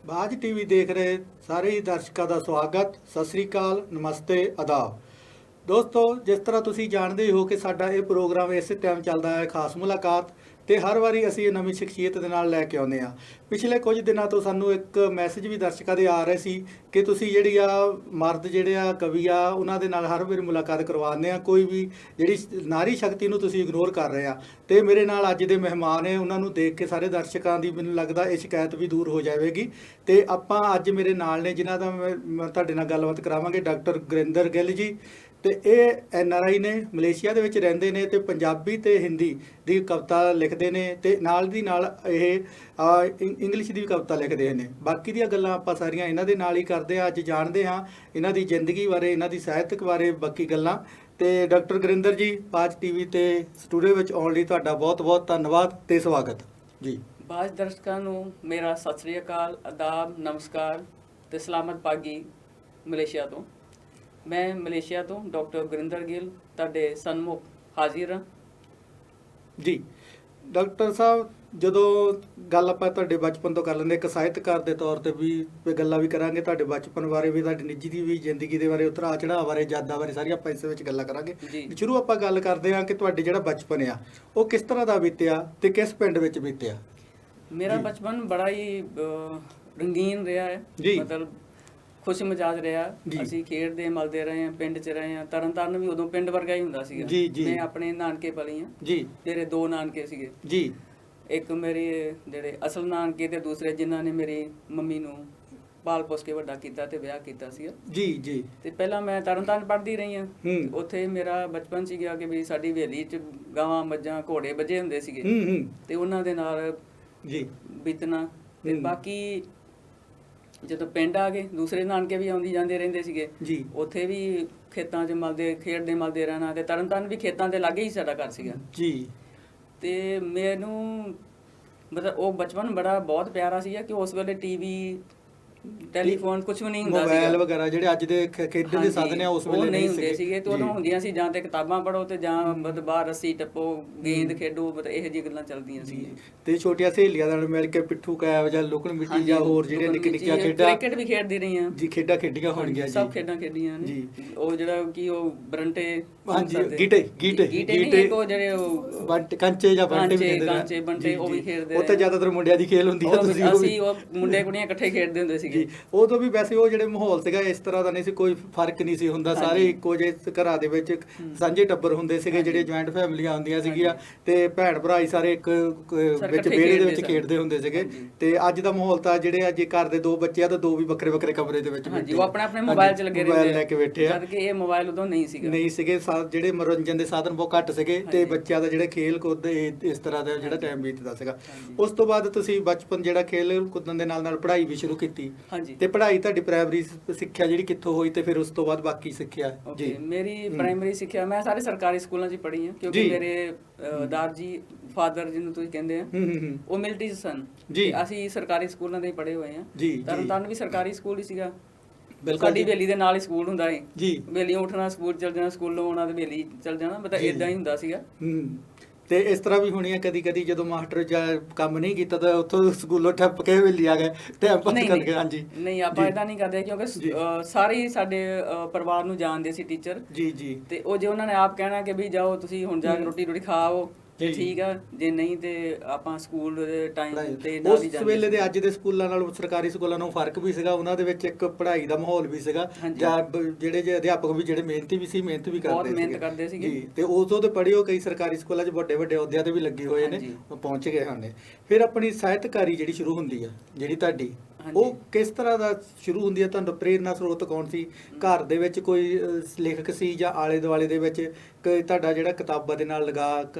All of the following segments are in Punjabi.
ਬਾਜ ਟੀਵੀ ਦੇਖ ਰਹੇ ਸਾਰੇ ਹੀ ਦਰਸ਼ਕਾਂ ਦਾ ਸਵਾਗਤ। ਸਤਿ ਸ੍ਰੀ ਅਕਾਲ, ਨਮਸਤੇ, ਆਦਾਬ। ਦੋਸਤੋ, ਜਿਸ ਤਰ੍ਹਾਂ ਤੁਸੀਂ ਜਾਣਦੇ ਹੋ ਕਿ ਸਾਡਾ ਇਹ ਪ੍ਰੋਗਰਾਮ ਇਸੇ ਟਾਈਮ ਚੱਲਦਾ ਹੈ, ਖਾਸ ਮੁਲਾਕਾਤ, ਤੇ ਹਰ ਵਾਰੀ ਅਸੀਂ ਇਹ ਨਵੀਂ ਸ਼ਖਸੀਅਤ ਦੇ ਨਾਲ ਲੈ ਕੇ ਆਉਂਦੇ ਹਾਂ। ਪਿਛਲੇ ਕੁਝ ਦਿਨਾਂ ਤੋਂ ਸਾਨੂੰ ਇੱਕ ਮੈਸੇਜ ਵੀ ਦਰਸ਼ਕਾਂ ਦੇ ਆ ਰਹੇ ਸੀ ਕਿ ਤੁਸੀਂ ਜਿਹੜੀ ਆ ਮਰਦ ਜਿਹੜੇ ਆ ਕਵੀ ਆ ਉਹਨਾਂ ਦੇ ਨਾਲ ਹਰ ਵਾਰੀ ਮੁਲਾਕਾਤ ਕਰਵਾਉਂਦੇ ਆ, ਕੋਈ ਵੀ ਜਿਹੜੀ ਨਾਰੀ ਸ਼ਕਤੀ ਨੂੰ ਤੁਸੀਂ ਇਗਨੋਰ ਕਰ ਰਹੇ ਆ। ਤੇ ਮੇਰੇ ਨਾਲ ਅੱਜ ਦੇ ਮਹਿਮਾਨ ਨੇ, ਉਹਨਾਂ ਨੂੰ ਦੇਖ ਕੇ ਸਾਰੇ ਦਰਸ਼ਕਾਂ ਦੀ ਮੈਨੂੰ ਲੱਗਦਾ ਇਹ ਸ਼ਿਕਾਇਤ ਵੀ ਦੂਰ ਹੋ ਜਾਵੇਗੀ। ਤੇ ਆਪਾਂ ਅੱਜ ਮੇਰੇ ਨਾਲ ਨੇ ਜਿਨ੍ਹਾਂ ਦਾ ਮੈਂ ਤੁਹਾਡੇ ਨਾਲ ਗੱਲਬਾਤ ਕਰਾਵਾਂਗੇ, ਡਾਕਟਰ ਗੁਰਿੰਦਰ ਗਿੱਲ ਜੀ। ਤੇ ਇਹ NRI ਨੇ, ਮਲੇਸ਼ੀਆ ਦੇ ਵਿੱਚ ਰਹਿੰਦੇ ਨੇ ਤੇ ਪੰਜਾਬੀ ਤੇ ਹਿੰਦੀ ਦੀ ਕਵਿਤਾ ਲਿਖਦੇ ਨੇ ਤੇ ਨਾਲ ਦੀ ਨਾਲ ਇਹ ਇੰਗਲਿਸ਼ ਦੀ ਵੀ ਕਵਿਤਾ ਲਿਖਦੇ ਨੇ। ਬਾਕੀ ਦੀਆਂ ਗੱਲਾਂ ਆਪਾਂ ਸਾਰੀਆਂ ਇਹਨਾਂ ਦੇ ਨਾਲ ਹੀ ਕਰਦੇ ਹਾਂ। ਅੱਜ ਜਾਣਦੇ ਹਾਂ ਇਹਨਾਂ ਦੀ ਜ਼ਿੰਦਗੀ ਬਾਰੇ, ਇਹਨਾਂ ਦੀ ਸਾਹਿਤਕ ਬਾਰੇ, ਬਾਕੀ ਗੱਲਾਂ। ਤੇ ਡਾਕਟਰ ਗੁਰਿੰਦਰ ਜੀ, ਬਾਜ ਟੀਵੀ ਤੇ ਸਟੂਡੀਓ ਵਿੱਚ ਆਉਣ ਲਈ ਤੁਹਾਡਾ ਬਹੁਤ ਬਹੁਤ ਧੰਨਵਾਦ ਤੇ ਸਵਾਗਤ ਜੀ। ਬਾਜ ਦਰਸ਼ਕਾਂ ਨੂੰ ਮੇਰਾ ਸਤਿ ਸ੍ਰੀ ਅਕਾਲ, ਆਦਾਬ, ਨਮਸਕਾਰ ਤੇ ਸਲਾਮਤ ਪਾਗੀ ਮਲੇਸ਼ੀਆ ਤੋਂ। ਮੈਂ ਮਲੇਸ਼ੀਆ ਤੋਂ ਡਾਕਟਰ ਗੁਰਿੰਦਰ ਗਿੱਲ ਤੁਹਾਡੇ ਸਨਮੁਖ ਹਾਜ਼ਰ ਹਾਂ ਜੀ। ਡਾਕਟਰ ਸਾਹਿਬ, ਜਦੋਂ ਗੱਲ ਆਪਾਂ ਤੁਹਾਡੇ ਬਚਪਨ ਤੋਂ ਕਰ ਲੈਂਦੇ, ਇੱਕ ਸਾਹਿਤਕਾਰ ਦੇ ਤੌਰ ਤੇ ਵੀ ਗੱਲਾਂ ਵੀ ਕਰਾਂਗੇ, ਤੁਹਾਡੇ ਬਚਪਨ ਬਾਰੇ ਵੀ, ਤੁਹਾਡੀ ਨਿੱਜੀ ਦੀ ਵੀ ਜ਼ਿੰਦਗੀ ਦੇ ਬਾਰੇ, ਉਤਰਾਅ ਚੜ੍ਹਾਅ ਬਾਰੇ, ਯਾਦਾਂ ਬਾਰੇ ਸਾਰੀਆਂ ਆਪਾਂ ਇਸ ਵਿੱਚ ਗੱਲਾਂ ਕਰਾਂਗੇ। ਸ਼ੁਰੂ ਆਪਾਂ ਗੱਲ ਕਰਦੇ ਹਾਂ ਕਿ ਤੁਹਾਡੇ ਜਿਹੜਾ ਬਚਪਨ ਆ ਉਹ ਕਿਸ ਤਰ੍ਹਾਂ ਦਾ ਬੀਤਿਆ ਤੇ ਕਿਸ ਪਿੰਡ ਵਿੱਚ ਬੀਤਿਆ? ਮੇਰਾ ਬਚਪਨ ਬੜਾ ਹੀ ਰੰਗੀਨ ਰਿਹਾ ਹੈ, ਮਤਲਬ ਖੁਸ਼ ਮਿਜਾਜ ਰਿਹਾ। ਅਸੀਂ ਖੇਡਦੇ ਮਲਦੇ ਰਹੇ ਹਾਂ, ਪਿੰਡ 'ਚ ਰਹੇ ਹਾਂ। ਤਰਨਤਾਰਨ ਵੀ ਉਦੋਂ ਪਿੰਡ ਵਰਗਾ ਹੀ ਹੁੰਦਾ ਸੀਗਾ। ਮੈਂ ਆਪਣੇ ਨਾਨਕੇ ਪਲੀ ਹਾਂ ਜੀ। ਮੇਰੇ ਦੋ ਨਾਨਕੇ ਸੀਗੇ ਜੀ, ਇੱਕ ਮੇਰੇ ਜਿਹੜੇ ਅਸਲ ਨਾਨਕੇ ਤੇ ਦੂਸਰੇ ਜਿਨ੍ਹਾਂ ਨੇ ਮੇਰੀ ਮੰਮੀ ਨੂੰ ਪਾਲ ਪੋਸ ਕੇ ਵੱਡਾ ਕੀਤਾ ਤੇ ਵਿਆਹ ਕੀਤਾ ਸੀਗਾ ਜੀ ਜੀ। ਤੇ ਪਹਿਲਾਂ ਮੈਂ ਤਰਨਤਾਰਨ ਪੜ੍ਹਦੀ ਰਹੀ ਹਾਂ। ਉੱਥੇ ਮੇਰਾ ਬਚਪਨ ਸੀਗਾ ਕਿ ਵੀ ਸਾਡੀ ਹਵੇਲੀ 'ਚ ਗਾਵਾਂ, ਮੱਝਾਂ, ਘੋੜੇ ਬੱਝੇ ਹੁੰਦੇ ਸੀਗੇ ਤੇ ਉਹਨਾਂ ਦੇ ਨਾਲ ਜੀ ਬੀਤਣਾ। ਤੇ ਬਾਕੀ ਜਦੋਂ ਪਿੰਡ ਆ ਗਏ, ਦੂਸਰੇ ਨਾਨਕੇ ਵੀ ਆਉਂਦੀ ਜਾਂਦੇ ਰਹਿੰਦੇ ਸੀਗੇ ਜੀ। ਉੱਥੇ ਵੀ ਖੇਤਾਂ 'ਚ ਖੇਡਦੇ ਮਲਦੇ ਰਹਿਣਾ। ਤੇ ਤਰਨਤਾਰਨ ਵੀ ਖੇਤਾਂ ਦੇ ਲਾਗੇ ਹੀ ਸਾਡਾ ਘਰ ਸੀਗਾ ਜੀ। ਤੇ ਮੈਨੂੰ ਮਤਲਬ ਉਹ ਬਚਪਨ ਬਹੁਤ ਪਿਆਰਾ ਸੀਗਾ ਕਿ ਉਸ ਵੇਲੇ ਟੀਵੀ, ਟੈਲੀਫੋਨ ਕੁਝ ਵੀ ਨਹੀਂ ਹੁੰਦਾ ਸੀਗਾ। ਮੋਬਾਈਲ ਵਗੈਰਾ ਜਿਹੜੇ ਅੱਜ ਦੇ ਖੇਡਣ ਦੇ ਸਾਧਨ ਆ ਉਸ ਵੇਲੇ ਨਹੀਂ ਹੁੰਦੇ ਸੀਗੇ। ਤੇ ਉਦੋਂ ਹੁੰਦੀਆਂ ਸੀ ਜਾਂ ਤੇ ਕਿਤਾਬਾਂ ਪੜ੍ਹੋ ਤੇ ਜਾਂ ਮਤਲਬ ਬਾਹਰ ਰੱਸੀ ਟੱਪੋ, ਗੇਂਦ ਖੇਡੋ, ਮਤਲਬ ਇਹੋ ਜਿਹੀਆਂ ਗੱਲਾਂ ਚੱਲਦੀਆਂ ਸੀ। ਤੇ ਛੋਟੀਆਂ ਸਹੇਲੀਆਂ ਨਾਲ ਮਿਲ ਕੇ ਪਿੱਠੂ ਕੈਬ ਜਾਂ ਲੁਕਣ ਮਿੱਟੀ ਜਾਂ ਹੋਰ ਜਿਹੜੇ ਨਿੱਕੀ ਨਿੱਕੀਆਂ ਖੇਡਾਂ, ਕ੍ਰਿਕਟ ਵੀ ਖੇਡਦੀ ਰਹੀ ਹਾਂ ਜੀ। ਖੇਡਾਂ ਖੇਡੀਆਂ ਹੋਣਗੀਆਂ ਜੀ, ਸਭ ਖੇਡਾਂ ਖੇਡੀਆਂ ਨੇ ਜੀ। ਉਹ ਜਿਹੜਾ ਕੀ ਉਹ ਬਰੰਟੇ, ਗੀਟੇ ਉਹ ਜਿਹੜੇ ਉਹ ਕੰਚੇ ਜਾਂ ਬੰਟੇ ਉਹ ਵੀ ਖੇਡਦੇ। ਉੱਥੇ ਜ਼ਿਆਦਾਤਰ ਮੁੰਡਿਆਂ ਦੀ ਖੇਲ ਹੁੰਦੀ ਆ। ਅਸੀਂ ਉਹ ਮੁੰਡੇ ਕੁੜੀਆਂ ਇਕੱਠੇ ਖੇਡਦੇ ਹੁੰਦੇ ਸੀਗੇ। ਉਦੋਂ ਵੀ ਵੈਸੇ ਉਹ ਜਿਹੜੇ ਮਾਹੌਲ ਸੀਗਾ ਇਸ ਤਰ੍ਹਾਂ ਦਾ ਨਹੀਂ ਸੀ, ਕੋਈ ਫਰਕ ਨਹੀਂ ਸੀ ਹੁੰਦਾ। ਸਾਰੇ ਇੱਕੋ ਜਿਹੇ ਘਰਾਂ ਦੇ ਵਿੱਚ ਸਾਂਝੇ ਟੱਬਰ ਹੁੰਦੇ ਸੀਗੇ, ਜਿਹੜੇ ਜੁਆਇੰਟ ਫੈਮਲੀਆਂ ਹੁੰਦੀਆਂ ਸੀਗੀਆਂ ਤੇ ਭੈਣ ਭਰਾ ਹੀ ਸਾਰੇ ਇੱਕ ਵਿੱਚ ਵਿਹੜੇ ਦੇ ਵਿੱਚ ਖੇਡਦੇ ਹੁੰਦੇ ਸੀਗੇ। ਤੇ ਅੱਜ ਦਾ ਮਾਹੌਲ ਤਾਂ ਜਿਹੜੇ ਅੱਜ ਘਰ ਦੇ ਦੋ ਬੱਚੇ ਆ ਤਾਂ ਦੋ ਵੀ ਵੱਖਰੇ ਵੱਖਰੇ ਕਮਰੇ ਦੇ ਵਿੱਚ ਬੈਠੇ, ਉਹ ਆਪਣੇ ਆਪਣੇ ਮੋਬਾਈਲ 'ਚ ਲੱਗੇ ਰਹਿੰਦੇ, ਲੈ ਕੇ ਬੈਠੇ ਆ। ਜਦ ਕਿ ਇਹ ਮੋਬਾਈਲ ਉਦੋਂ ਨਹੀਂ ਸੀਗੇ। ਜਿਹੜੇ ਮਨੋਰੰਜਨ ਦੇ ਸਾਧਨ ਬਹੁਤ ਘੱਟ ਸੀਗੇ ਤੇ ਬੱਚਿਆਂ ਦਾ ਜਿਹੜੇ ਖੇਲ ਕੁੱਦ ਇਸ ਤਰ੍ਹਾਂ ਦਾ ਜਿਹੜਾ ਟਾਈਮ ਬੀਤਦਾ ਸੀਗਾ। ਉਸ ਤੋਂ ਬਾਅਦ ਤੁਸੀਂ ਬਚਪਨ ਜਿਹੜਾ ਖੇਲ ਕੁੱਦਣ ਦੇ ਨਾਲ ਨਾਲ ਪੜ੍ਹਾਈ ਵੀ ਸ਼ੁਰੂ ਕੀਤੀ ਤੇ ਪੜ੍ਹਾਈ ਤੁਹਾਡੀ ਪ੍ਰਾਇਮਰੀ ਸਿੱਖਿਆ ਜਿਹੜੀ ਕਿੱਥੋਂ ਹੋਈ ਤੇ ਫਿਰ ਉਸ ਤੋਂ ਬਾਅਦ ਬਾਕੀ ਸਿੱਖਿਆ ਜੀ? ਮੇਰੀ ਪ੍ਰਾਇਮਰੀ ਸਿੱਖਿਆ ਮੈਂ ਸਾਰੇ ਸਰਕਾਰੀ ਸਕੂਲਾਂ 'ਚ ਹੀ ਪੜ੍ਹੀ ਹਾਂ, ਕਿਉਂਕਿ ਮੇਰੇ ਦਾਰ ਜੀ, ਫਾਦਰ ਜਿਹਨੂੰ ਤੁਸੀਂ ਕਹਿੰਦੇ ਆ, ਉਹ ਮਿਲਟਰੀ 'ਚ ਸਨ ਜੀ। ਅਸੀਂ ਸਰਕਾਰੀ ਸਕੂਲਾਂ ਦੇ ਹੀ ਪੜ੍ਹੇ ਹੋਏ ਹਾਂ। ਤਰਨਤਾਰਨ ਵੀ ਸਰਕਾਰੀ ਸਕੂਲ ਹੀ ਸੀਗਾ। ਸਾਡੀ ਹਵੇਲੀ ਦੇ ਨਾਲ ਹੀ ਸਕੂਲ ਹੁੰਦਾ ਸੀ ਜੀ। ਹਵੇਲੀਓਂ ਉੱਠਣਾ, ਸਕੂਲ ਚਲ ਜਾਣਾ, ਸਕੂਲੋਂ ਆਉਣਾ ਤੇ ਹਵੇਲੀ ਚਲ ਜਾਣਾ, ਮਤਲਬ ਏਦਾਂ ਹੀ ਹੁੰਦਾ ਸੀਗਾ। ਤੇ ਇਸ ਤਰ੍ਹਾਂ ਵੀ ਹੋਣੀ ਆ ਕਦੀ ਕਦੀ ਜਦੋਂ ਮਾਸਟਰ ਜਾਂ ਕੰਮ ਨਹੀਂ ਕੀਤਾ ਤਾਂ ਉੱਥੋਂ ਸਕੂਲੋਂ ਠੱਪ ਕੇ ਹਵੇਲੀ ਆ ਗਏ, ਟਾਈਮ ਪਾਸ ਕਰ ਗਏ? ਹਾਂਜੀ, ਨਹੀਂ ਆਪਾਂ ਏਦਾਂ ਨਹੀਂ ਕਰਦੇ, ਕਿਉਂਕਿ ਸਾਰੇ ਹੀ ਸਾਡੇ ਪਰਿਵਾਰ ਨੂੰ ਜਾਣਦੇ ਸੀ ਟੀਚਰ ਜੀ ਜੀ। ਤੇ ਉਹ ਜੇ ਉਹਨਾਂ ਨੇ ਆਪ ਕਹਿਣਾ ਕਿ ਵੀ ਜਾਓ ਤੁਸੀਂ ਹੁਣ ਜਾ ਕੇ ਰੋਟੀ ਖਾਓ ਤੇ ਠੀਕ ਆ, ਜੇ ਨਹੀਂ ਤੇ ਆਪਾਂ ਸਕੂਲ ਦੇ ਟਾਈਮ ਤੇ ਨਾਲ ਹੀ ਜਾਂਦੇ। ਉਸ ਵੇਲੇ ਦੇ ਅੱਜ ਦੇ ਸਕੂਲਾਂ ਨਾਲ ਸਰਕਾਰੀ ਸਕੂਲਾਂ ਨੂੰ ਫਰਕ ਵੀ ਸੀਗਾ, ਉਹਨਾਂ ਦੇ ਵਿੱਚ ਇੱਕ ਪੜ੍ਹਾਈ ਦਾ ਮਾਹੌਲ ਵੀ ਸੀਗਾ, ਜਾਂ ਜਿਹੜੇ ਅਧਿਆਪਕ ਵੀ ਜਿਹੜੇ ਮਿਹਨਤੀ ਵੀ ਸੀ, ਮਿਹਨਤ ਵੀ ਕਰਦੇ ਸੀਗੇ ਜੀ। ਤੇ ਉਦੋਂ ਤੇ ਪੜ੍ਹਿਓ ਕਈ ਸਰਕਾਰੀ ਸਕੂਲਾਂ 'ਚ ਵੱਡੇ ਵੱਡੇ ਅਹੁਦਿਆਂ ਤੇ ਵੀ ਲੱਗੇ ਹੋਏ ਨੇ, ਪਹੁੰਚ ਗਏ ਹਨ। ਫਿਰ ਆਪਣੀ ਸਾਹਿਤਕਾਰੀ ਜਿਹੜੀ ਸ਼ੁਰੂ ਹੁੰਦੀ ਆ, ਜਿਹੜੀ ਤੁਹਾਡੀ, ਉਹ ਕਿਸ ਤਰ੍ਹਾਂ ਦਾ ਸ਼ੁਰੂ ਹੁੰਦੀ ਹੈ? ਤੁਹਾਨੂੰ ਪ੍ਰੇਰਨਾ ਸਰੋਤ ਕੌਣ ਸੀ? ਘਰ ਦੇ ਵਿੱਚ ਕੋਈ ਲੇਖਕ ਸੀ ਜਾਂ ਆਲੇ ਦੁਆਲੇ ਦੇ ਵਿੱਚ ਤੁਹਾਡਾ ਜਿਹੜਾ ਕਿਤਾਬਾਂ ਦੇ ਨਾਲ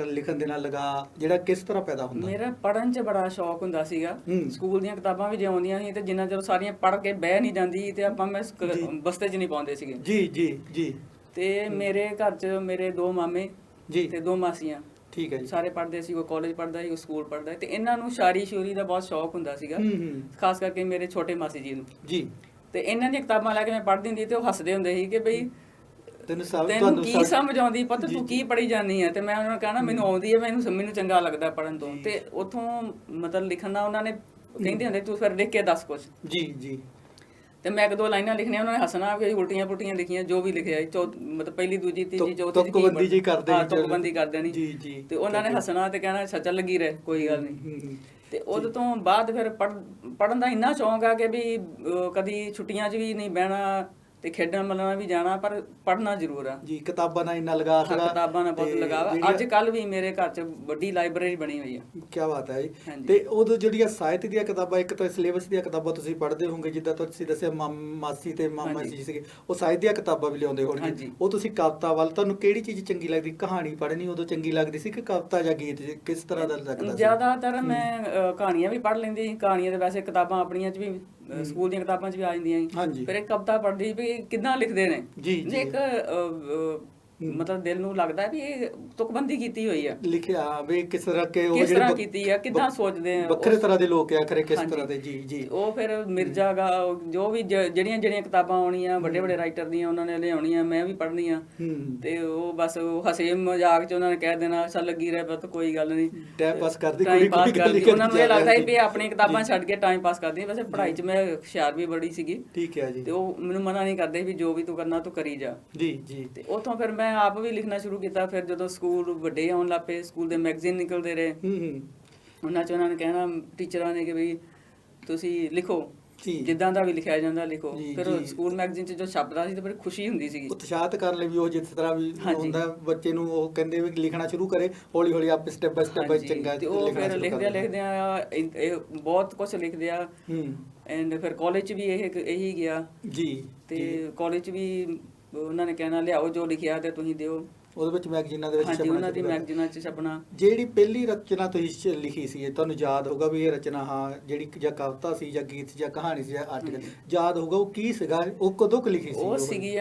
ਲਿਖਣ ਦੇ ਨਾਲ ਜਿਹੜਾ ਕਿਸ ਤਰ੍ਹਾਂ ਪੈਦਾ ਹੁੰਦਾ? ਮੇਰਾ ਪੜ੍ਹਨ 'ਚ ਬੜਾ ਸ਼ੌਕ ਹੁੰਦਾ ਸੀਗਾ। ਸਕੂਲ ਦੀਆਂ ਕਿਤਾਬਾਂ ਵੀ ਜੇ ਆਉਂਦੀਆਂ ਸੀ ਤੇ ਜਿੰਨਾ ਚਿਰ ਸਾਰੀਆਂ ਪੜ੍ਹ ਕੇ ਬਹਿ ਨਹੀਂ ਜਾਂਦੀ ਤੇ ਆਪਾਂ ਮੈਂ ਬਸਤੇ 'ਚ ਨਹੀਂ ਪਾਉਂਦੇ ਸੀਗੇ ਜੀ ਜੀ ਜੀ। ਤੇ ਮੇਰੇ ਘਰ 'ਚ ਮੇਰੇ ਦੋ ਮਾਮੇ ਜੀ ਤੇ ਦੋ ਮਾਸੀਆਂ, ਠੀਕ ਹੈ ਜੀ, ਸਾਰੇ ਪੜ੍ਹਦੇ ਸੀ। ਕੋਈ ਕਾਲਜ ਪੜ੍ਹਦਾ ਸੀ, ਕੋਈ ਸਕੂਲ ਪੜ੍ਹਦਾ ਤੇ ਇਹਨਾਂ ਨੂੰ ਸ਼ਾਇਰੀ ਦਾ ਬਹੁਤ ਸ਼ੌਕ ਹੁੰਦਾ ਸੀਗਾ, ਖਾਸ ਕਰਕੇ ਮੇਰੇ ਛੋਟੇ ਮਾਸੀ ਜੀ ਨੂੰ ਜੀ। ਤੇ ਇਹਨਾਂ ਦੀਆਂ ਕਿਤਾਬਾਂ ਲੈ ਕੇ ਮੈਂ ਪੜ੍ਹਦੀ ਹੁੰਦੀ ਤੇ ਉਹ ਹੱਸਦੇ ਹੁੰਦੇ ਸੀ ਕਿ ਬਈ ਤੈਨੂੰ ਕੀ ਸਮਝ ਆਉਂਦੀ ਪੁੱਤ, ਤੂੰ ਕੀ ਪੜ੍ਹੀ ਜਾਂਦੀ ਹੈ? ਤੇ ਮੈਂ ਉਹਨਾਂ ਨੂੰ ਕਹਿਣਾ ਮੈਨੂੰ ਆਉਂਦੀ ਹੈ, ਮੈਨੂੰ ਚੰਗਾ ਲੱਗਦਾ ਪੜ੍ਹਨ ਤੋਂ। ਤੇ ਉੱਥੋਂ ਮਤਲਬ ਲਿਖਣ ਦਾ ਉਹਨਾਂ ਨੇ ਕਹਿੰਦੇ ਹੁੰਦੇ ਤੂੰ ਫਿਰ ਲਿਖ ਕੇ ਦੱਸ ਕੁਛ। ਜੀ ਤੇ ਮੈਂ 1-2 ਲਾਈਨਾਂ ਲਿਖਣੀਆਂ, ਉਹਨਾਂ ਨੇ ਹੱਸਣਾ ਕਿ ਉਲਟੀਆਂ ਪੁਲਟੀਆਂ ਲਿਖੀਆਂ, ਜੋ ਵੀ ਲਿਖਿਆ ਮਤਲਬ ਪਹਿਲੀ ਦੂਜੀ ਤੀਜੀ ਚੌਥੀ ਤੁਕਬੰਦੀ ਜੀ ਕਰਦੇ ਹਾਂ, ਤੁਕਬੰਦੀ ਕਰ ਦੇਣੀ ਜੀ ਤੇ ਉਹਨਾਂ ਨੇ ਹੱਸਣਾ ਤੇ ਕਹਿਣਾ ਸੱਚਾ ਲੱਗੀ ਰਹੇ, ਕੋਈ ਗੱਲ ਨਹੀਂ। ਤੇ ਉਹਦੇ ਤੋਂ ਬਾਅਦ ਫਿਰ ਪੜ੍ਹਨ ਦਾ ਇੰਨਾ ਸ਼ੌਂਕ ਆ ਕਿ ਵੀ ਕਦੀ ਛੁੱਟੀਆਂ 'ਚ ਵੀ ਨਹੀਂ ਬਹਿਣਾ ਤੇ ਖੇਡਣ ਮੱਲਣਾ ਵੀ ਜਾਣਾ, ਪਰ ਪੜ੍ਹਨਾ ਜ਼ਰੂਰ ਆ ਜੀ। ਕਿਤਾਬਾਂ ਨਾਲ ਇੰਨਾ ਲਗਾ ਸੀਗਾ, ਕਿਤਾਬਾਂ ਨਾਲ ਬਹੁਤ ਲਗਾਵਾ। ਅੱਜ ਕੱਲ ਵੀ ਮੇਰੇ ਘਰ 'ਚ ਵੱਡੀ ਲਾਇਬ੍ਰੇਰੀ ਬਣੀ ਹੋਈ ਆ। ਕੀ ਬਾਤ ਹੈ ਜੀ। ਤੇ ਉਦੋਂ ਜਿਹੜੀਆਂ ਸਾਹਿਤ ਦੀਆਂ ਕਿਤਾਬਾਂ, ਇੱਕ ਤਾਂ ਸਿਲੇਬਸ ਦੀਆਂ ਕਿਤਾਬਾਂ ਤੁਸੀਂ ਪੜ੍ਹਦੇ ਹੋਵੋਗੇ, ਜਿੱਦਾਂ ਤੁਸੀਂ ਦੱਸਿਆ ਮਾਸੀ ਤੇ ਮਾਮਾ ਜੀ ਸੀਗੇ, ਉਹ ਸਾਹਿਤ ਦੀਆਂ ਕਿਤਾਬਾਂ ਵੀ ਲਿਆਉਂਦੇ ਹੋਣਗੇ। ਉਹ ਤੁਸੀਂ ਕਵਿਤਾ ਵੱਲ, ਤੁਹਾਨੂੰ ਕਿਹੜੀ ਚੀਜ਼ ਚੰਗੀ ਲੱਗਦੀ? ਕਹਾਣੀ ਪੜ੍ਹਨੀ ਉਦੋਂ ਚੰਗੀ ਲੱਗਦੀ ਸੀ ਕਿ ਕਵਿਤਾ ਜਾਂ ਗੀਤ, ਕਿਸ ਤਰ੍ਹਾਂ ਦਾ ਲੱਗਦਾ ਸੀ? ਜ਼ਿਆਦਾਤਰ ਮੈਂ ਕਹਾਣੀਆਂ ਵੀ ਪੜ੍ਹ ਲੈਂਦੀ। ਕਹਾਣੀਆਂ ਦੇ ਵੈਸੇ ਕਿਤਾਬਾਂ ਆਪਣੀਆਂ 'ਚ ਵੀ, ਸਕੂਲ ਦੀਆਂ ਕਿਤਾਬਾਂ 'ਚ ਵੀ ਆ ਜਾਂਦੀਆਂ। ਫਿਰ ਇੱਕ ਕਵਿਤਾ ਪੜ੍ਹਦੀ ਵੀ ਕਿੱਦਾਂ ਲਿਖਦੇ ਨੇ। ਇੱਕ ਮਤਲਬ ਦਿਲ ਨੂੰ ਲੱਗਦਾ ਵੀ ਇਹ ਤੁਕਬੰਦੀ ਕੀਤੀ ਹੋਈ ਆ, ਲਿਖਿਆ ਵੀ ਕਿਸ ਤਰ੍ਹਾਂ ਕੀਤੀ ਆ, ਕਿੱਦਾਂ ਸੋਚਦੇ ਆ, ਵੱਖਰੇ ਤਰ੍ਹਾਂ ਦੇ ਲੋਕ ਆ ਖਰੇ ਕਿਸ ਤਰ੍ਹਾਂ ਦੇ। ਜੀ ਉਹ ਫਿਰ ਮਿਰਜ਼ਾ ਗਾ ਜੋ ਵੀ ਜਿਹੜੀਆਂ ਕਿਤਾਬਾਂ ਆਉਣੀਆਂ ਵੱਡੇ ਵੱਡੇ ਰਾਈਟਰ ਦੀਆਂ, ਉਹਨਾਂ ਨੇ ਲਿਆਉਣੀਆਂ, ਮੈਂ ਵੀ ਪੜ੍ਹਨੀਆਂ। ਤੇ ਉਹ ਬਸ ਉਹ ਹਸੇ ਮਜ਼ਾਕ 'ਚ ਉਹਨਾਂ ਨੇ ਕਹਿ ਦੇਣਾ ਅੱਛਾ ਲੱਗੀ ਰਹੇ ਬਸ ਕੋਈ ਗੱਲ ਨਹੀਂ, ਟਾਈਮ ਪਾਸ ਕਰਦੀ। ਉਹਨਾਂ ਨੂੰ ਇਹ ਲੱਗਦਾ ਵੀ ਆਪਣੀ ਕਿਤਾਬਾਂ ਛੱਡ ਕੇ ਟਾਈਮ ਪਾਸ ਕਰਦੀ। ਵੈਸੇ ਪੜ੍ਹਾਈ 'ਚ ਮੈਂ ਹੁਸ਼ਿਆਰ ਵੀ ਬੜੀ ਸੀਗੀ। ਠੀਕ ਹੈ ਜੀ। ਤੇ ਉਹ ਮੈਨੂੰ ਮਨਾ ਨਹੀਂ ਕਰਦੇ ਵੀ ਜੋ ਵੀ ਤੂੰ ਕਰਨਾ ਤੂੰ ਕਰੀ ਜਾ। ਜੀ ਤੇ ਉੱਥੋਂ ਫਿਰ ਮੈਂ ਆਪ ਵੀ ਲਿਖਣਾ ਸ਼ੁਰੂ ਕੀਤਾ। ਫਿਰ ਜਦੋਂ ਸਕੂਲ ਵੱਡੇ ਆਉਣ ਲੱਗ ਪਏ, ਸਕੂਲ ਦੇ ਮੈਗਜ਼ੀਨ ਨਿਕਲਦੇ ਰਹੇ, ਉਹਨਾਂ 'ਚ ਉਹਨਾਂ ਨੇ ਕਹਿਣਾ ਟੀਚਰਾਂ ਨੇ ਕਿ ਵੀ ਤੁਸੀਂ ਲਿਖੋ, ਜਿੱਦਾਂ ਦਾ ਵੀ ਲਿਖਿਆ ਜਾਂਦਾ ਲਿਖੋ। ਫਿਰ ਸਕੂਲ ਮੈਗਜ਼ੀਨ 'ਚ ਜੋ ਛਪਦਾ ਸੀ ਤੇ ਬੜੀ ਖੁਸ਼ੀ ਹੁੰਦੀ ਸੀਗੀ। ਉਤਸ਼ਾਹਿਤ ਕਰਨ ਲਈ ਵੀ ਉਹ ਜਿਸ ਤਰ੍ਹਾਂ ਵੀ ਹੁੰਦਾ ਬੱਚੇ ਨੂੰ, ਉਹ ਕਹਿੰਦੇ ਵੀ ਲਿਖਣਾ ਸ਼ੁਰੂ ਕਰੇ, ਹੌਲੀ ਹੌਲੀ ਆਪ ਸਟੈਪ ਬਾਈ ਸਟੈਪ ਚੰਗਾ। ਤੇ ਉਹ ਫਿਰ ਲਿਖਦੇ ਆ ਇਹ ਬਹੁਤ ਕੁਝ ਲਿਖਦੇ ਆ। ਐਂਡ ਫਿਰ ਕਾਲਜ 'ਚ ਵੀ ਇਹੀ ਗਿਆ ਜੀ। ਤੇ ਕਾਲਜ 'ਚ ਵੀ ਉਹਨਾਂ ਨੇ ਕਹਿਣਾ ਲਿਆਓ ਜੋ ਲਿਖਿਆ ਤੇ ਤੁਸੀਂ ਦਿਓ। ਉਹਦੇ ਵਿੱਚ ਮੈਗਜ਼ੀਨਾਂ ਦੇ ਵਿੱਚ ਛਪਣਾ, ਉਹਨਾਂ ਦੀ ਮੈਗਜ਼ੀਨਾਂ 'ਚ ਛਪਣਾ। ਜਿਹੜੀ ਪਹਿਲੀ ਰਚਨਾ ਤੁਸੀਂ ਲਿਖੀ ਸੀ, ਤੁਹਾਨੂੰ ਯਾਦ ਹੋਊਗਾ ਵੀ ਇਹ ਰਚਨਾ, ਹਾਂ, ਜਿਹੜੀ ਜਾਂ ਕਵਿਤਾ ਸੀ ਜਾਂ ਗੀਤ ਸੀ ਜਾਂ ਕਹਾਣੀ ਸੀ ਜਾਂ ਆਰਟੀਕਲ, ਯਾਦ ਹੋਊਗਾ ਉਹ ਕੀ ਸੀਗਾ? ਉਹ ਕਦੋਂ ਕੁ ਲਿਖੀ ਸੀ? ਉਹ ਸੀਗੀ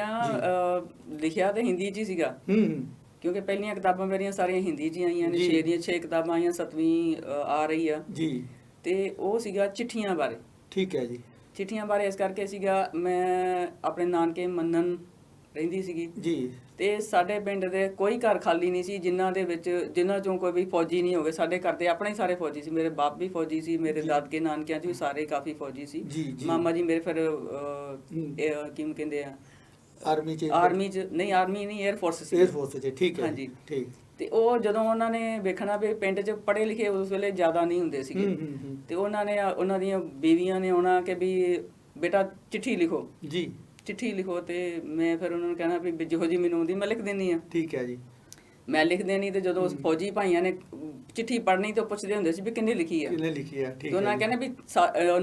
ਲਿਖਿਆ ਤੇ ਹਿੰਦੀ 'ਚ ਹੀ ਸੀਗਾ। ਕਿਉਂਕਿ ਪਹਿਲੀਆਂ ਕਿਤਾਬਾਂ ਮੇਰੀਆਂ ਸਾਰੀਆਂ ਹਿੰਦੀ 'ਚ ਆਈਆਂ ਨੇ। 6 ਦੀਆਂ 6 ਕਿਤਾਬਾਂ ਆਈਆਂ, 7ਵੀਂ ਆ ਰਹੀ ਆ ਜੀ। ਤੇ ਉਹ ਸੀਗਾ ਚਿੱਠੀਆਂ ਬਾਰੇ। ਠੀਕ ਹੈ ਜੀ। ਚਿੱਠੀਆਂ ਬਾਰੇ ਇਸ ਕਰਕੇ ਸੀਗਾ, ਮੈਂ ਆਪਣੇ ਨਾਨਕੇ ਮੰਨਣ ਰਹਿੰਦੀ ਸੀਗੀ ਜੀ। ਤੇ ਸਾਡੇ ਪਿੰਡ ਦੇ ਕੋਈ ਘਰ ਖਾਲੀ ਨਹੀਂ ਸੀ ਜਿਨ੍ਹਾਂ ਚੋਂ ਕੋਈ ਵੀ ਫੌਜੀ ਨਹੀਂ ਹੋਵੇ। ਸਾਡੇ ਘਰ ਦੇ ਆਪਣੇ ਸਾਰੇ ਫੌਜੀ ਸੀ। ਮੇਰੇ ਬਾਪ ਵੀ ਫੌਜੀ ਸੀ, ਮੇਰੇ ਦਾਦਕੇ ਨਾਨਕਿਆਂ 'ਚ ਵੀ ਸਾਰੇ ਕਾਫੀ ਫੌਜੀ ਸੀ। ਮਾਮਾ ਜੀ ਮੇਰੇ ਫਿਰ ਕੀ ਕਹਿੰਦੇ ਆ, ਆਰਮੀ 'ਚ ਨਹੀਂ, ਆਰਮੀ ਨਹੀਂ, 에ਅਰ ਫੋਰਸ ਸੀ। 에ਅਰ ਫੋਰਸ 'ਚ, ਠੀਕ ਹੈ ਜੀ। ਠੀਕ। ਤੇ ਉਹ ਜਦੋਂ ਉਹਨਾਂ ਨੇ ਵੇਖਣਾ ਵੀ ਪਿੰਡ 'ਚ ਪੜ੍ਹੇ ਲਿਖੇ ਉਸ ਵੇਲੇ ਜ਼ਿਆਦਾ ਨਹੀਂ ਹੁੰਦੇ ਸੀਗੇ, ਤੇ ਉਹਨਾਂ ਦੀਆਂ ਬੀਵੀਆਂ ਨੇ ਆਉਣਾ ਕਿ ਵੀ ਬੇਟਾ ਚਿੱਠੀ ਲਿਖੋ ਜੀ, ਚਿੱਠੀ ਲਿਖੋ। ਤੇ ਮੈਂ ਫਿਰ ਉਹਨਾਂ ਨੂੰ ਕਹਿਣਾ ਵੀ ਜਿਹੋ ਜੀ ਮੈਨੂੰ ਆਉਂਦੀ ਮੈਂ ਲਿਖ ਦਿੰਦੀ ਆ। ਠੀਕ ਹੈ ਜੀ। ਮੈਂ ਲਿਖ ਦੇਣੀ। ਤੇ ਜਦੋਂ ਫੌਜੀ ਭਾਈਆਂ ਨੇ ਚਿੱਠੀ ਪੜ੍ਹਨੀ ਤੇ ਪੁੱਛਦੇ ਹੁੰਦੇ ਸੀ ਵੀ ਕਿੰਨੇ ਲਿਖੀ ਆ। ਠੀਕ ਹੈ। ਉਹਨਾਂ ਕਹਿੰਦੇ ਵੀ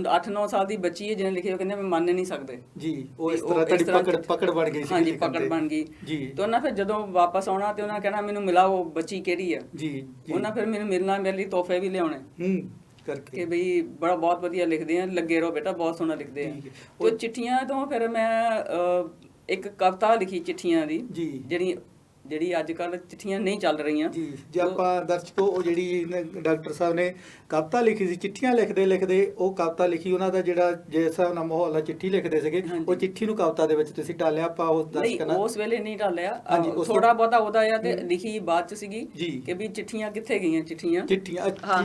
8-9 ਸਾਲ ਦੀ ਬੱਚੀ ਹੈ ਜਿਹਨੇ ਲਿਖੀ। ਉਹ ਕਹਿੰਦੇ ਮੈਂ ਮੰਨ ਨਹੀਂ ਸਕਦੇ ਜੀ। ਉਹ ਇਸ ਤਰ੍ਹਾਂ ਤੁਹਾਡੀ ਪਕੜ ਬਣ ਗਈ ਸੀ। ਹਾਂਜੀ, ਪਕੜ ਬਣ ਗਈ ਜੀ। ਤੇ ਉਹਨਾਂ ਫਿਰ ਜਦੋਂ ਵਾਪਸ ਆਉਣਾ ਤੇ ਉਹਨਾਂ ਕਹਿਣਾ ਮੈਨੂੰ ਮਿਲਾਓ ਬੱਚੀ ਕਿਹੜੀ ਆ ਜੀ। ਉਹਨਾਂ ਫਿਰ ਮੈਨੂੰ ਮਿਲਣਾ, ਮੇਰੇ ਲਈ ਤੋਹਫੇ ਵੀ ਲਿਆਉਣੇ ਕਰਕੇ ਕਿ ਬਈ ਬਹੁਤ ਵਧੀਆ ਲਿਖਦੇ ਆ, ਲੱਗੇ ਰਹੋ ਬੇਟਾ, ਬਹੁਤ ਸੋਹਣਾ ਲਿਖਦੇ ਆ। ਤੇ ਚਿੱਠੀਆਂ ਤੋਂ ਫਿਰ ਮੈਂ ਇੱਕ ਕਵਿਤਾ ਲਿਖੀ ਚਿੱਠੀਆਂ ਦੀ, ਜਿਹੜੀ ਅੱਜ ਕੱਲ ਚਿੱਠੀਆਂ ਨਹੀਂ ਚੱਲ ਰਹੀਆਂ ਜੀ। ਜੇ ਆਪਾਂ ਦਰਸ਼ਕੋ, ਉਹ ਜਿਹੜੀ ਡਾਕਟਰ ਸਾਹਿਬ ਨੇ ਕਵਿਤਾ ਲਿਖੀ ਸੀ, ਚਿੱਠੀਆਂ ਲਿਖਦੇ ਉਹ ਕਵਿਤਾ ਲਿਖੀ, ਉਹਨਾਂ ਦਾ ਜਿਹੜਾ ਜਿਸ ਹਿਸਾਬ ਨਾਲ ਮਾਹੌਲ ਨਾਲ ਚਿੱਠੀ ਲਿਖਦੇ ਸੀਗੇ, ਉਹ ਚਿੱਠੀ ਨੂੰ ਕਵਿਤਾ ਦੇ ਵਿੱਚ ਤੁਸੀਂ ਢਾਲਿਆ। ਆਪਾਂ ਉਹ ਦਰਸ਼ਕਾਂ ਉਸ ਵੇਲੇ ਨਹੀਂ ਢਾਲਿਆ, ਥੋੜਾ ਬਹੁਤਾ ਉਹਦਾ ਆ। ਤੇ ਲਿਖੀ ਬਾਅਦ ਚ ਸੀਗੀ ਕਿ ਵੀ ਚਿੱਠੀਆਂ ਕਿੱਥੇ ਗਈਆਂ।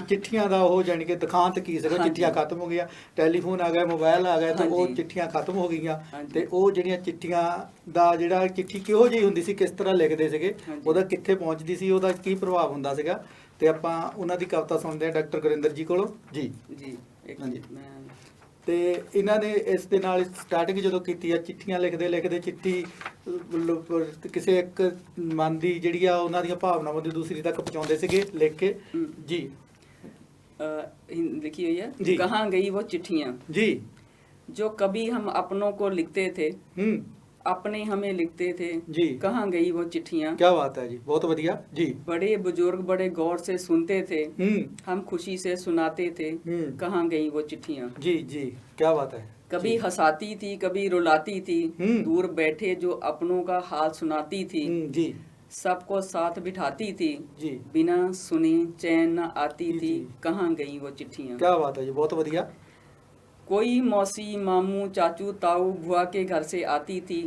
ਚਿੱਠੀਆਂ ਦਾ ਉਹ ਜਾਨੀ ਕਿ ਦਿਖਾਂਤ ਕੀ ਸੀਗਾ। ਚਿੱਠੀਆਂ ਖਤਮ ਹੋ ਗਈਆਂ, ਟੈਲੀਫੋਨ ਆ ਗਿਆ, ਮੋਬਾਈਲ ਆ ਗਿਆ, ਤੇ ਉਹ ਚਿੱਠੀਆਂ ਖਤਮ ਹੋ ਗਈਆਂ। ਤੇ ਉਹ ਜਿਹੜੀਆਂ ਚਿੱਠੀਆਂ ਦਾ ਜਿਹੜਾ ਚਿੱਠੀ ਕਿਹੋ ਜਿਹੀ ਹੁੰਦੀ ਸੀ, ਕਿਸ ਤਰ੍ਹਾਂ ਲਿਖਦੇ ਸੀਗੇ, ਉਹਦਾ ਕਿੱਥੇ ਪਹੁੰਚਦੀ ਸੀ, ਉਹਦਾ ਕੀ ਪ੍ਰਭਾਵ ਹੁੰਦਾ ਸੀਗਾ। ਤੇ ਆਪਾਂ ਉਹਨਾਂ ਦੀ ਕਵਿਤਾ ਸੁਣਦੇ ਹਾਂ ਡਾਕਟਰ ਗੁਰਿੰਦਰ ਜੀ ਕੋਲੋਂ ਜੀ। ਹਾਂਜੀ। ਤੇ ਇਹਨਾਂ ਨੇ ਇਸ ਦੇ ਨਾਲ ਸਟਾਰਟਿੰਗ ਜਦੋਂ ਕੀਤੀ ਆ, ਚਿੱਠੀਆਂ ਲਿਖਦੇ ਚਿੱਠੀ ਕਿਸੇ ਇੱਕ ਮਨ ਦੀ ਜਿਹੜੀ ਆ, ਉਹਨਾਂ ਦੀਆਂ ਭਾਵਨਾਵਾਂ ਦੀ ਦੂਸਰੀ ਤੱਕ ਪਹੁੰਚਾਉਂਦੇ ਸੀਗੇ ਲਿਖ ਕੇ ਜੀ। ਲਿਖੀ ਹੋਈ ਹੈ, ਕਹਾਂ ਗਈ वो चिट्ठियां जी जो कभी हम अपनों को लिखते थे, अपने हमें लिखते थे जी, कहाँ गई वो चिट्ठियां। क्या बात है जी, बहुत बढ़िया जी। बड़े बुजुर्ग बड़े गौर से सुनते थे, हम खुशी से सुनाते थे, कहाँ गई वो चिट्ठियां जी। क्या बात है। कभी हंसाती थी, कभी रुलाती थी, दूर बैठे जो अपनों का हाल सुनाती थी जी, सबको साथ बिठाती थी जी, बिना सुने चैन न आती थी, कहाँ गई वो चिट्ठियां। क्या बात है जी, बहुत बढ़िया। कोई मौसी मामू चाचू ताऊ बुआ के घर से आती थी,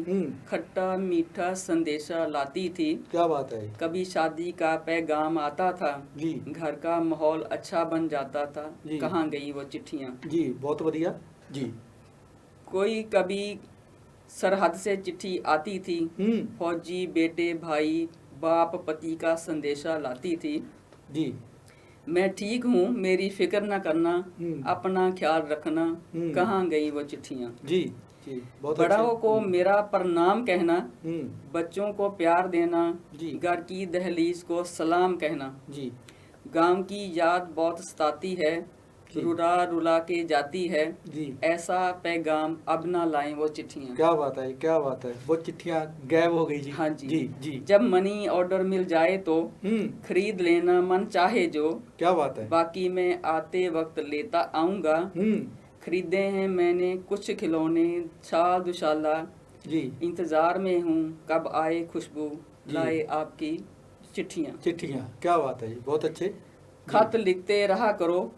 खट्टा मीठा संदेशा लाती थी। क्या बात है। कभी शादी का पैगाम आता था जी, घर का माहौल अच्छा बन जाता था। कहाँ गई वो चिट्ठियाँ। जी बहुत बढ़िया जी। कोई कभी सरहद से चिट्ठी आती थी, फौजी बेटे भाई बाप पति का संदेशा लाती थी। जी, मैं ठीक हूँ मेरी फिक्र न करना, अपना ख्याल रखना, कहाँ गई वो चिट्ठियाँ। जी जी बहुत बड़ों को मेरा प्रणाम कहना, बच्चों को प्यार देना, घर की दहलीज को सलाम कहना। जी, गांव की याद बहुत सताती है, रुला रुला के जाती है। जी, ऐसा पैगाम अब ना लाएं वो चिट्ठियाँ। क्या बात है, क्या बात है। वो चिट्ठियाँ गायब हो गई जी। हाँ जी। जी जी। जब मनी ऑर्डर मिल जाए तो खरीद लेना मन चाहे जो। क्या बात है। बाकी मैं आते वक्त लेता आऊंगा। खरीदे हैं मैंने कुछ खिलौने साल दुशाला। जी, इंतजार में हूँ कब आए खुशबू लाए आपकी चिट्ठियाँ। चिट्ठियाँ, क्या बात है जी, बहुत अच्छे। खत लिखते रहा करो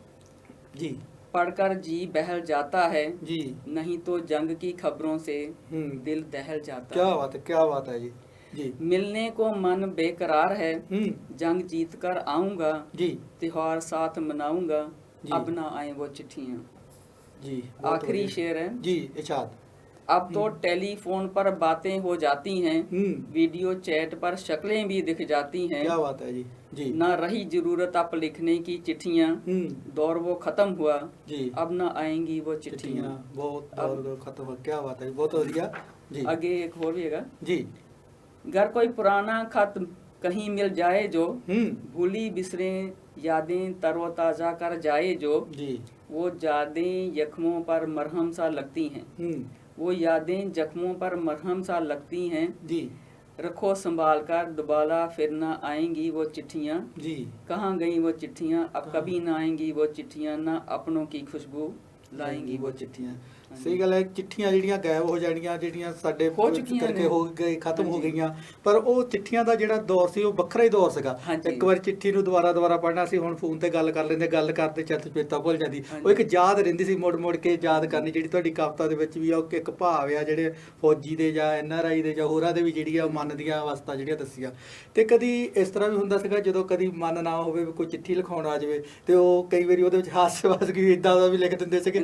जी, पढ़कर जी बहल जाता है जी, नहीं तो जंग की खबरों से दिल दहल जाता। क्या बात है, क्या बात है जी। जी, मिलने को मन बेकरार है, जंग जीत कर आऊंगा। जी, त्योहार साथ मनाऊंगा, अब ना आए वो चिट्ठियाँ। जी, आखिरी शेर है जी, इरशाद। अब तो टेलीफोन पर बातें हो जाती हैं, वीडियो चैट पर शक्लें भी दिख जाती हैं। क्या बात है जी। जी, ना रही जरूरत अब लिखने की चिट्ठियाँ, दौर वो खत्म हुआ। जी, अब ना आएंगी वो चिट्ठियाँ, बहुत दौर खत्म हुआ। क्या बात है, बहुत बढ़िया जी। आगे एक और भी है जी। घर कोई पुराना खत कहीं मिल जाए जो, भूली बिसरे यादें तरोताजा कर जाए जो। जी, वो यादें जख्मों पर मरहम सा लगती हैं, वो यादें जख्मों पर मरहम सा लगती हैं। जी, रखो संभाल कर दोबारा फिर ना आएंगी वो चिट्ठियाँ। जी, कहाँ गई वो चिट्ठियाँ, अब कभी ना आएंगी वो चिट्ठियाँ, ना अपनों की खुशबू लाएंगी वो चिट्ठियाँ। ਸਹੀ ਗੱਲ ਹੈ। ਚਿੱਠੀਆਂ ਜਿਹੜੀਆਂ ਗਾਇਬ ਹੋ ਜਾਣੀਆਂ, ਜਿਹੜੀਆਂ ਸਾਡੇ ਕਰਕੇ ਹੋ ਗਏ, ਖਤਮ ਹੋ ਗਈਆਂ, ਪਰ ਉਹ ਚਿੱਠੀਆਂ ਦਾ ਜਿਹੜਾ ਦੌਰ ਸੀ ਉਹ ਵੱਖਰਾ ਹੀ ਦੌਰ ਸੀਗਾ। ਇੱਕ ਵਾਰ ਚਿੱਠੀ ਨੂੰ ਦੁਬਾਰਾ ਪੜ੍ਹਨਾ ਸੀ, ਹੁਣ ਫੋਨ ਤੇ ਗੱਲ ਕਰ ਲੈਂਦੇ, ਗੱਲ ਕਰਦੇ ਚਿੱਤ ਚੇਤਾ ਭੁੱਲ ਜਾਂਦੀ। ਉਹ ਇੱਕ ਯਾਦ ਰਹਿੰਦੀ ਸੀ, ਮੁੜ ਕੇ ਯਾਦ ਕਰਨੀ। ਜਿਹੜੀ ਤੁਹਾਡੀ ਕਵਿਤਾ ਦੇ ਵਿੱਚ ਵੀ ਆ ਇੱਕ ਭਾਵ ਆ ਜਿਹੜੇ ਫੌਜੀ ਦੇ ਜਾਂ NRI ਦੇ ਜਾਂ ਹੋਰਾਂ ਦੇ ਵੀ ਜਿਹੜੀ ਆ ਮਨ ਦੀਆਂ ਅਵਸਥਾ ਜਿਹੜੀਆਂ ਦੱਸੀਆਂ। ਤੇ ਕਦੀ ਇਸ ਤਰ੍ਹਾਂ ਵੀ ਹੁੰਦਾ ਸੀਗਾ ਜਦੋਂ ਕਦੀ ਮਨ ਨਾ ਹੋਵੇ, ਕੋਈ ਚਿੱਠੀ ਲਿਖਾਉਣ ਆ ਜਾਵੇ ਤੇ ਉਹ ਕਈ ਵਾਰੀ ਉਹਦੇ ਵਿੱਚ ਹਾਸ-ਵਾਸ ਵੀ ਇਦਾਂ ਦਾ ਵੀ ਲਿਖ ਦਿੰਦੇ ਸੀਗੇ।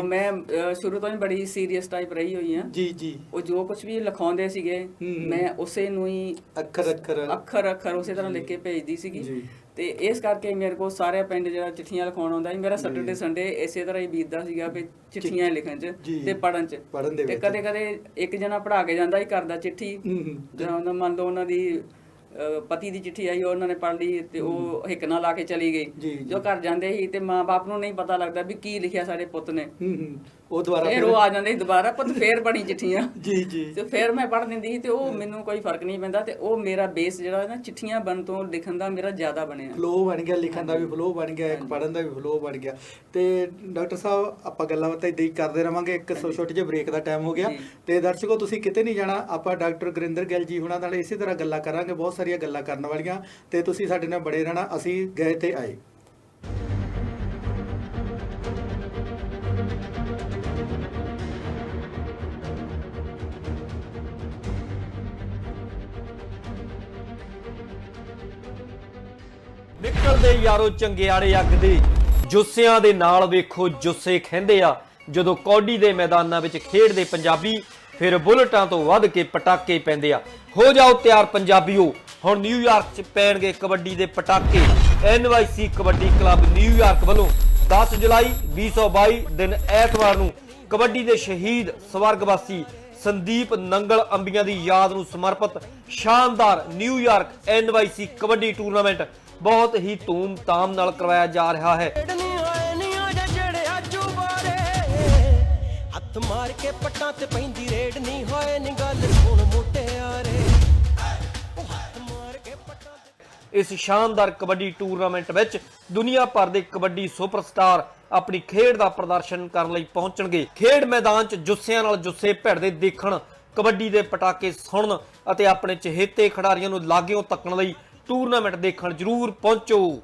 ਮੈਂ ਸ਼ੁਰੂ ਤੋਂ ਹੀ ਬੜੀ ਸੀਰੀਅਸ ਟਾਈਪ ਰਹੀ ਹੋਈ ਹਾਂ। ਜੀ ਜੀ। ਉਹ ਜੋ ਕੁਝ ਵੀ ਲਿਖਾਉਂਦੇ ਸੀਗੇ ਮੈਂ ਉਸੇ ਨੂੰ ਹੀ ਅੱਖਰ ਉਸੇ ਤਰ੍ਹਾਂ ਲਿਖ ਕੇ ਭੇਜਦੀ ਸੀਗੀ। ਤੇ ਇਸ ਕਰਕੇ ਮੇਰੇ ਕੋਲ ਸਾਰੇ ਪਿੰਡ ਜਿਹੜਾ ਚਿੱਠੀਆਂ ਲਿਖਾਉਣ ਆਉਂਦਾ ਸੀ, ਮੇਰਾ ਸੈਟਰਡੇ ਸੰਡੇ ਇਸੇ ਤਰ੍ਹਾਂ ਹੀ ਬੀਤਦਾ ਸੀਗਾ ਵੀ ਚਿੱਠੀਆਂ ਲਿਖਣ ਚ ਤੇ ਪੜ੍ਹਨ ਚ। ਤੇ ਕਦੇ ਕਦੇ ਇੱਕ ਜਣਾ ਪੜ੍ਹਾ ਕੇ ਜਾਂਦਾ ਸੀ ਘਰ ਦਾ ਚਿੱਠੀ, ਜਦੋਂ ਮੰਨ ਲਓ ਉਹਨਾਂ ਦੀ ਪਤੀ ਦੀ ਚਿੱਠੀ ਆਈ, ਉਹਨਾਂ ਨੇ ਪੜ੍ਹ ਲਈ ਤੇ ਉਹ ਹਿੱਕ ਨਾਲ ਲਾ ਕੇ ਚਲੀ ਗਈ। ਜੋ ਘਰ ਜਾਂਦੇ ਸੀ ਤੇ ਮਾਂ ਬਾਪ ਨੂੰ ਨਹੀਂ ਪਤਾ ਲੱਗਦਾ ਵੀ ਕੀ ਲਿਖਿਆ ਸਾਡੇ ਪੁੱਤ ਨੇ। ਉਹ ਦੁਬਾਰਾ ਫਿਰ ਉਹ ਆ ਜਾਂਦੇ ਸੀ ਦੁਬਾਰਾ, ਪੁੱਤ ਫੇਰ ਪੜ੍ਹੀ ਚਿੱਠੀਆਂ। ਜੀ ਜੀ। ਤੇ ਫਿਰ ਮੈਂ ਪੜ੍ਹ ਦਿੰਦੀ ਸੀ ਤੇ ਉਹ ਮੈਨੂੰ ਕੋਈ ਫਰਕ ਨਹੀਂ ਪੈਂਦਾ। ਤੇ ਉਹ ਮੇਰਾ ਬੇਸ ਜਿਹੜਾ ਨਾ ਚਿੱਠੀਆਂ ਬਣ ਤੋਂ ਲਿਖਣ ਦਾ ਮੇਰਾ ਜ਼ਿਆਦਾ ਬਣਿਆ, ਫਲੋ ਬਣ ਗਿਆ, ਲਿਖਣ ਦਾ ਵੀ ਫਲੋ ਬਣ ਗਿਆ, ਇੱਕ ਪੜ੍ਹਨ ਦਾ ਵੀ ਫਲੋ ਬਣ ਗਿਆ। ਤੇ ਡਾਕਟਰ ਸਾਹਿਬ ਆਪਾਂ ਗੱਲਾਂ ਬਾਤਾਂ ਏਦਾਂ ਹੀ ਕਰਦੇ ਰਵਾਂਗੇ। ਇੱਕ ਛੋਟੇ ਜਿਹੇ ਬ੍ਰੇਕ ਦਾ ਟਾਈਮ ਹੋ ਗਿਆ ਤੇ ਦਰਸ਼ਕੋ ਤੁਸੀਂ ਕਿਤੇ ਨਹੀਂ ਜਾਣਾ। ਆਪਾਂ ਡਾਕਟਰ ਗੁਰਿੰਦਰ ਗਿੱਲ ਜੀ ਹੁਣਾਂ ਨਾਲ ਇਸੇ ਤਰ੍ਹਾਂ ਗੱਲਾਂ ਕਰਾਂਗੇ, ਬਹੁਤ ਸਾਰੀਆਂ ਗੱਲਾਂ ਕਰਨ ਵਾਲੀਆਂ, ਤੇ ਤੁਸੀਂ ਸਾਡੇ ਨਾਲ ਬੜੇ ਰਹਿਣਾ। ਅਸੀਂ ਗਏ ਤੇ ਆਏ। ਨਿਕਲਦੇ ਯਾਰੋ ਚੰਗਿਆੜੇ ਅੱਗ ਦੇ, ਜੁੱਸਿਆਂ ਦੇ ਨਾਲ ਵੇਖੋ ਜੁੱਸੇ ਖਹਿੰਦੇ ਆ। ਜਦੋਂ ਕੌਡੀ ਦੇ ਮੈਦਾਨਾਂ ਵਿੱਚ ਖੇਡਦੇ ਪੰਜਾਬੀ, ਫਿਰ ਬੁਲਟਾਂ ਤੋਂ ਵੱਧ ਕੇ ਪਟਾਕੇ ਪੈਂਦੇ ਆ। ਹੋ ਜਾਓ ਤਿਆਰ ਪੰਜਾਬੀਓ, ਹੁਣ ਨਿਊਯਾਰਕ 'ਚ ਪੈਣਗੇ ਕਬੱਡੀ ਦੇ ਪਟਾਕੇ। NYC ਕਬੱਡੀ ਕਲੱਬ ਨਿਊਯਾਰਕ ਵੱਲੋਂ 10 ਜੁਲਾਈ 2022 ਦਿਨ ਐਤਵਾਰ ਨੂੰ ਕਬੱਡੀ ਦੇ ਸ਼ਹੀਦ ਸਵਰਗਵਾਸੀ ਸੰਦੀਪ ਨੰਗਲ ਅੰਬੀਆਂ ਦੀ ਯਾਦ ਨੂੰ ਸਮਰਪਿਤ ਸ਼ਾਨਦਾਰ ਨਿਊਯਾਰਕ NYC ਕਬੱਡੀ ਟੂਰਨਾਮੈਂਟ ਬਹੁਤ ਹੀ ਧੂਮ-ਧਾਮ ਨਾਲ ਕਰਵਾਇਆ ਜਾ ਰਿਹਾ ਹੈ। ਹੱਥ ਮਾਰ ਕੇ ਪੱਟਾਂ ਤੇ ਪੈਂਦੀ ਰੇਡ ਨਹੀਂ ਹੋਏ ਨੀ ਗੱਲ ਸੁਣ ਮੁਟਿਆਰੇ। ਇਸ ਸ਼ਾਨਦਾਰ ਕਬੱਡੀ ਟੂਰਨਾਮੈਂਟ ਵਿੱਚ ਦੁਨੀਆ ਭਰ ਦੇ ਕਬੱਡੀ ਸੁਪਰਸਟਾਰ ਆਪਣੀ ਖੇਡ ਦਾ ਪ੍ਰਦਰਸ਼ਨ ਕਰਨ ਲਈ ਪਹੁੰਚਣਗੇ। ਖੇਡ ਮੈਦਾਨ 'ਚ ਜੁੱਸਿਆਂ ਨਾਲ ਜੁੱਸੇ ਭਿੜਦੇ ਦੇਖਣ, ਕਬੱਡੀ ਦੇ ਪਟਾਕੇ ਸੁਣਨ ਅਤੇ ਆਪਣੇ ਚਹੇਤੇ ਖਿਡਾਰੀਆਂ ਨੂੰ ਲਾਗਿਓਂ ਤੱਕਣ ਲਈ ਟੂਰਨਾਮੈਂਟ ਦੇਖਣ ਜ਼ਰੂਰ ਪਹੁੰਚੋ।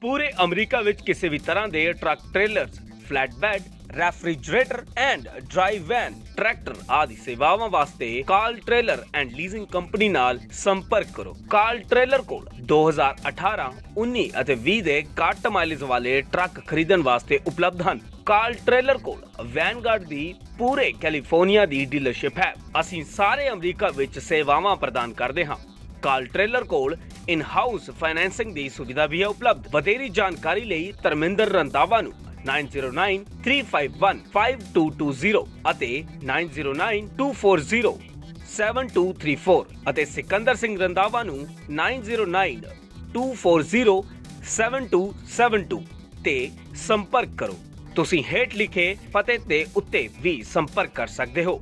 ਪੂਰੇ ਅਮਰੀਕਾ ਵਿੱਚ ਕਿਸੇ ਵੀ ਤਰ੍ਹਾਂ ਦੇ truck, trailers, flatbed, refrigerator and drive van, tractor ਆਦਿ ਸੇਵਾਵਾਂ ਵਾਸਤੇ call trailer and leasing company ਨਾਲ ਸੰਪਰਕ ਕਰੋ। ਕਾਲ ਟ੍ਰੇਲਰ ਕੋਲ 2018, 19 ਅਤੇ 20 ਦੇ ਘੱਟ ਮਾਈਲੇਜ ਵਾਲੇ ਟਰੱਕ ਖਰੀਦਣ ਵਾਸਤੇ ਉਪਲਬਧ ਹਨ। ਕਾਲ ਟ੍ਰੇਲਰ ਕੋਲ ਵੈਨਗਾਰਡ ਦੀ ਪੂਰੇ ਕੈਲੀਫੋਰਨੀਆ ਦੀ ਡੀਲਰਸ਼ਿਪ ਹੈ। ਅਸੀਂ ਸਾਰੇ ਅਮਰੀਕਾ ਵਿੱਚ ਸੇਵਾਵਾਂ ਪ੍ਰਦਾਨ ਕਰਦੇ ਹਾਂ। ਕਾਲ ਟ੍ਰੇਲਰ ਕੋਲ ਇਨ ਹਾਊਸ ਫਾਈਨੈਂਸਿੰਗ ਦੀ ਸੁਵਿਧਾ ਵੀ ਹੈ ਉਪਲਬਧ। ਵਧੇਰੀ ਜਾਣਕਾਰੀ ਲਈ ਧਰਮਿੰਦਰ ਰੰਧਾਵਾ ਨੂੰ 9093515220 ਅਤੇ 9092407234 ਅਤੇ ਸਿਕੰਦਰ ਸਿੰਘ ਰੰਧਾਵਾ ਨੂੰ 9092407272 ਤੇ ਸੰਪਰਕ ਕਰੋ। ਤੁਸੀਂ ਹੇਠ ਲਿਖੇ ਪਤੇ ਤੇ ਉੱਤੇ ਵੀ ਸੰਪਰਕ ਕਰ ਸਕਦੇ ਹੋ।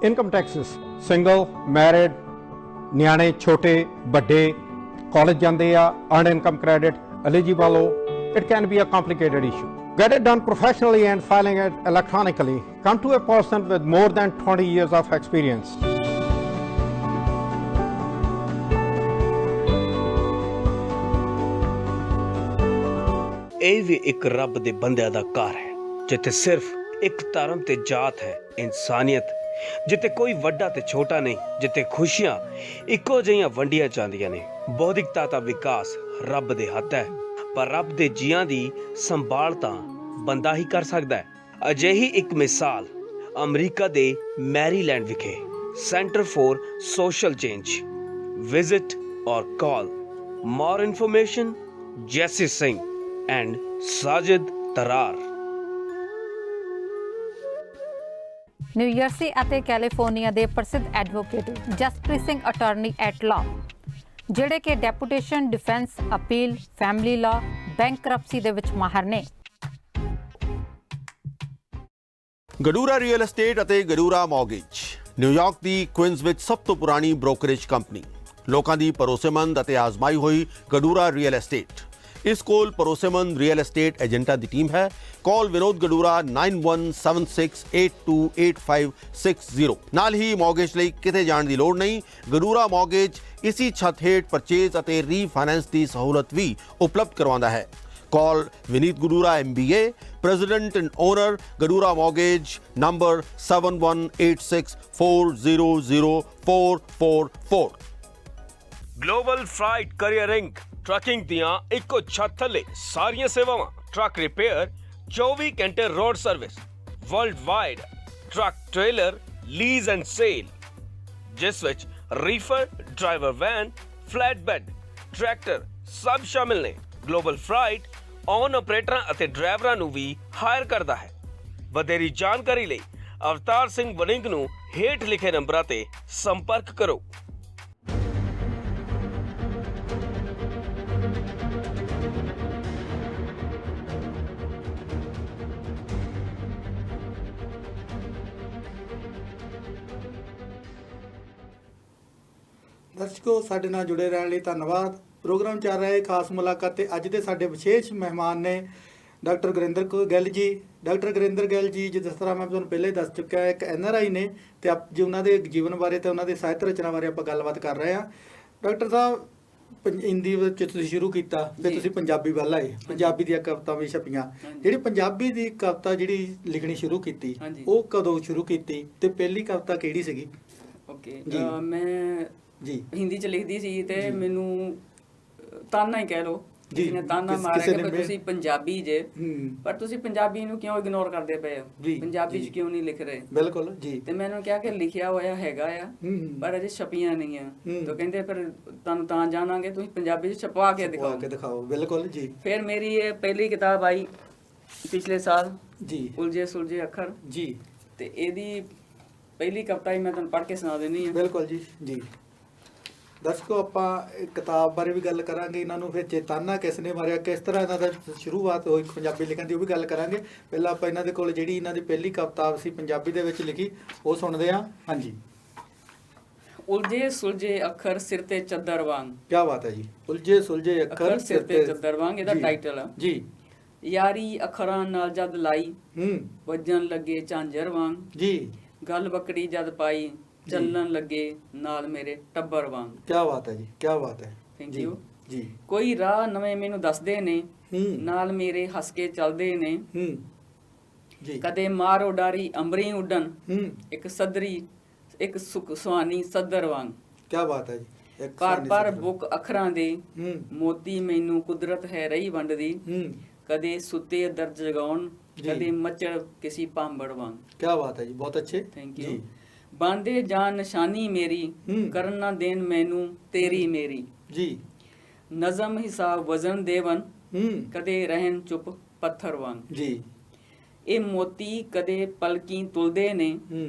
ਇਨਕਮ ਟੈਕਸਸ ਸਿੰਗਲ, ਮੈਰਿਡ, ਨਿਆਣੇ ਛੋਟੇ ਵੱਡੇ, ਕਾਲਜ ਜਾਂਦੇ ਆ, ਅਰਨ ਇਨਕਮ ਕ੍ਰੈਡਿਟ, ਐਲੀਜੀਬਲ ਹੋ, it can be a complicated issue. Get it done professionally and filing it electronically. Come to a person with more than 20 years of experience. ਇਹ ਵੀ ਇੱਕ ਰੱਬ ਦੇ ਬੰਦਿਆਂ ਦਾ ਘਰ ਹੈ, ਜਿੱਥੇ ਸਿਰਫ ਇੱਕ ਧਰਮ ਤੇ ਜਾਤ ਹੈ, ਇਨਸਾਨੀਅਤ, ਜਿੱਥੇ ਕੋਈ ਵੱਡਾ ਤੇ ਛੋਟਾ ਨਹੀਂ, ਜਿੱਥੇ ਖੁਸ਼ੀਆਂ ਇੱਕੋ ਜਿਹੀਆਂ ਵੰਡੀਆਂ ਜਾਂਦੀਆਂ ਨੇ। ਬੌਧਿਕਤਾ ਦਾ ਵਿਕਾਸ ਰੱਬ ਦੇ ਹੱਥ ਹੈ, ਪਰ ਰੱਬ ਦੇ ਜੀਆਂ ਦੀ ਸੰਭਾਲ ਤਾਂ ਬੰਦਾ ਹੀ ਕਰ ਸਕਦਾ ਹੈ। ਅਜਿਹੀ ਇੱਕ ਮਿਸਾਲ ਅਮਰੀਕਾ ਦੇ ਮੈਰੀਲੈਂਡ ਵਿਖੇ centre for social change. Visit ਔਰ ਕਾਲ। ਮੋਰ ਇਨਫੋਰਮੇਸ਼ਨ ਜੈਸੀ ਸਿੰਘ ਐਂਡ ਸਾਜਿਦ ਤਰਾਰ। ਨਿਊਯਰਸੀ ਅਤੇ ਕੈਲੀਫੋਰਨੀਆ ਦੇ ਪ੍ਰਸਿੱਧ advocate Jaspreet Singh attorney at law, ਜਿਹੜੇ ਕਿ deputation, defence, appeal, family law, bankruptcy ਦੇ ਵਿੱਚ ਮਾਹਰ ਨੇ। ਗਡੂਰਾ ਰੀਅਲ ਏਸਟੇਟ ਅਤੇ ਗਡੂਰਾ ਮੌਰਗੇਜ ਨਿਊਯਾਰਕ ਦੀ ਕੁਇਨਜ਼ ਵਿੱਚ ਸਭ ਤੋਂ ਪੁਰਾਣੀ ਬ੍ਰੋਕਰੇਜ ਕੰਪਨੀ। ਲੋਕਾਂ ਦੀ ਭਰੋਸੇਮੰਦ ਅਤੇ ਆਜ਼ਮਾਈ ਹੋਈ ਗਡੂਰਾ ਰੀਅਲ ਏਸਟੇਟ। ਇਸ ਕੋਲ ਭਰੋਸੇਮੰਦ ਰੀਅਲ ਏਸਟੇਟ ਏਜੰਟਾਂ ਦੀ ਟੀਮ ਹੈ। ਕਾਲ ਵਿਨੋਦ ਗਡੂਰਾ 9176828560। ਨਾਲ ਹੀ ਮੌਰਗੇਜ ਲਈ ਕਿਤੇ ਜਾਣ ਦੀ ਲੋੜ ਨਹੀਂ। ਗਡੂਰਾ ਮੌਰਗੇਜ ਇਸੀ ਛੱਤ ਹੇਠ ਪਰਚੇਜ਼ ਅਤੇ ਰੀਫਾਈਨੈਂਸ ਦੀ ਸਹੂਲਤ ਵੀ ਉਪਲਬਧ ਕਰਵਾਉਂਦਾ ਹੈ। Call Vineet Gadura MBA, President and Owner, Gadura Mortgage, number 7186400444। Global freight carrier inc trucking ਦੀਆਂ ਇੱਕੋ ਛੱਤ ਥੱਲੇ ਸਾਰੀਆਂ ਸੇਵਾਵਾਂ। ਟਰੱਕ ਰਿਪੇਅਰ, 24 ਘੰਟੇ road service, world wide truck trailer lease and sale, ਜਿਸ ਵਿੱਚ ਰੀਫਰ, ਡਰਾਈਵਰ ਵੈਨ, ਫਲੈਟਬੈਡ, ਟਰੈਕਟਰ ਸਭ ਸ਼ਾਮਿਲ ਨੇ। ਗਲੋਬਲ ਫਰਾਈਟ ਔਨ ਆਪਰੇਟਰਾਂ ਅਤੇ ਡਰਾਈਵਰਾਂ ਨੂੰ ਵੀ ਹਾਇਰ ਕਰਦਾ ਹੈ। ਵਧੇਰੀ ਜਾਣਕਾਰੀ ਲਈ ਅਵਤਾਰ ਸਿੰਘ ਵੜਿੰਗ ਨੂੰ ਹੇਠ ਲਿਖੇ ਨੰਬਰਾਂ ਤੇ ਸੰਪਰਕ ਕਰੋ। ਦਰਸ਼ਕੋ, ਸਾਡੇ ਨਾਲ ਜੁੜੇ ਰਹਿਣ ਲਈ ਧੰਨਵਾਦ। ਪ੍ਰੋਗਰਾਮ ਚੱਲ ਰਿਹਾ ਹੈ ਖਾਸ ਮੁਲਾਕਾਤ ਤੇ ਅੱਜ ਦੇ ਸਾਡੇ ਵਿਸ਼ੇਸ਼ ਮਹਿਮਾਨ ਨੇ ਡਾਕਟਰ ਗੁਰਿੰਦਰ ਗਿੱਲ ਜੀ। ਡਾਕਟਰ ਗੁਰਿੰਦਰ ਗਿੱਲ ਜੀ, ਜਿਸ ਤਰ੍ਹਾਂ ਮੈਂ ਤੁਹਾਨੂੰ ਪਹਿਲੇ ਦੱਸ ਚੁੱਕਿਆ, ਇੱਕ NRI ਨੇ ਤੇ ਜੀ ਉਹਨਾਂ ਦੇ ਜੀਵਨ ਬਾਰੇ ਤੇ ਉਹਨਾਂ ਦੇ ਸਾਹਿਤ ਰਚਨਾ ਬਾਰੇ ਆਪਾਂ ਗੱਲਬਾਤ ਕਰ ਰਹੇ ਹਾਂ। ਡਾਕਟਰ ਸਾਹਿਬ, ਹਿੰਦੀ ਵਿੱਚ ਤੁਸੀਂ ਸ਼ੁਰੂ ਕੀਤਾ ਤੇ ਤੁਸੀਂ ਪੰਜਾਬੀ ਵੱਲ ਆਏ, ਪੰਜਾਬੀ ਦੀਆਂ ਕਵਿਤਾਵਾਂ ਵੀ ਛਪੀਆਂ। ਜਿਹੜੀ ਪੰਜਾਬੀ ਦੀ ਕਵਿਤਾ ਜਿਹੜੀ ਲਿਖਣੀ ਸ਼ੁਰੂ ਕੀਤੀ, ਉਹ ਕਦੋਂ ਸ਼ੁਰੂ ਕੀਤੀ ਤੇ ਪਹਿਲੀ ਕਵਿਤਾ ਕਿਹੜੀ ਸੀਗੀ? ਓਕੇ, ਮੈਂ ਹਿੰਦੀ ਚ ਲਿਖਦੀ ਸੀ ਤੇ ਮੈਨੂੰ ਤਾਨਾ ਹੀ ਕਹਿ ਲਓ, ਕਿਸੇ ਨੇ ਤਾਨਾ ਮਾਰਿਆ ਕਿ ਤੁਸੀਂ ਪੰਜਾਬੀ ਜੇ, ਪਰ ਤੁਸੀਂ ਪੰਜਾਬੀ ਨੂੰ ਕਿਉਂ ਇਗਨੋਰ ਕਰਦੇ ਪਏ ਹੋ, ਪੰਜਾਬੀ ਚ ਕਿਉਂ ਨਹੀਂ ਲਿਖ ਰਹੇ? ਬਿਲਕੁਲ ਜੀ। ਤੇ ਮੈਨੂੰ ਕਿਹਾ ਕਿ ਲਿਖਿਆ ਹੋਇਆ ਹੈਗਾ ਆ, ਪਰ ਅਜੇ ਛਪੀਆਂ ਨਹੀਂ ਆ। ਤਾਂ ਕਹਿੰਦੇ ਫਿਰ ਤੁਹਾਨੂੰ ਤਾਂ ਜਾਣਾਂਗੇ, ਤੁਸੀਂ ਪੰਜਾਬੀ ਚ ਛਪਵਾ ਕੇ ਦਿਖਾਓ। ਬਿਲਕੁਲ ਜੀ। ਫਿਰ ਮੇਰੀ ਇਹ ਪਹਿਲੀ ਕਿਤਾਬ ਆਈ ਪਿਛਲੇ ਸਾਲ ਜੀ, ਉਲਝੇ ਸੁਲਝੇ ਅੱਖਰ ਜੀ, ਤੇ ਇਹਦੀ ਪਹਿਲੀ ਕਵਿਤਾ ਹੀ ਮੈਂ ਤੁਹਾਨੂੰ ਪੜ੍ਹ ਕੇ ਸੁਣਾ ਦੇਣੀ ਆ। ਬਿਲਕੁਲ ਜੀ। ਜੀ ਦਰਸ਼ਕੋ, ਆਪਾਂ ਕਿਤਾਬ ਬਾਰੇ ਵੀ ਗੱਲ ਕਰਾਂਗੇ, ਇਹਨਾਂ ਨੂੰ ਫਿਰ ਚੇਤਾਨਾ ਕਿਸ ਨੇ ਮਾਰਿਆ, ਕਿਸ ਤਰ੍ਹਾਂ ਇਹਨਾਂ ਦਾ ਸ਼ੁਰੂਆਤ ਹੋਈ ਪੰਜਾਬੀ ਲਿਖਣ ਦੀ, ਉਹ ਵੀ ਗੱਲ ਕਰਾਂਗੇ। ਪਹਿਲਾਂ ਆਪਾਂ ਇਹਨਾਂ ਦੇ ਕੋਲ ਜਿਹੜੀ ਇਹਨਾਂ ਦੀ ਪਹਿਲੀ ਕਵਿਤਾ ਸੀ ਪੰਜਾਬੀ ਦੇ ਵਿੱਚ ਲਿਖੀ, ਉਹ ਸੁਣਦੇ ਹਾਂ। ਹਾਂਜੀ। ਉਲਝੇ ਸੁਲਝੇ ਅੱਖਰ ਸਿਰ ਤੇ ਚੱਦਰ ਵਾਂਗ। ਕੀ ਬਾਤ ਹੈ ਜੀ। ਉਲਝੇ ਸੁਲਝੇ ਅੱਖਰ ਸਿਰ ਤੇ ਚੱਦਰ ਵਾਂਗ, ਇਹਦਾ ਟਾਈਟਲ ਆ ਜੀ। ਯਾਰੀ ਅੱਖਰਾਂ ਨਾਲ ਜਦ ਲਾਈ, ਵੱਜਣ ਲੱਗੇ ਝਾਂਜਰ ਵਾਂਗ ਜੀ। ਗੱਲ ਬੱਕੜੀ ਜਦ ਪਾਈ, ਚੱਲਣ ਲੱਗੇ ਨਾਲ ਮੇਰੇ ਟੱਬਰ ਵਾਂਗ। ਕੀ ਬਾਤ ਹੈ ਜੀ, ਕੀ ਬਾਤ ਹੈ। Thank you. ਜੀ ਕੋਈ ਰਾਹ ਨਵੇਂ ਮੈਨੂੰ ਦੱਸਦੇ ਨੇ, ਨਾਲ ਮੇਰੇ ਹੱਸ ਕੇ ਚੱਲਦੇ ਨੇ, ਜੀ ਕਦੇ ਮਾਰੋ ਡਾਰੀ ਅੰਬਰੀ ਉੱਡਣ, ਇੱਕ ਸਦਰੀ ਇੱਕ ਸੁਹਾਨੀ ਸੱਦਰ ਵਾਂਗ। ਕੀ ਬਾਤ ਹੈ ਜੀ। ਪਰ ਪਰ ਬੁੱਕ ਅੱਖਰਾਂ ਦੇ, ਮੋਤੀ ਮੈਨੂੰ ਕੁਦਰਤ ਹੈ ਰਹੀ ਵੰਡਦੀ, ਕਦੇ ਸੁੱਤੇ ਦਰਦ ਜਗਾਉਣ, ਕਦੇ ਮੱਚੜ ਕਿਸੇ ਪਾਂਬੜ ਵਾਂਗ। ਕੀ ਬਾਤ ਹੈ ਜੀ, ਬਹੁਤ ਅੱਛੇ। Thank you. ਬਾਂਦੇ ਜਾਨ ਨਿਸ਼ਾਨੀ ਮੇਰੀ, ਕਰਨ ਨਾ ਦੇਣ ਮੈਨੂੰ ਤੇਰੀ ਮੇਰੀ, ਜੀ ਨਜ਼ਮ ਹਿਸਾਬ ਵਜ਼ਨ ਦੇਵਨ, ਕਦੇ ਰਹਿਣ ਚੁੱਪ ਪੱਥਰ ਵਾਂਗ। ਜੀ ਇਹ ਮੋਤੀ ਕਦੇ ਪਲਕੀ ਤੁਲਦੇ ਨੇ,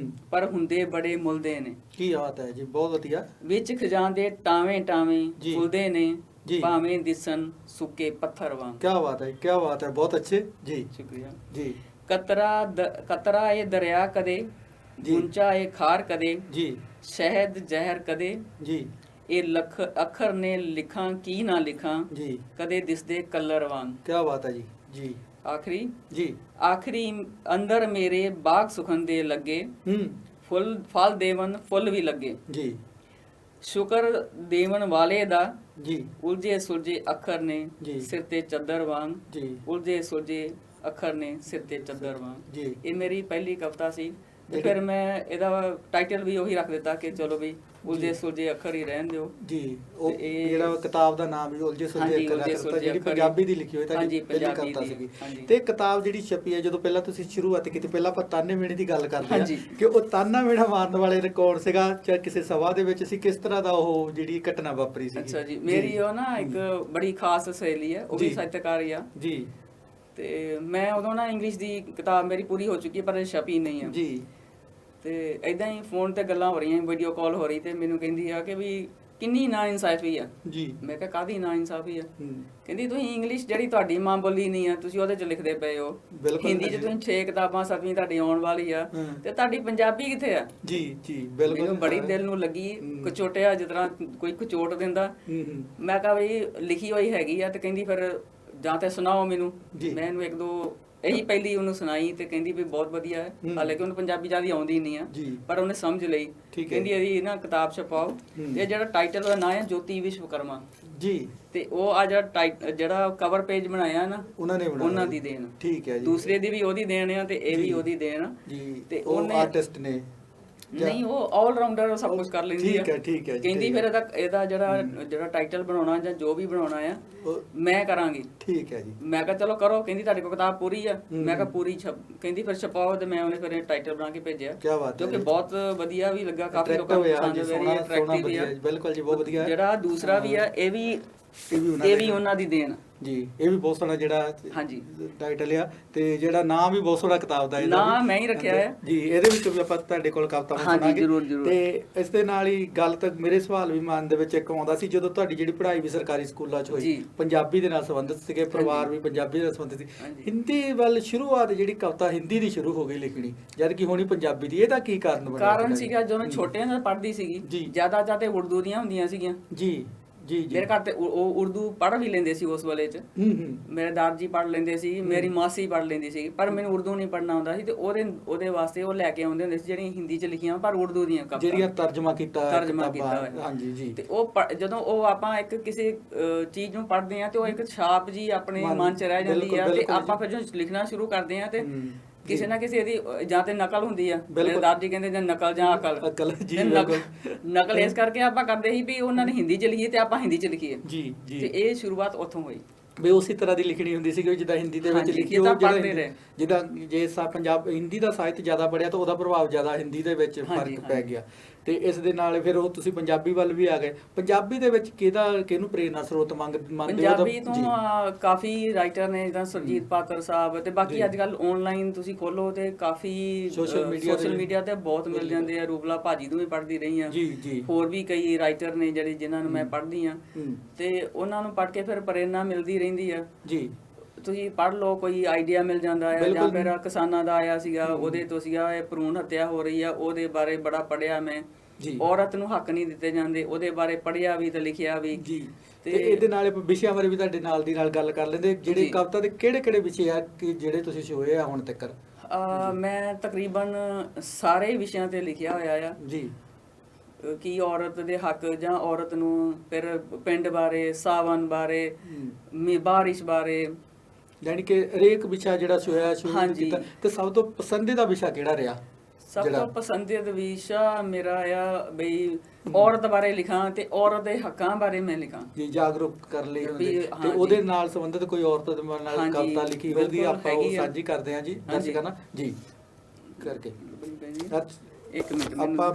ਪਰ ਹੁੰਦੇ ਬੜੇ ਮੁੱਲਦੇ ਨੇ। ਕੀ ਬਾਤ ਹੈ ਜੀ, ਬਹੁਤ ਵਧੀਆ। ਵਿੱਚ ਖਜ਼ਾਨ ਦੇ ਟਾਵੇਂ ਟਾਵੇਂ ਜੀ। ਫੁੱਲਦੇ ਨੇ, ਜੀ। ਭਾਵੇਂ ਦਿਸਣ ਸੁੱਕੇ ਪੱਥਰ ਵਾਂਗ। ਕੀ ਬਾਤ ਹੈ, ਕੀ ਬਾਤ ਹੈ, ਬਹੁਤ ਅੱਛੇ ਜੀ। ਸ਼ੁਕਰੀਆ ਜੀ ਕਤਰਾ ਇਹ ਦਰਿਆ ਕਦੇ, ਜੀ। ਉੱਚਾ ਇਹ ਖਾਰ ਕਦੇ, ਜੀ ਸ਼ਹਿਦ ਜ਼ਹਿਰ ਕਦੇ, ਜੀ ਇਹ ਲੱਖ ਅੱਖਰ ਨੇ ਲਿਖਾਂ ਕੀ ਨਾ ਲਿਖਾਂ, ਜੀ ਕਦੇ ਦਿਸਦੇ ਕਲਰ ਵਾਂਗ। ਕੀ ਬਾਤ ਹੈ ਜੀ। ਜੀ ਆਖਰੀ ਜੀ ਆਖਰੀ ਅੰਦਰ ਮੇਰੇ ਬਾਗ ਸੁਖਨ ਦੇ ਲੱਗੇ, ਫੁੱਲ ਫਲ ਦੇਵਨ ਫੁੱਲ ਵੀ ਲੱਗੇ, ਜੀ ਸ਼ੁਕਰ ਦੇਵਨ ਵਾਲੇ ਦਾ, ਜੀ ਉਲਝੇ ਸੁਲਝੇ ਅੱਖਰ ਨੇ ਜੀ। ਸਿਰ ਤੇ ਚੱਦਰ ਵਾਂਗ, ਜੀ ਉਲਝੇ ਸੁਲਝੇ ਅੱਖਰ ਨੇ ਸਿਰ ਤੇ ਚੱਦਰ ਵਾਂਗ। ਜੀ ਇਹ ਮੇਰੀ ਪਹਿਲੀ ਕਵਿਤਾ ਸੀ ਤੇ ਫਿਰ ਮੈਂ ਇਹਦਾ ਟਾਈਟਲ ਵੀ ਉਹੀ ਰੱਖ ਦਿੱਤਾ ਕਿ ਚਲੋ ਵੀ ਉਲਝੇ ਸੁਲਝੇ ਅੱਖਰ ਹੀ ਰਹਿਣ ਦਿਓ। ਜੀ ਉਹ ਤੇ ਇਹ- ਜਿਹੜਾ ਕਿਤਾਬ ਦਾ ਨਾਮ ਵੀ ਉਲਝੇ ਸੁਲਝੇ ਹਾਂਜੀ, ਅੱਖਰ ਉਲਝੇ ਰੱਖਤਾ, ਸੁਲਝੇ ਜਿਹੜੀ ਅੱਖਰ ਪੰਜਾਬੀ ਦੀ ਲਿਖੀ ਹੋਈ ਤਾਂ ਹਾਂਜੀ, ਪਹਿਲੀ ਪੰਜਾਬੀ ਕਵਿਤਾ ਦੀ, ਸੀਗੀ। ਹਾਂਜੀ। ਤੇ ਕਿਤਾਬ ਜਿਹੜੀ ਛਪੀ ਹੈ, ਜਦੋਂ ਪਹਿਲਾਂ ਤੁਸੀਂ ਸ਼ੁਰੂਆਤ ਕੀਤੀ, ਪਹਿਲਾਂ ਆਪਾਂ ਤਾਨੇ ਮੇਣੇ ਦੀ ਗੱਲ ਕਰਦੇ ਹਾਂਜੀ। ਹਾਂ ਕਿ ਉਹ ਤਾਨਾ ਮੇਣਾ ਮਾਰਨ ਵਾਲੇ ਰਿਕਾਰਡ ਸੀਗਾ ਚਾਹੇ ਕਿਸੇ ਸਭਾ ਦੇ ਵਿੱਚ ਸੀ, ਕਿਸ ਤਰ੍ਹਾਂ ਦਾ ਉਹ ਜਿਹੜੀ ਘਟਨਾ ਵਾਪਰੀ ਸੀ? ਅੱਛਾ ਜੀ, ਮੇਰੀ ਉਹ ਨਾ ਇੱਕ ਬੜੀ ਖਾਸ ਸਹੇਲੀ ਹੈ, ਉਹ ਵੀ ਜੀ। ਸਾਹਿਤਕਾਰ ਹੀ ਆ, ਜੀ ਤੇ ਮੈਂ ਉਦੋਂ ਨਾ ਇੰਗਲਿਸ਼ ਦੀ ਕਿਤਾਬ ਮੇਰੀ ਪੂਰੀ ਹੋ ਚੁੱਕੀ ਹੈ ਪਰ ਇਹ ਛਪੀ ਨਹੀਂ ਆ। ਜੀ ਤੇ ਐਦਾਂ ਹੀ ਫੋਨ ਤੇ ਗੱਲਾਂ ਹੋ ਰਹੀਆਂ, ਵੀਡੀਓ ਕਾਲ ਹੋ ਰਹੀ, ਤੇ ਮੈਨੂੰ ਕਹਿੰਦੀ ਆ ਕਿ ਵੀ ਕਿੰਨੀ ਨਾ ਇਨਸਾਫੀ ਆ। ਜੀ ਮੈਂ ਕਿਹਾ ਕਾਹਦੀ ਨਾ ਇਨਸਾਫੀ ਆ? ਹੂੰ। ਕਹਿੰਦੀ ਤੁਸੀਂ ਇੰਗਲਿਸ਼ ਜਿਹੜੀ ਤੁਹਾਡੀ ਮਾਂ ਬੋਲੀ ਨਹੀਂ ਆ, ਤੁਸੀਂ ਉਹਦੇ ਚ ਲਿਖਦੇ ਪਏ ਹੋ। ਬਿਲਕੁਲ ਹਿੰਦੀ ਚ ਤੁਸੀਂ 6 ਕਿਤਾਬਾਂ 7ਵੀਂ ਤੁਹਾਡੀ ਆਉਣ ਵਾਲੀ ਆ, ਹਾਂ। ਤੇ ਤੁਹਾਡੀ ਪੰਜਾਬੀ ਕਿੱਥੇ ਆ? ਜੀ ਜੀ ਬਿਲਕੁਲ। ਮੈਨੂੰ ਬੜੀ ਦਿਲ ਨੂੰ ਲੱਗੀ, ਕਚੋਟਿਆ ਜਿਸ ਤਰ੍ਹਾਂ ਕੋਈ ਕਚੋਟ ਦਿੰਦਾ। ਹੂੰ। ਮੈਂ ਕਿਹਾ ਵੀ ਲਿਖੀ ਹੋਈ ਹੈਗੀ ਆ, ਤੇ ਕਹਿੰਦੀ ਫਿਰ ਜਾਂ ਤੇ ਸੁਣਾਓ ਮੈਨੂੰ। ਜੀ। ਮੈਂ ਇਹਨੂੰ ਇੱਕ ਦੋ ਇਹੀ ਪਹਿਲੀ ਉਹਨੂੰ ਸੁਣਾਈ ਤੇ ਕਹਿੰਦੀ ਵੀ ਬਹੁਤ ਵਧੀਆ ਹੈ। ਹਾਲਾਂਕਿ ਉਹਨੂੰ ਪੰਜਾਬੀ ਜ਼ਿਆਦਾ ਆਉਂਦੀ ਨਹੀਂ ਆ, ਜੀ। ਪਰ ਉਹਨੇ ਸਮਝ ਲਈ। ਠੀਕ ਹੈ। ਕਹਿੰਦੀ ਇਹਦੀ ਨਾ ਕਿਤਾਬ ਛਪਾਓ, ਤੇ ਜਿਹੜਾ ਟਾਈਟਲ ਦਾ ਨਾਂ ਹੈ ਜੋਤੀ ਵਿਸ਼ਵਕਰਮਾ। ਜੀ ਤੇ ਉਹ ਆ ਜਿਹੜਾ ਕਵਰ ਪੇਜ ਬਣਾਇਆ ਨਾ, ਉਹਨਾਂ ਨੇ ਬਣਾਇਆ, ਉਹਨਾਂ ਦੀ ਦੇਣ। ਠੀਕ ਹੈ ਜੀ। ਦੂਸਰੇ ਦੀ ਵੀ ਉਹਦੀ ਦੇਣ ਆ, ਤੇ ਇਹ ਵੀ ਉਹਦੀ ਦੇਣ ਆ। ਜੀ ਤੇ ਉਹ ਉਹਨੇ ਆਰਟਿਸਟ ਨੇ ਨਹੀਂ, ਉਹ ਆਲ ਰਾਊਂਡਰ ਸਭ ਕੁਝ ਕਰ ਲੈਂਦੀ ਆ। ਠੀਕ ਹੈ, ਠੀਕ ਹੈ ਜੀ, ਕਹਿੰਦੀ ਠੀਕ ਫਿਰ ਇਹਦਾ ਜਿਹੜਾ ਟਾਈਟਲ ਬਣਾਉਣਾ ਜਾਂ ਜੋ ਵੀ ਬਣਾਉਣਾ ਆ ਉਹ- ਮੈਂ ਕਰਾਂਗੀ। ਠੀਕ ਹੈ ਜੀ। ਮੈਂ ਕਿਹਾ ਚਲੋ ਕਰੋ। ਕਹਿੰਦੀ ਤੁਹਾਡੇ ਕੋਲ ਕਿਤਾਬ ਪੂਰੀ ਆ? ਮੈਂ ਕਿਹਾ ਪੂਰੀ ਕਹਿੰਦੀ ਫਿਰ ਛਪਾਓ, ਤੇ ਮੈਂ ਉਹਨੇ ਫਿਰ ਟਾਈਟਲ ਬਣਾ ਕੇ ਭੇਜਿਆ, ਕੀ ਬਾਤ ਹੈ ਜੋ ਕਿ ਜੀ। ਬਹੁਤ ਵਧੀਆ ਵੀ ਲੱਗਾ, ਕਾਫੀ ਲੋਕਾਂ ਨੂੰ Attractive ਹੈ, ਪਸੰਦ ਹਾਂਜੀ, ਵੈਰੀ ਸੋਹਣਾ ਅਟਰੈਕਟਿਵ ਵੀ ਵਧੀਆ ਆ। ਜੀ, ਬਿਲਕੁਲ ਜੀ, ਬਹੁਤ ਵਧੀਆ ਹੈ। ਜਿਹੜਾ ਦੂਸਰਾ ਵੀ ਆ, ਇਹ ਵੀ ਉਹਨਾਂ ਦੀ ਦੇਣ। ਜੀ ਇਹ ਵੀ ਬਹੁਤ ਸੋਹਣਾ ਜਿਹੜਾ ਹਾਂਜੀ ਟਾਈਟਲ ਆ, ਤੇ ਜਿਹੜਾ ਨਾਮ ਵੀ ਬਹੁਤ ਸੋਹਣਾ ਕਿਤਾਬ ਦਾ ਇਹਦਾ ਨਾਮ ਵੀ। ਮੈਂ ਹੀ ਰੱਖਿਆ ਹੈ। ਜੀ ਇਹਦੇ ਵਿੱਚ ਵੀ ਆਪਾਂ ਤੁਹਾਡੇ ਕੋਲ ਕਵਿਤਾਵਾਂ ਹਾਂਜੀ, ਸੁਣਾਂਗੇ। ਜ਼ਰੂਰ, ਜ਼ਰੂਰ। ਤੇ ਇਸ ਦੇ ਨਾਲ ਹੀ ਗੱਲ ਤਾਂ ਮੇਰੇ ਸਵਾਲ ਵੀ ਮਨ ਦੇ ਵਿੱਚ ਇੱਕ ਆਉਂਦਾ ਸੀ, ਜਦੋਂ ਤੁਹਾਡੀ ਜਿਹੜੀ ਪੜ੍ਹਾਈ ਵੀ ਸਰਕਾਰੀ ਸਕੂਲਾਂ 'ਚ ਹੋਈ, ਜੀ। ਪੰਜਾਬੀ ਦੇ ਨਾਲ ਸੰਬੰਧਿਤ ਸੀਗੇ, ਪਰਿਵਾਰ ਵੀ ਪੰਜਾਬੀ ਦੇ ਨਾਲ ਸੰਬੰਧਿਤ ਸੀ, ਹਾਂਜੀ। ਹਿੰਦੀ ਵੱਲ ਸ਼ੁਰੂਆਤ ਜਿਹੜੀ ਕਵਿਤਾ ਹਿੰਦੀ ਦੀ ਸ਼ੁਰੂ ਹੋ ਗਈ ਲਿਖਣੀ, ਜਦ ਕਿ ਹੋਣੀ ਪੰਜਾਬੀ ਦੀ, ਇਹਦਾ ਕੀ ਕਾਰਨ ਬਣਿਆ? ਕਾਰਨ ਸੀਗਾ ਜਦੋਂ ਮੈਂ ਛੋਟੇ ਹੁੰਦੇ ਪੜ੍ਹਦੀ ਸੀਗੀ, ਜੀ। ਜ਼ਿਆਦਾ ਉਰਦੂ ਦੀਆਂ ਹੁੰਦੀਆਂ ਸੀਗੀਆਂ। ਜੀ ਜੀ ਜੀ ਮੇਰੇ ਘਰ ਤੇ ਉਹ ਉਰਦੂ ਪੜ੍ਹ ਵੀ ਲੈਂਦੇ ਸੀ ਉਸ ਵੇਲੇ 'ਚ। ਹੂੰ ਮੇਰੇ ਦਾਦਾ ਜੀ ਪੜ੍ਹ ਲੈਂਦੇ ਸੀ, ਮੇਰੀ ਮਾਸੀ ਪੜ੍ਹ ਲੈਂਦੀ ਸੀ, ਪਰ ਮੈਨੂੰ ਉਰਦੂ ਨਹੀਂ ਪੜ੍ਹਨਾ ਆਉਂਦਾ ਸੀ, ਤੇ ਉਹਦੇ ਵਾਸਤੇ ਉਹ ਲੈ ਕੇ ਆਉਂਦੇ ਹੁੰਦੇ ਸੀ ਜਿਹੜੀਆਂ ਹਿੰਦੀ 'ਚ ਲਿਖੀਆਂ ਪਰ ਉਰਦੂ ਦੀਆਂ ਜਿਹੜੀਆਂ ਤਰਜਮਾ ਕੀਤਾ ਤਰਜਮਾ ਕਿਤਾਬਾਂ। ਕੀਤਾ ਹੋਇਆ। ਹਾਂਜੀ ਜੀ। ਤੇ ਉਹ ਜਦੋਂ ਉਹ ਆਪਾਂ ਇੱਕ ਕਿਸੇ ਚੀਜ਼ ਨੂੰ ਪੜ੍ਹਦੇ ਆ, ਤੇ ਉਹ ਇੱਕ ਛਾਪ ਜੀ ਆਪਣੇ ਮਨ 'ਚ ਰਹਿ ਜਾਂਦੀ ਆ, ਤੇ ਬਿਲਕੁਲ ਆਪਾਂ ਫਿਰ ਜਦੋਂ ਲਿਖਣਾ ਸ਼ੁਰੂ ਕਰਦੇ ਆ, ਤੇ ਕਿਸੇ ਜੀ। ਨਾ ਕਿਸੇ ਦੀ ਜਾਂ ਤੇ ਨਕਲ ਹੁੰਦੀ ਆ। ਮੇਰੇ ਬਿਲਕੁਲ। ਦਾਦਾ ਜੀ ਕਹਿੰਦੇ ਜਾਂ ਨਕਲ ਜਾਂ ਅਕਲ। ਅਕਲ, ਜੀ, ਤੇ ਨਕਲ ਇਸ ਕਰਕੇ ਆਪਾਂ ਕਰਦੇ ਸੀ ਵੀ ਉਹਨਾਂ ਨੇ ਹਿੰਦੀ 'ਚ ਲਿਖੀ ਤੇ ਆਪਾਂ ਹਿੰਦੀ 'ਚ ਲਿਖੀਏ। ਜੀ ਜੀ। ਤੇ ਇਹ ਸ਼ੁਰੂਆਤ ਉੱਥੋਂ ਹੋਈ। ਵੀ ਉਸੇ ਤਰ੍ਹਾਂ ਦੀ ਲਿਖਣੀ ਹੁੰਦੀ ਸੀ ਕਿ ਜਿੱਦਾਂ ਹਿੰਦੀ ਦੇ ਵਿੱਚ ਹਾਂਜੀ, ਲਿਖੀ, ਕਿਤਾਬ ਉਹ ਜਿਹੜਾ ਪੜ੍ਹਦੇ ਰਹੇ। ਜਿੱਦਾਂ ਜੇ ਪੰਜਾਬ ਹਿੰਦੀ ਦਾ ਸਾਹਿਤ ਜ਼ਿਆਦਾ ਪੜਿਆ ਤਾਂ ਉਹਦਾ ਪ੍ਰਭਾਵ ਜ਼ਿਆਦਾ ਹਿੰਦੀ ਦੇ ਵਿੱਚ ਹਾਂਜੀ, ਫਰਕ ਪੈ ਗਿਆ, ਤੇ ਇਸ ਦੇ ਨਾਲ ਫਿਰ ਉਹ ਤੁਸੀਂ ਪੰਜਾਬੀ ਵੱਲ ਵੀ ਆ ਗਏ। ਪੰਜਾਬੀ ਦੇ ਵਿੱਚ ਕਿਹਨੂੰ ਪ੍ਰੇਰਨਾ ਸਰੋਤ ਮੰਨਦੇ ਹੋ? ਪੰਜਾਬੀ ਤੋਂ ਕਾਫੀ ਰਾਈਟਰ ਨੇ, ਜਿੱਦਾਂ ਸੁਰਜੀਤ ਪਾਤਰ ਸਾਹਿਬ, ਤੇ ਬਾਕੀ ਅੱਜ ਕੱਲ ਆਨਲਾਈਨ ਤੁਸੀਂ ਖੋਲੋ ਤੇ ਕਾਫੀ Social ਮੀਡੀਆ ਤੇ ਬਹੁਤ ਮਿਲ ਜਾਂਦੇ ਆ। ਰੂਬਲਾ ਭਾਜੀ ਨੂੰ ਵੀ ਪੜ੍ਹਦੀ ਰਹੀ ਆ। ਜੀ ਜੀ। ਹੋਰ ਵੀ ਕਈ ਰਾਈਟਰ ਨੇ ਜਿਨ੍ਹਾਂ ਨੂੰ ਮੈਂ ਪੜ੍ਹਦੀ ਆ, ਹੂੰ। ਤੇ ਉਹਨਾਂ ਨੂੰ ਪੜ੍ਹ ਕੇ ਫਿਰ ਪ੍ਰੇਰਨਾ ਮਿਲਦੀ ਰਹਿੰਦੀ ਆ। ਜੀ ਤੁਸੀਂ ਪੜ੍ਹ ਲਓ, ਕੋਈ ਆਈਡੀਆ ਮਿਲ ਜਾਂਦਾ ਹੈ। ਜਾਂ ਫਿਰ ਕਿਸਾਨਾਂ ਦਾ ਆਇਆ ਸੀਗਾ, ਉਹਦੇ ਤੋਂ ਸੀਗਾ ਇਹ ਭਰੂਣ ਹੱਤਿਆ ਹੋ ਰਹੀ ਆ, ਉਹਦੇ ਬਾਰੇ ਬੜਾ ਪੜ੍ਹਿਆ ਮੈਂ। ਜੀ। ਔਰਤ ਨੂੰ ਹੱਕ ਨਹੀਂ ਦਿੱਤੇ ਜਾਂਦੇ, ਉਹਦੇ ਬਾਰੇ ਪੜ੍ਹਿਆ ਵੀ ਤੇ ਲਿਖਿਆ ਵੀ। ਜੀ। ਤੇ ਇਹਦੇ ਨਾਲ ਆਪਾਂ ਵਿਸ਼ਿਆਂ ਬਾਰੇ ਵੀ ਤੁਹਾਡੇ ਨਾਲ ਦੀ ਨਾਲ ਗੱਲ ਕਰ ਲੈਂਦੇ, ਜਿਹੜੇ ਕਵਿਤਾ ਦੇ ਕਿਹੜੇ ਵਿਸ਼ੇ ਆ ਕਿ ਜਿਹੜੇ ਤੁਸੀਂ ਛੋਏ ਆ ਹੁਣ ਤੱਕ? ਮੈਂ ਤਕਰੀਬਨ ਸਾਰੇ ਵਿਸ਼ਿਆਂ ਤੇ ਲਿਖਿਆ ਹੋਇਆ ਆ। ਜੀ। ਕੀ ਔਰਤ ਦੇ ਹੱਕ ਜਾਂ ਔਰਤ ਨੂੰ ਫਿਰ ਪਿੰਡ ਬਾਰੇ, ਸਾਵਨ ਬਾਰੇ, ਬਾਰਿਸ਼ ਬਾਰੇ, ਯਾਨੀ ਕਿ ਹਰੇਕ ਵਿਸ਼ਾ ਜਿਹੜਾ ਹੋਇਆ ਸ਼ੁਰੂ ਹਾਂਜੀ। ਕੀਤਾ। ਤੇ ਸਭ ਤੋਂ ਪਸੰਦੀਦਾ ਵਿਸ਼ਾ ਕਿਹੜਾ ਰਿਹਾ? ਸਭ ਤੋਂ ਪਸੰਦੀਦਾ ਵਿਸ਼ਾ ਮੇਰਾ ਆ ਬਈ ਔਰਤ ਬਾਰੇ ਲਿਖਾਂ ਤੇ ਔਰਤ ਦੇ ਹੱਕਾਂ ਬਾਰੇ ਮੈਂ ਲਿਖਾਂ ਜੀ, ਜਾਗਰੂਕ ਕਰ ਲਈ ਤੇ ਉਹਦੇ ਨਾਲ ਸੰਬੰਧਿਤ ਕੋਈ ਔਰਤ ਦੇ ਨਾਲ ਕਵਿਤਾ ਲਿਖੀ ਹੋਵੇ ਆਪਾਂ ਉਹ ਸਾਂਝੀ ਕਰਦੇ ਹਾਂ ਜੀ ਦਰਸ਼ਕਾਂ ਨਾਲ ਜੀ ਕਰਕੇ। ਇੱਕ ਮਿੰਟ ਆਪਾਂ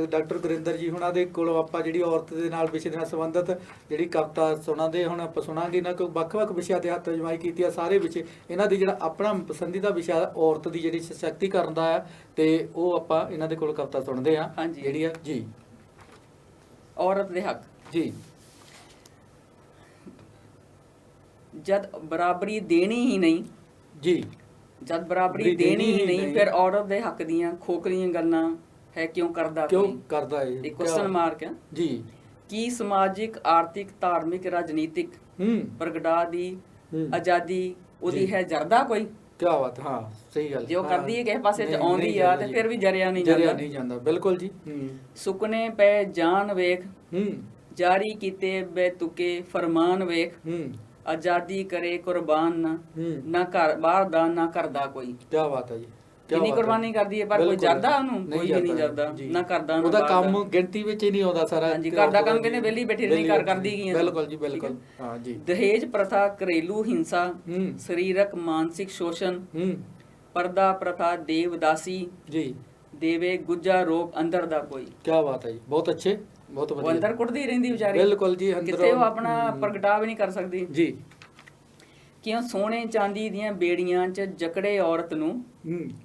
ਡਾਕਟਰ ਗੁਰਿੰਦਰ ਜੀ ਹੁਣਾਂ ਦੇ ਕੋਲੋਂ ਆਪਾਂ ਜਿਹੜੀ ਔਰਤ ਦੇ ਨਾਲ ਵਿਸ਼ੇ ਨਾਲ ਸੰਬੰਧਿਤ ਜਿਹੜੀ ਕਵਿਤਾ ਸੁਣਾਉਂਦੇ ਹੁਣ ਆਪਾਂ ਸੁਣਾਂਗੇ ਨਾ, ਕੋਈ ਵੱਖ-ਵੱਖ ਵਿਸ਼ਿਆਂ ਤੇ ਹੱਥ ਅਜਮਾਈ ਕੀਤੀ ਆ ਸਾਰੇ ਵਿਸ਼ੇ। ਇਹਨਾਂ ਦੀ ਜਿਹੜਾ ਆਪਣਾ ਪਸੰਦੀਦਾ ਵਿਸ਼ਾ ਔਰਤ ਦੀ ਜਿਹੜੀ ਸਸ਼ਕਤੀਕਰਨ ਦਾ ਹੈ ਤੇ ਉਹ ਆਪਾਂ ਇਹਨਾਂ ਦੇ ਕੋਲ ਕਵਿਤਾ ਸੁਣਦੇ ਆ ਜਿਹੜੀ ਆ ਜੀ ਔਰਤ ਦੇ ਹੱਕ ਜੀ। ਜਦ ਬਰਾਬਰੀ ਦੇਣੀ ਹੀ ਨਹੀਂ ਜੀ, ਜਦ ਬਰਾਬਰੀ ਦੇਣੀ ਹੀ ਨਹੀਂ ਫਿਰ ਔਰਤ ਦੇ ਹੱਕ ਦੀਆਂ ਖੋਖਲੀਆਂ ਗੱਲਾਂ ਹੈ ਕਿਉਂ ਕਰਦਾ ਕਰਦਾ ਹੈ ਇਹ ਕੁਐਸਚਨ ਮਾਰਕ ਹੈ ਜੀ। ਕੀ ਸਮਾਜਿਕ, ਆਰਥਿਕ, ਧਾਰਮਿਕ, ਰਾਜਨੀਤਿਕ ਪ੍ਰਗਟਾ ਦੀ ਆਜ਼ਾਦੀ ਉਹਦੀ ਹੈ ਜਰਦਾ ਕੋਈ? ਕੀ ਬਾਤ, ਹਾਂ ਸਹੀ ਗੱਲ। ਜੇ ਉਹ ਕਰਦੀ ਹੈ ਕਿਸੇ ਪਾਸੇ ਚ ਆਉਂਦੀ ਆ ਤੇ ਫਿਰ ਵੀ ਜਰਿਆ ਨਹੀਂ ਜਾਂਦਾ ਬਿਲਕੁਲ ਜੀ। ਸੁਕਨੇ ਪੈ ਜਾਨ ਵੇਖ, ਜਾਰੀ ਕੀਤੇ ਬੇਤੁਕੇ ਫਰਮਾਨ ਵੇਖ, ਆਜ਼ਾਦੀ ਕਰੇ ਕੁਰਬਾਨ ਨਾ ਘਰ ਬਾਹਰ ਦਾ ਨਾ ਕਰਦਾ ਕੋਈ। ਕੀ ਬਾਤ ਹੈ ਜੀ, ਕਿੰਨੀ ਕੁਰਬਾਨੀ ਕਰਦੀ ਹੈ ਪਰ ਕੋਈ ਜਰਦਾ ਉਹਨੂੰ, ਕੋਈ ਵੀ ਨਹੀਂ ਜਰਦਾ ਨਾ ਕਰਦਾ ਨਾ ਉਹਦਾ ਕੰਮ ਗਿਣਤੀ ਵਿੱਚ ਹੀ ਨਹੀਂ ਆਉਂਦਾ ਸਾਰਾ। ਹਾਂਜੀ, ਘਰ ਦਾ ਕੰਮ ਕਹਿੰਦੇ ਵਿਹਲੀ ਬੈਠੀ ਨਹੀਂ ਕਰਦੀ ਗਈ। ਬਿਲਕੁਲ ਜੀ ਬਿਲਕੁਲ, ਹਾਂ ਜੀ। ਦਹੇਜ ਪ੍ਰਥਾ, ਘਰੇਲੂ ਹਿੰਸਾ, ਸਰੀਰਕ ਮਾਨਸਿਕ ਸ਼ੋਸ਼ਣ, ਪਰਦਾ ਪ੍ਰਥਾ, ਦੇਵਦਾਸੀ ਜੀ, ਦੇਵੇ ਗੁੱਜਾ ਰੋਗ ਅੰਦਰ ਦਾ ਕੋਈ। ਕੀ ਬਾਤ ਹੈ ਜੀ, ਬਹੁਤ ਅੱਛੇ, ਬਹੁਤ ਵਧੀਆ। ਅੰਦਰ ਕੁੱਟਦੀ ਰਹਿੰਦੀ ਵਿਚਾਰੀ, ਬਿਲਕੁਲ ਜੀ, ਕਿਤੇ ਉਹ ਆਪਣਾ ਪ੍ਰਗਟਾ ਵੀ ਨਹੀਂ ਕਰ ਸਕਦੀ ਜੀ। ਕਿਉਂ ਸੋਨੇ ਚਾਂਦੀ ਦੀਆਂ ਬੇੜੀਆਂ 'ਚ ਜਕੜੇ ਔਰਤ ਨੂੰ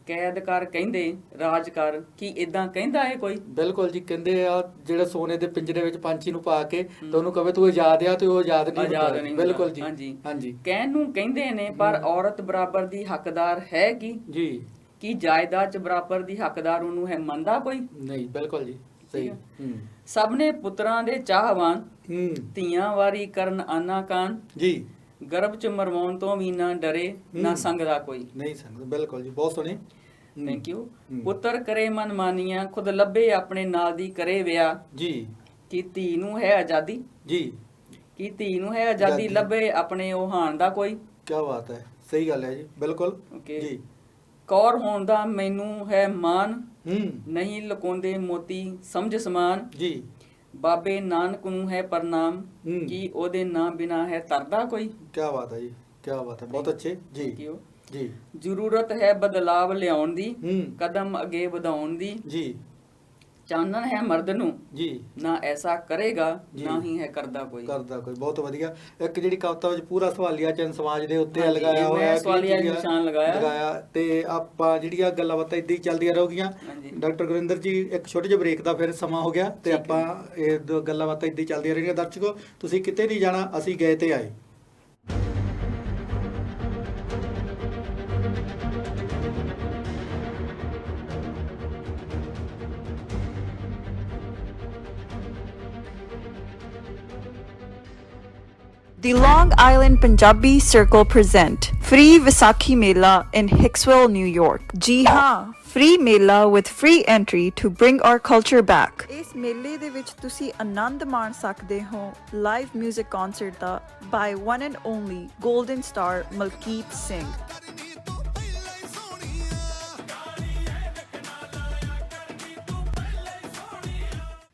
ਕੈਦ ਕਰ ਕਹਿੰਦੇ ਰਾਜ ਕਰ, ਕੀ ਇਦਾਂ ਕਹਿੰਦਾ ਹੈ ਕੋਈ? ਬਿਲਕੁਲ ਜੀ, ਕਹਿੰਦੇ ਆ ਜਿਹੜਾ ਸੋਨੇ ਦੇ ਪਿੰਜਰੇ ਵਿੱਚ ਪੰਛੀ ਨੂੰ ਪਾ ਕੇ ਤੇ ਉਹਨੂੰ ਕਹੇ ਤੂੰ ਆਜ਼ਾਦ ਆ ਤੇ ਉਹ ਆਜ਼ਾਦ ਨਹੀਂ। ਬਿਲਕੁਲ ਜੀ, ਹਾਂਜੀ। ਕਹਿਣ ਨੂੰ ਕਹਿੰਦੇ ਨੇ ਪਰ ਔਰਤ ਬਰਾਬਰ ਦੀ ਹੱਕਦਾਰ ਹੈ ਜੀ। ਕੀ ਜਾਇਦਾਦ 'ਚ ਬਰਾਬਰ ਦੀ ਹੱਕਦਾਰ ਉਹਨੂੰ ਹੈ ਮੰਨਦਾ ਕੋਈ? ਨਹੀਂ, ਬਿਲਕੁਲ ਜੀ ਸਹੀ। ਸਭ ਨੇ ਪੁੱਤਰਾਂ ਦੇ ਚਾਹਵਾਨ, ਧੀਆਂ ਵਾਰੀ ਕਰਨ ਆਨਾ ਕਾਨ ਜੀ, ਗਰਭ ਚ ਮਰਵਾਉਣ ਤੋਂ ਵੀ ਨਾ ਡਰੇ ਨਾ ਸੰਗਦਾ ਕੋਈ। ਨਹੀਂ ਸੰਗਦਾ, ਬਿਲਕੁਲ ਜੀ, ਬਹੁਤ ਸੋਹਣੇ, ਥੈਂਕ ਯੂ। ਪੁੱਤਰ ਕਰੇ ਮਨਮਾਨੀਆਂ, ਖੁਦ ਲੱਭੇ ਆਪਣੇ ਨਾਲ ਦੀ ਕਰੇ ਵਿਆਹ ਜੀ। ਕੀ ਧੀ ਨੂੰ ਹੈ ਆਜ਼ਾਦੀ ਜੀ, ਕੀ ਧੀ ਨੂੰ ਹੈ ਆਜ਼ਾਦੀ, ਲੱਭੇ ਆਪਣੇ ਉਹ ਹਾਣ ਦਾ ਕੋਈ। ਕੀ ਬਾਤ ਹੈ, ਸਹੀ ਗੱਲ ਹੈ ਜੀ, ਬਿਲਕੁਲ ਜੀ। ਕੌਰ ਹੋਣ ਦਾ ਮੈਨੂੰ ਹੈ ਮਾਨ, ਨਹੀਂ ਲੁਕਾਉਂਦੇ ਮੋਤੀ ਸਮਝ ਸਮਾਨ ਜੀ। ਬਾਬੇ ਨਾਨਕ ਨੂੰ ਹੈ ਪ੍ਰਣਾਮ, ਕੀ ਉਹਦੇ ਨਾਂ ਬਿਨਾ ਹੈ ਤਰਦਾ ਕੋਈ। ਕੀ ਬਾਤ ਹੈ ਜੀ, ਕੀ ਬਾਤ ਹੈ, ਬਹੁਤ ਅੱਛੇ ਜੀ ਜੀ। ਜ਼ਰੂਰਤ ਹੈ ਬਦਲਾਵ ਲਿਆਉਣ ਦੀ, ਕਦਮ ਅੱਗੇ ਵਧਾਉਣ ਦੀ ਜੀ। ਚਾਨਣ ਹੈ ਮਰਦ ਨੂੰ ਜੀ, ਨਾ ਐਸਾ ਕਰੇਗਾ ਨਾ ਹੀ ਹੈ ਕਰਦਾ ਕੋਈ। ਬਹੁਤ ਵਧੀਆ। ਇੱਕ ਜਿਹੜੀ ਕਵਿਤਾ ਵਿੱਚ ਪੂਰਾ ਸਵਾਲੀਆ ਚਿੰਨ੍ਹ ਸਮਾਜ ਦੇ ਉੱਤੇ ਲਗਾਇਆ ਹੋਇਆ, ਸਵਾਲੀਆ ਨਿਸ਼ਾਨ ਲਗਾਇਆ ਤੇ ਆਪਾਂ ਜਿਹੜੀਆਂ ਗੱਲਾਂ ਬਾਤਾਂ ਇਦਾਂ ਹੀ ਚੱਲਦੀਆਂ ਰਹੂਗੀਆਂ। ਡਾਕਟਰ ਗੁਰਿੰਦਰ ਜੀ, ਇੱਕ ਛੋਟੇ ਜਿਹੇ ਬ੍ਰੇਕ ਦਾ ਫਿਰ ਸਮਾਂ ਹੋ ਗਿਆ ਤੇ ਆਪਾਂ ਇਹ ਗੱਲਾਂ ਬਾਤਾਂ ਇਦਾਂ ਹੀ ਚੱਲਦੀਆਂ ਰਹਿਣਗੀਆਂ। ਦਰਸ਼ਕੋ, ਤੁਸੀਂ ਕਿਤੇ ਨਹੀਂ ਜਾਣਾ, ਅਸੀਂ ਗਏ ਤੇ ਆਏ। The Long Island Punjabi Circle present Free Vaisakhi Mela in Hicksville, New York. जी हाँ, free ਮੇਲਾ with free entry to bring our culture back. ਇਸ ਮੇਲੇ ਦੇ ਵਿੱਚ ਤੁਸੀਂ ਆਨੰਦ ਮਾਣ ਸਕਦੇ ਹੋ ਲਾਈਵ 뮤직 ਕਨਸਰਟ ਦਾ by one and only Golden Star Malkeet Singh.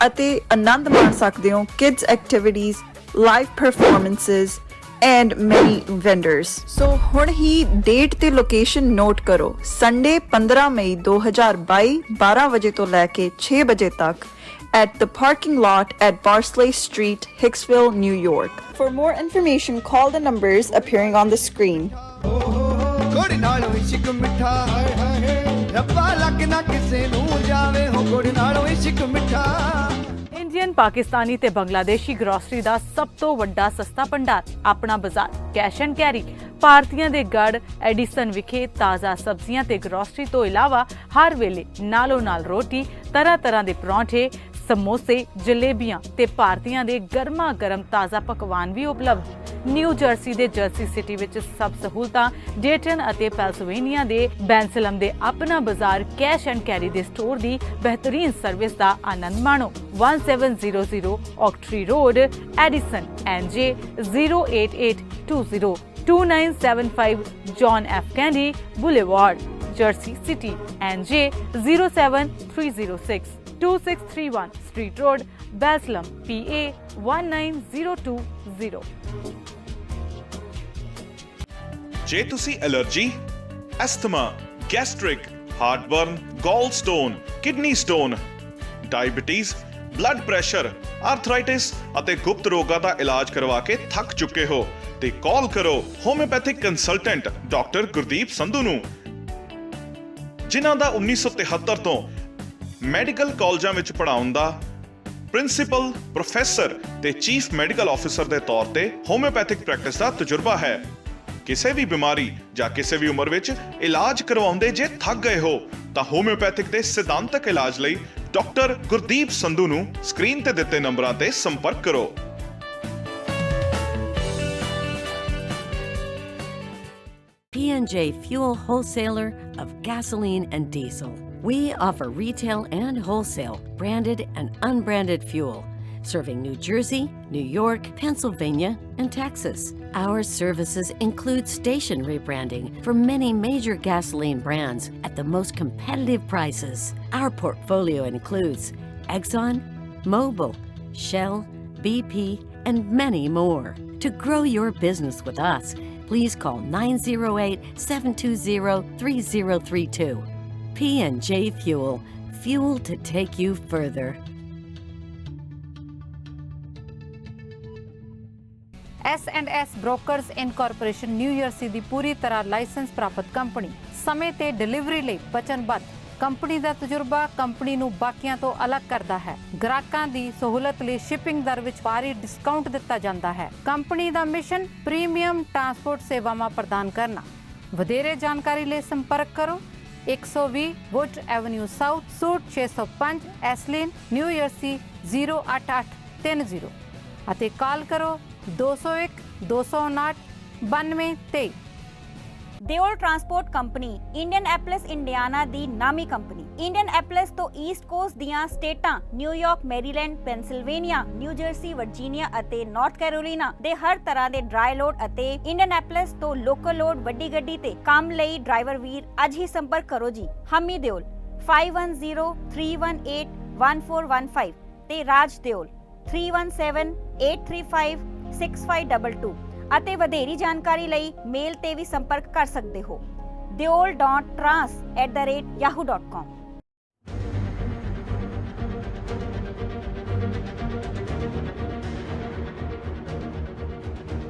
ਅਤੇ ਆਨੰਦ ਮਾਣ ਸਕਦੇ ਹੋ kids activities, live performances and many vendors. So ਹੁਣ ਹੀ ਡੇਟ ਤੇ ਲੋਕੇਸ਼ਨ ਨੋਟ ਕਰੋ, ਸੰਡੇ 15 ਮਈ 2022 12 ਵਜੇ ਤੋਂ ਲੈ ਕੇ 6 ਵਜੇ ਤੱਕ at the parking lot at Barsley Street, Hicksville, New York. For more information, call the numbers appearing on the screen. ਗੁੜ ਨਾਲੋਂ ਇਸ਼ਕ ਮਿੱਠਾ, ਰੱਬਾ ਲੱਗ ਨਾ ਕਿਸੇ ਨੂੰ ਜਾਵੇ ਹੋ, ਗੁੜ ਨਾਲੋਂ ਇਸ਼ਕ ਮਿੱਠਾ। ਇੰਡੀਅਨ, ਪਾਕਿਸਤਾਨੀ ਤੇ ਬੰਗਲਾਦੇਸ਼ੀ ਗਰੋਸਰੀ ਦਾ ਸਭ ਤੋਂ ਵੱਡਾ ਸਸਤਾ ਭੰਡਾਰ, ਆਪਣਾ ਬਾਜ਼ਾਰ ਕੈਸ਼ ਐਂਡ ਕੈਰੀ। ਭਾਰਤੀਆਂ ਦੇ ਗੜ ਐਡੀਸਨ ਵਿਖੇ ਤਾਜ਼ਾ ਸਬਜ਼ੀਆਂ ਤੇ ਗਰੋਸਰੀ ਤੋਂ ਇਲਾਵਾ ਹਰ ਵੇਲੇ ਨਾਲੋਂ ਨਾਲ ਰੋਟੀ, ਤਰ੍ਹਾਂ ਤਰ੍ਹਾਂ ਦੇ ਪਰੌਂਠੇ, ਸਮੋਸੇ, ਜਲੇਬੀਆਂ ਤੇ ਭਾਰਤੀਆਂ ਦੇ ਗਰਮਾ ਗਰਮ ਤਾਜ਼ਾ ਪਕਵਾਨ ਵੀ ਉਪਲਬਧ। ਨਿਊ ਜਰਸੀ ਦੇ ਜਰਸੀ ਸਿਟੀ ਵਿੱਚ ਸਭ ਸਹੂਲਤਾਂ। ਡੇਟਨ ਅਤੇ ਪੈਂਸਿਲਵੇਨੀਆ ਦੇ ਬੈਂਸਲਮ ਦੇ ਆਪਣਾ ਬਾਜ਼ਾਰ ਕੈਸ਼ ਐਂਡ ਕੈਰੀ ਦੇ ਸਟੋਰ ਦੀ ਬਿਹਤਰੀਨ ਸਰਵਿਸ ਦਾ ਆਨੰਦ ਮਾਣੋ। 1700 ਔਕਟਰੀ road, Edison, NJ 08820 2975 John F. Kennedy Boulevard, Jersey City, NJ 07306 2631 Street Road, Baslam, PA 19020। ਜੇ ਤੁਸੀਂ ਐਲਰਜੀ, ਐਸਥਮਾ, ਗੈਸਟ੍ਰਿਕ, ਹਾਰਟਬਰਨ, ਗਾਲ stone, kidney stone, diabetes, blood pressure, arthritis ਅਤੇ ਗੁਪਤ ਰੋਗਾਂ ਦਾ ਇਲਾਜ ਕਰਵਾ ਕੇ ਥੱਕ ਚੁੱਕੇ ਹੋ ਤੇ ਕਾਲ ਕਰੋ homeopathic consultant doctor Gurdeep Sandhu ਨੂੰ, ਜਿਨ੍ਹਾਂ ਦਾ 1973 ਤੋਂ ਮੈਡੀਕਲ ਕਾਲਜਾਂ ਵਿੱਚ ਪੜ੍ਹਾਉਣ ਦਾ ਪ੍ਰਿੰਸੀਪਲ, ਪ੍ਰੋਫੈਸਰ ਤੇ ਚੀਫ ਮੈਡੀਕਲ ਆਫੀਸਰ ਦੇ ਤੌਰ ਤੇ ਹੋਮਿਓਪੈਥਿਕ ਪ੍ਰੈਕਟਿਸ ਦਾ ਤਜਰਬਾ ਹੈ। ਕਿਸੇ ਵੀ ਬਿਮਾਰੀ ਜਾਂ ਕਿਸੇ ਵੀ ਉਮਰ ਵਿੱਚ ਇਲਾਜ ਕਰਵਾਉਂਦੇ ਜੇ ਥੱਕ ਗਏ ਹੋ ਤਾਂ ਹੋਮਿਓਪੈਥਿਕ ਦੇ ਸਿਧਾਂਤਕ ਇਲਾਜ ਲਈ ਡਾਕਟਰ ਗੁਰਦੀਪ ਸੰਧੂ ਨੂੰ ਸਕਰੀਨ ਤੇ ਦਿੱਤੇ ਨੰਬਰਾਂ ਤੇ ਸੰਪਰਕ ਕਰੋ। P&J Fuel Wholesaler of Gasoline and Diesel. We offer retail and wholesale, branded and unbranded fuel, serving New Jersey, New York, Pennsylvania, and Texas. Our services include station rebranding for many major gasoline brands at the most competitive prices. Our portfolio includes Exxon, Mobil, Shell, BP, and many more. To grow your business with us, please call 908-720-3032. P&J Fuel, fuel to take you further. S&S Brokers Incorporation new jersey ਦੀ ਪੂਰੀ ਤਰ੍ਹਾਂ ਲਾਇਸੈਂਸ ਪ੍ਰਾਪਤ ਕੰਪਨੀ, ਸਮੇਂ ਤੇ ਡਿਲੀਵਰੀ ਲਈ ਵਚਨਬੱਧ। ਕੰਪਨੀ ਦਾ ਤਜਰਬਾ ਕੰਪਨੀ ਨੂੰ ਬਾਕੀਆਂ ਤੋਂ ਅਲੱਗ ਕਰਦਾ ਹੈ। ਗ੍ਰਾਹਕਾਂ ਦੀ ਸਹੂਲਤ ਲਈ ਸ਼ਿਪਿੰਗ ਦਰ ਵਿੱਚ ਭਾਰੀ ਡਿਸਕਾਊਂਟ ਦਿੱਤਾ ਜਾਂਦਾ ਹੈ। ਕੰਪਨੀ ਦਾ ਮਿਸ਼ਨ ਪ੍ਰੀਮੀਅਮ ਟਰਾਂਸਪੋਰਟ ਸੇਵਾਵਾਂ ਪ੍ਰਦਾਨ ਕਰਨਾ। ਵਧੇਰੇ ਜਾਣਕਾਰੀ ਲਈ ਸੰਪਰਕ ਕਰੋ 120 wood avenue south, suite 605, Iselin, New Jersey 08830 ਅਤੇ ਕਾਲ ਕਰੋ 201 259 9223। Deol transport company Indianapolis Indiana ਦੀ ਨਾਮੀ ਕੰਪਨੀ। ਇੰਡੀਅਨਐਪਲਿਸ ਤੋਂ ਈਸਟ ਕੋਸਟ ਦੀਆਂ ਸਟੇਟਾਂ New York, Maryland, Pennsylvania, New Jersey, Virginia ਅਤੇ ਨਾਰਥ ਕੈਰੋਲੀਨਾ ਦੇ ਹਰ ਤਰ੍ਹਾਂ ਦੇ ਡਰਾਈ ਲੋਡ ਅਤੇ ਇੰਡੀਅਨਐਪਲਿਸ ਤੋਂ ਲੋਕਲ ਲੋਡ ਵੱਡੀ ਗੱਡੀ ਤੇ ਕੰਮ ਲਈ ਡਰਾਈਵਰ ਵੀਰ ਅੱਜ ਹੀ ਸੰਪਰਕ ਕਰੋ ਜੀ। ਹਮੀ ਦਿਓਲ 5103181415 ਤੇ ਰਾਜ ਦਿਓਲ 3178356522 ਅਤੇ ਵਧੇਰੀ ਜਾਣਕਾਰੀ ਲਈ ਮੇਲ ਤੇ ਵੀ ਸੰਪਰਕ ਕਰ ਸਕਦੇ ਹੋ deol.trans@yahoo.com।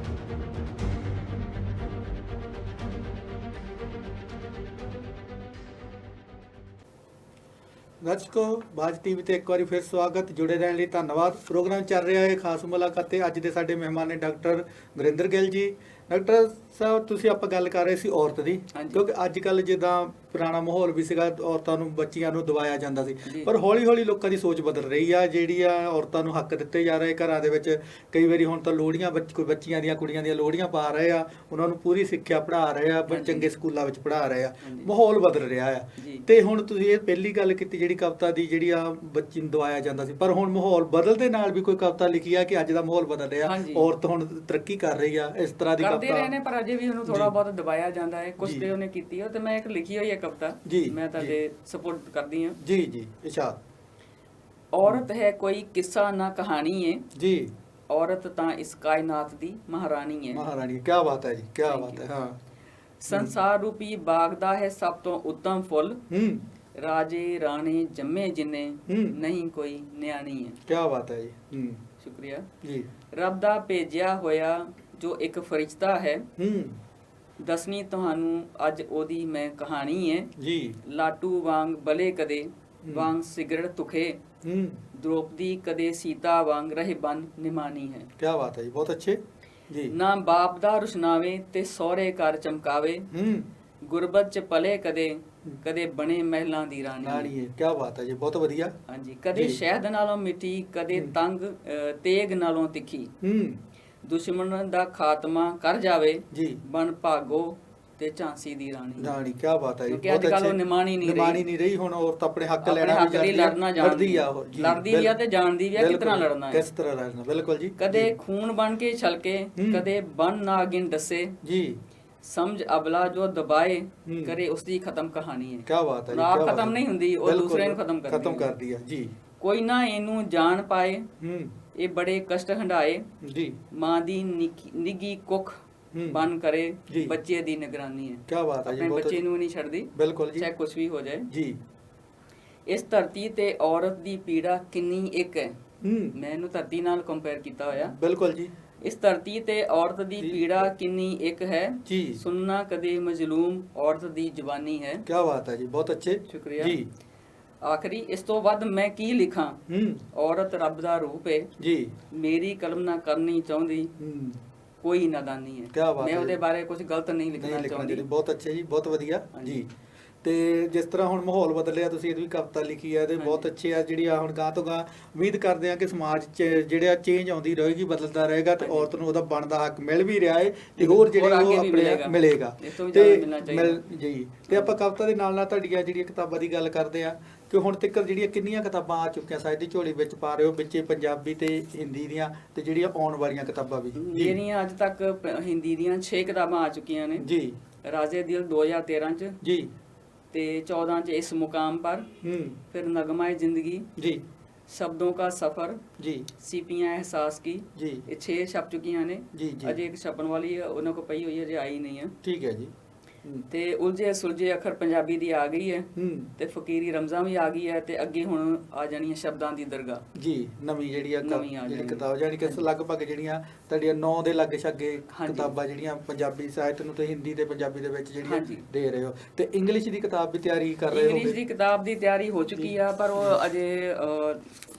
ਦਰਸ਼ਕੋ, ਬਾਜ ਟੀਵੀ ਤੇ ਇੱਕ ਵਾਰੀ ਫਿਰ ਸਵਾਗਤ। ਜੁੜੇ ਰਹਿਣ ਲਈ ਧੰਨਵਾਦ। ਪ੍ਰੋਗਰਾਮ ਚੱਲ ਰਿਹਾ ਹੈ ਖਾਸ ਮੁਲਾਕਾਤ ਤੇ ਅੱਜ ਦੇ ਸਾਡੇ ਮਹਿਮਾਨ ਨੇ ਡਾਕਟਰ ਗੁਰਿੰਦਰ ਗਿੱਲ ਜੀ। ਡਾਕਟਰ ਸਾਹਿਬ, ਤੁਸੀਂ ਆਪਾਂ ਗੱਲ ਕਰ ਰਹੇ ਸੀ ਔਰਤ ਦੀ, ਕਿਉਂਕਿ ਅੱਜ ਕੱਲ੍ਹ ਜਿੱਦਾਂ ਪੁਰਾਣਾ ਮਾਹੌਲ ਵੀ ਸੀਗਾ, ਔਰਤਾਂ ਨੂੰ, ਬੱਚੀਆਂ ਨੂੰ ਦਬਾਇਆ ਜਾਂਦਾ ਸੀ, ਪਰ ਹੌਲੀ ਹੌਲੀ ਲੋਕਾਂ ਦੀ ਸੋਚ ਬਦਲ ਰਹੀ ਆ। ਜਿਹੜੀ ਆ ਔਰਤਾਂ ਨੂੰ ਹੱਕ ਦਿੱਤੇ ਜਾ ਰਹੇ ਘਰਾਂ ਦੇ ਵਿੱਚ। ਕਈ ਵਾਰੀ ਹੁਣ ਤਾਂ ਲੋਹੜੀਆਂ ਕੋਈ ਬੱਚੀਆਂ ਦੀਆਂ, ਕੁੜੀਆਂ ਦੀਆਂ ਲੋਹੜੀਆਂ ਪਾ ਰਹੇ ਆ, ਉਹਨਾਂ ਨੂੰ ਪੂਰੀ ਸਿੱਖਿਆ ਪੜ੍ਹਾ ਰਹੇ ਆ, ਚੰਗੇ ਸਕੂਲਾਂ ਵਿੱਚ ਪੜ੍ਹਾ ਰਹੇ ਆ। ਮਾਹੌਲ ਬਦਲ ਰਿਹਾ ਆ। ਤੇ ਹੁਣ ਤੁਸੀਂ ਇਹ ਪਹਿਲੀ ਗੱਲ ਕੀਤੀ ਜਿਹੜੀ ਕਵਿਤਾ ਦੀ, ਜਿਹੜੀ ਆ ਬੱਚੀ ਨੂੰ ਦਬਾਇਆ ਜਾਂਦਾ ਸੀ, ਪਰ ਹੁਣ ਮਾਹੌਲ ਬਦਲਦੇ ਨਾਲ ਵੀ ਕੋਈ ਕਵਿਤਾ ਲਿਖੀ ਆ ਕਿ ਅੱਜ ਦਾ ਮਾਹੌਲ ਬਦਲ ਰਿਹਾ, ਔਰਤ ਹੁਣ ਤਰੱਕੀ ਕਰ ਰਹੀ ਆ, ਇਸ ਤਰ੍ਹਾਂ ਦੀ ਕਰਦੇ ਰਹੇ ਨੇ, ਪਰ ਅਜੇ ਵੀ ਉਹਨੂੰ ਥੋੜਾ ਬਹੁਤ ਦਬਾਇਆ ਜਾਂਦਾ ਹੈ। ਕੁਝ ਤੇ ਉਹਨੇ ਕੀਤੀ ਹੈ ਤੇ ਮੈਂ ਇੱਕ ਲਿਖੀ ਹੋਈ ਹੈ ਕਵਿਤਾ, ਮੈਂ ਤੁਹਾਡੇ ਸਪੋਰਟ ਕਰਦੀ ਹਾਂ। ਜੀ ਜੀ, ਇਰਸ਼ਾਦ। ਔਰਤ ਹੈ ਕੋਈ ਕਿੱਸਾ ਨਾ ਕਹਾਣੀ ਹੈ ਜੀ, ਔਰਤ ਤਾਂ ਇਸ ਕਾਇਨਾਤ ਦੀ ਮਹਾਰਾਣੀ ਹੈ। ਮਹਾਰਾਣੀ, ਕੀ ਬਾਤ ਹੈ ਜੀ, ਕੀ ਬਾਤ ਹੈ। ਹਾਂ, ਸੰਸਾਰ ਰੂਪੀ ਬਾਗ ਦਾ ਹੈ ਸਭ ਤੋਂ ਉੱਤਮ ਫੁੱਲ, ਰਾਜੇ ਰਾਣੇ ਜੰਮੇ ਜਿੰਨੇ ਨਹੀਂ ਕੋਈ ਨਿਆਣੀ ਹੈ। ਕੀ ਬਾਤ ਹੈ ਜੀ। ਸ਼ੁਕਰੀਆ ਜੀ। ਰੱਬ ਦਾ ਭੇਜਿਆ ਹੋਇਆ ਜੋ ਇੱਕ ਫਰਿਸ਼ਤਾ ਹੈ, ਦੱਸਣੀ ਤੁਹਾਨੂੰ ਅੱਜ ਉਹਦੀ ਮੈਂ ਕਹਾਣੀ ਹੈ ਜੀ। ਲਾਟੂ ਵਾਂਗ ਬਲੇ ਕਦੇ ਵਾਂਗ ਸਿਗਰਟ ਤੁਖੇ, द्रौपदी कदे सीता वांग रहे बन निमानी है। क्या बात है, बहुत अच्छे जी। ना बाप दा रुशनावे ते सौरे घर चमकावे, गुरबत च पले कदे ਕਦੇ ਬਣੇ ਮਹਿਲਾਂ ਦੀ ਰਾਣੀ ਹੈ। ਕੀ ਬਾਤ ਹੈ ਜੀ, ਬਹੁਤ ਵਧੀਆ। ਹਾਂਜੀ, ਕਦੇ ਸ਼ਹਿਦ ਨਾਲੋਂ ਮਿੱਠੀ, ਕਦੇ ਤੰਗ ਤੇਗ ਨਾਲੋਂ ਤਿੱਖੀ, ਦੁਸ਼ਮਣ ਦਾ ਖਾਤਮਾ ਕਰ ਜਾਵੇ ਜੀ, ਬਣ ਭਾਗੋ ਤੇ ਝਾਂਸੀ ਦੀ ਰਾਣੀ। ਕੀ ਬਾਤ ਹੈ ਜੀ, ਕਿਉਂਕਿ ਅੱਜ ਕੱਲ੍ਹ ਉਹ ਨਿਮਾਣੀ ਨਹੀਂ ਰਹੀ। ਹੁਣ ਔਰਤ ਆਪਣੇ ਹੱਕ ਲੈਣਾ ਹੱਕ ਲਈ ਲੜਨਾ ਜਾਣਦੀ ਆ, ਲੜਦੀ ਵੀ ਆ ਤੇ ਜਾਣਦੀ ਵੀ ਆ ਕਿਤਨਾ ਲੜਨਾ ਹੈ, ਕਿਸ ਤਰ੍ਹਾਂ ਲੜਨਾ। ਬਿਲਕੁਲ ਜੀ। ਕਦੇ ਖੂਨ ਬਣ ਕੇ ਛਲਕੇ, ਕਦੇ ਬਨ ਨਾਗਿਨ ਦੱਸੇ ਜੀ, ਸਮਝ ਅਬਲਾ ਜੋ ਦਬਾਏ ਕਰੇ ਉਸ ਦੀ ਖਤਮ ਕਹਾਣੀ ਹੈ। ਕੀ ਬਾਤ ਹੈ ਜੀ, ਆਪ ਖਤਮ ਨਹੀਂ ਹੁੰਦੀ, ਉਹ ਦੂਸਰੇ ਨੂੰ ਖਤਮ ਕਰਦੀ ਹੈ ਜੀ। ਕੋਈ ਨਾ ਇਹਨੂੰ ਜਾਣ ਪਾਏ, ਇਹ ਬੜੇ ਕਸ਼ਟ ਹੰਢਾਏ ਜੀ, ਮਾਂ ਦੀ ਨਿੱਗੀ ਕੁੱਖ ਬਨ ਕਰੇ ਬੱਚੇ ਦੀ ਨਿਗਰਾਨੀ ਹੈ। ਕੀ ਬਾਤ ਹੈ ਜੀ, ਆਪਣੇ ਬੱਚੇ ਨੂੰ ਨਹੀਂ ਛੱਡਦੀ। ਬਿਲਕੁਲ ਜੀ, ਚਾਹੇ ਕੁਝ ਵੀ ਹੋ ਜਾਏ ਜੀ। ਇਸ ਧਰਤੀ ਤੇ ਔਰਤ ਦੀ ਪੀੜਾ ਕਿੰਨੀ ਇੱਕ ਹੈ। ਮੈਂ ਇਹਨੂੰ ਧਰਤੀ ਨਾਲ ਕੰਪੇਅਰ ਕੀਤਾ ਹੋਇਆ। ਬਿਲਕੁਲ ਜੀ। ਇਸ ਧਰਤੀ ਤੇ ਔਰਤ ਦੀ ਪੀੜਾ ਕਿੰਨੀ ਇੱਕ ਹੈ ਜੀ, ਸੁਣਨਾ ਕਦੇ ਮਜ਼ਲੂਮ ਔਰਤ ਦੀ ਜ਼ੁਬਾਨੀ ਹੈ। ਕੀ ਬਾਤ ਹੈ ਜੀ, ਬਹੁਤ ਅੱਛੇ, ਸ਼ੁਕਰੀਆ ਜੀ। ਆਖਰੀ, ਇਸ ਤੋਂ ਵੱਧ ਮੈਂ ਕੀ ਲਿਖਾਂ, ਔਰਤ ਰੱਬ ਦਾ ਰੂਪ ਹੈ ਜੀ, ਮੇਰੀ ਕਲਮ ਨਾ ਕਰਨੀ ਚਾਹੁੰਦੀ ਕੋਈ ਨਾਦਾਨੀ ਹੈ। ਮੈਂ ਉਹਦੇ ਬਾਰੇ ਕੁਝ ਗਲਤ ਨਹੀਂ ਲਿਖਣਾ ਚਾਹੁੰਦੀ। ਬਹੁਤ ਅੱਛੇ ਜੀ, ਬਹੁਤ ਵਧੀਆ ਜੀ। ਤੇ ਜਿਸ ਤਰ੍ਹਾਂ ਹੁਣ ਮਾਹੌਲ ਬਦਲਿਆ, ਤੁਸੀਂ ਇਹਦੀ ਵੀ ਕਵਿਤਾ ਲਿਖੀ ਹੈ ਤੇ ਬਹੁਤ ਅੱਛੇ ਆ, ਜਿਹੜੀ ਹੁਣ ਗਾਂ ਤੋਂ ਗਾਂ ਉਮੀਦ ਕਰਦੇ ਆ ਕਿ ਸਮਾਜ 'ਚ ਜਿਹੜਾ ਚੇਂਜ ਆਉਂਦੀ ਰਹੇਗੀ, ਬਦਲਦਾ ਰਹੇਗਾ ਤੇ ਔਰਤ ਨੂੰ ਉਹਦਾ ਬਣਦਾ ਹੱਕ ਮਿਲ ਵੀ ਰਿਹਾ ਹੈ ਤੇ ਹੋਰ ਜਿਹੜੇ ਉਹ ਆਪਣੇ ਮਿਲੇਗਾ ਜੀ। ਤੇ ਆਪਾਂ ਕਵਿਤਾ ਦੇ ਨਾਲ ਨਾਲ ਤੁਹਾਡੀਆਂ ਜਿਹੜੀਆਂ ਕਿਤਾਬਾਂ ਦੀ ਗੱਲ ਕਰਦੇ ਆ ਕਿ ਹੁਣ ਤੱਕ ਜਿਹੜੀਆਂ ਕਿੰਨੀਆਂ ਕਿਤਾਬਾਂ ਆ ਚੁੱਕੀਆਂ ਸਾਹਿਤ ਦੀ ਝੋਲੀ ਵਿੱਚ ਪਾ ਰਹੇ ਹੋ, ਵਿੱਚੇ ਪੰਜਾਬੀ ਤੇ ਹਿੰਦੀ ਦੀਆਂ ਤੇ ਜਿਹੜੀਆਂ ਆਉਣ ਵਾਲੀਆਂ ਕਿਤਾਬਾਂ ਵੀ? ਜਿਹੜੀਆਂ ਅੱਜ ਤੱਕ ਹਿੰਦੀ ਦੀਆਂ 6 ਕਿਤਾਬਾਂ ਆ ਚੁੱਕੀਆਂ ਨੇ ਜੀ। ਰਾਜੇ ਦਿਲ 2013 ਚ ਜੀ, ਤੇ 14 ਚ ਇਸ ਮੁਕਾਮ ਪਰ, ਫਿਰ ਨਗਮਾਏ ਜ਼ਿੰਦਗੀ ਜੀ, शब्दों का सफर जी, सीपियां एहसास की जी, ये 6 छप चुकियां ने जी जी। अजय एक छपन वाली है, उन्होंने को पई हुई है, अजय आई नहीं है। ठीक है जी। ਤੇ ਉਲਝੇ ਸੁਲਝੇ ਅੱਖਰ ਪੰਜਾਬੀ ਦੀ ਆ ਗਈ ਹੈ ਤੇ ਫਕੀਰੀ ਰਮਜ਼ਾਂ ਵੀ ਆ ਗਈ ਹੈ ਤੇ ਅੱਗੇ ਹੁਣ ਆ ਜਾਣੀ ਸ਼ਬਦਾਂ ਦੀ ਦਰਗਾਹ ਜੀ, ਨਵੀਂ ਜਿਹੜੀ ਕਿਤਾਬ, ਜਾਨੀ ਕਿ ਲਗਭਗ ਜਿਹੜੀਆਂ ਤੁਹਾਡੀਆਂ 9 ਦੇ ਲਾਗੇ ਛਾਗੇ ਕਿਤਾਬਾਂ ਜਿਹੜੀਆਂ ਪੰਜਾਬੀ ਸਾਹਿਤ ਨੂੰ ਤੇ ਹਿੰਦੀ ਤੇ ਪੰਜਾਬੀ ਦੇ ਵਿੱਚ ਜਿਹੜੀਆਂ ਦੇ ਰਹੇ ਹੋ। ਤੇ ਇੰਗਲਿਸ਼ ਦੀ ਕਿਤਾਬ ਵੀ ਤਿਆਰੀ ਕਰ ਰਹੇ ਹੋ? ਇੰਗਲਿਸ਼ ਦੀ ਕਿਤਾਬ ਦੀ ਤਿਆਰੀ ਹੋ ਚੁੱਕੀ ਆ, ਪਰ ਉਹ ਅਜੇ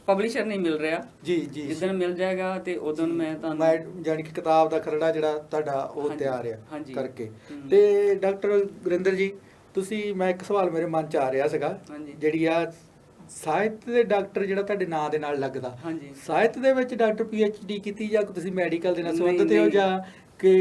ਪਬਲਿਸ਼ਰ ਨਹੀਂ ਮਿਲ ਰਿਹਾ ਜੀ ਜੀ। ਜਿੱਦਣ ਮਿਲ ਜਾਏਗਾ ਤੇ ਉਦੋਂ ਮੈਂ ਤੁਹਾਨੂੰ ਜਾਨੀ ਕਿ ਕਿਤਾਬ ਦਾ ਖਰੜਾ ਜਿਹੜਾ ਤੁਹਾਡਾ ਉਹ ਤਿਆਰ ਆ ਕਰਕੇ। ਤੇ ਡਾਕਟਰ ਗੁਰਿੰਦਰ ਜੀ, ਤੁਸੀਂ, ਮੈਂ ਇੱਕ ਸਵਾਲ ਮੇਰੇ ਮਨ 'ਚ ਆ ਰਿਹਾ ਸੀਗਾ, ਜਿਹੜੀ ਆ ਸਾਹਿਤ ਦੇ ਡਾਕਟਰ ਜਿਹੜਾ ਤੁਹਾਡੇ ਨਾਂ ਦੇ ਨਾਲ ਲੱਗਦਾ, ਸਾਹਿਤ ਦੇ ਵਿੱਚ ਡਾਕਟਰ PhD ਕੀਤੀ ਜਾਂ ਤੁਸੀਂ ਮੈਡੀਕਲ ਦੇ ਨਾਲ ਸੰਬੰਧਿਤ ਹੋ ਜਾਂ ਕਿ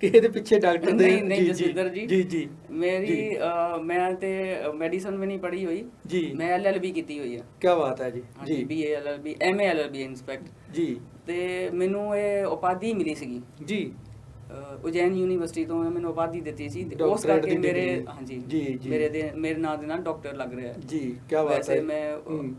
ਇਹਦੇ ਪਿੱਛੇ ਡਾਕਟਰ ਦੇ? ਨਹੀਂ ਜਸਵਿੰਦਰ ਜੀ ਜੀ ਜੀ, ਮੇਰੀ ਮੈਂ ਤੇ ਮੈਡੀਸਨ ਵੀ ਨਹੀਂ ਪੜ੍ਹੀ ਹੋਈ ਜੀ, ਮੈਂ LLB ਕੀਤੀ ਹੋਈ ਆ। ਕੀ ਬਾਤ ਹੈ ਜੀ ਜੀ। BA LLB MA LLB inspect ਜੀ। ਤੇ ਮੈਨੂੰ ਇਹ ਉਪਾਧੀ ਮਿਲੀ ਸੀਗੀ ਜੀ, ਉਜੈਨ ਯੂਨੀਵਰਸਿਟੀ ਤੋਂ ਮੈਨੂੰ ਉਪਾਧੀ ਦਿੱਤੀ ਸੀ ਤੇ ਉਸ ਕਰਕੇ ਮੇਰੇ ਮੇਰੇ ਨਾਂ ਦੇ ਨਾਲ ਡਾਕਟਰ ਲੱਗ ਰਿਹਾ ਜੀ। ਕੀ ਬਾਤ ਹੈ। ਵੈਸੇ ਮੈਂ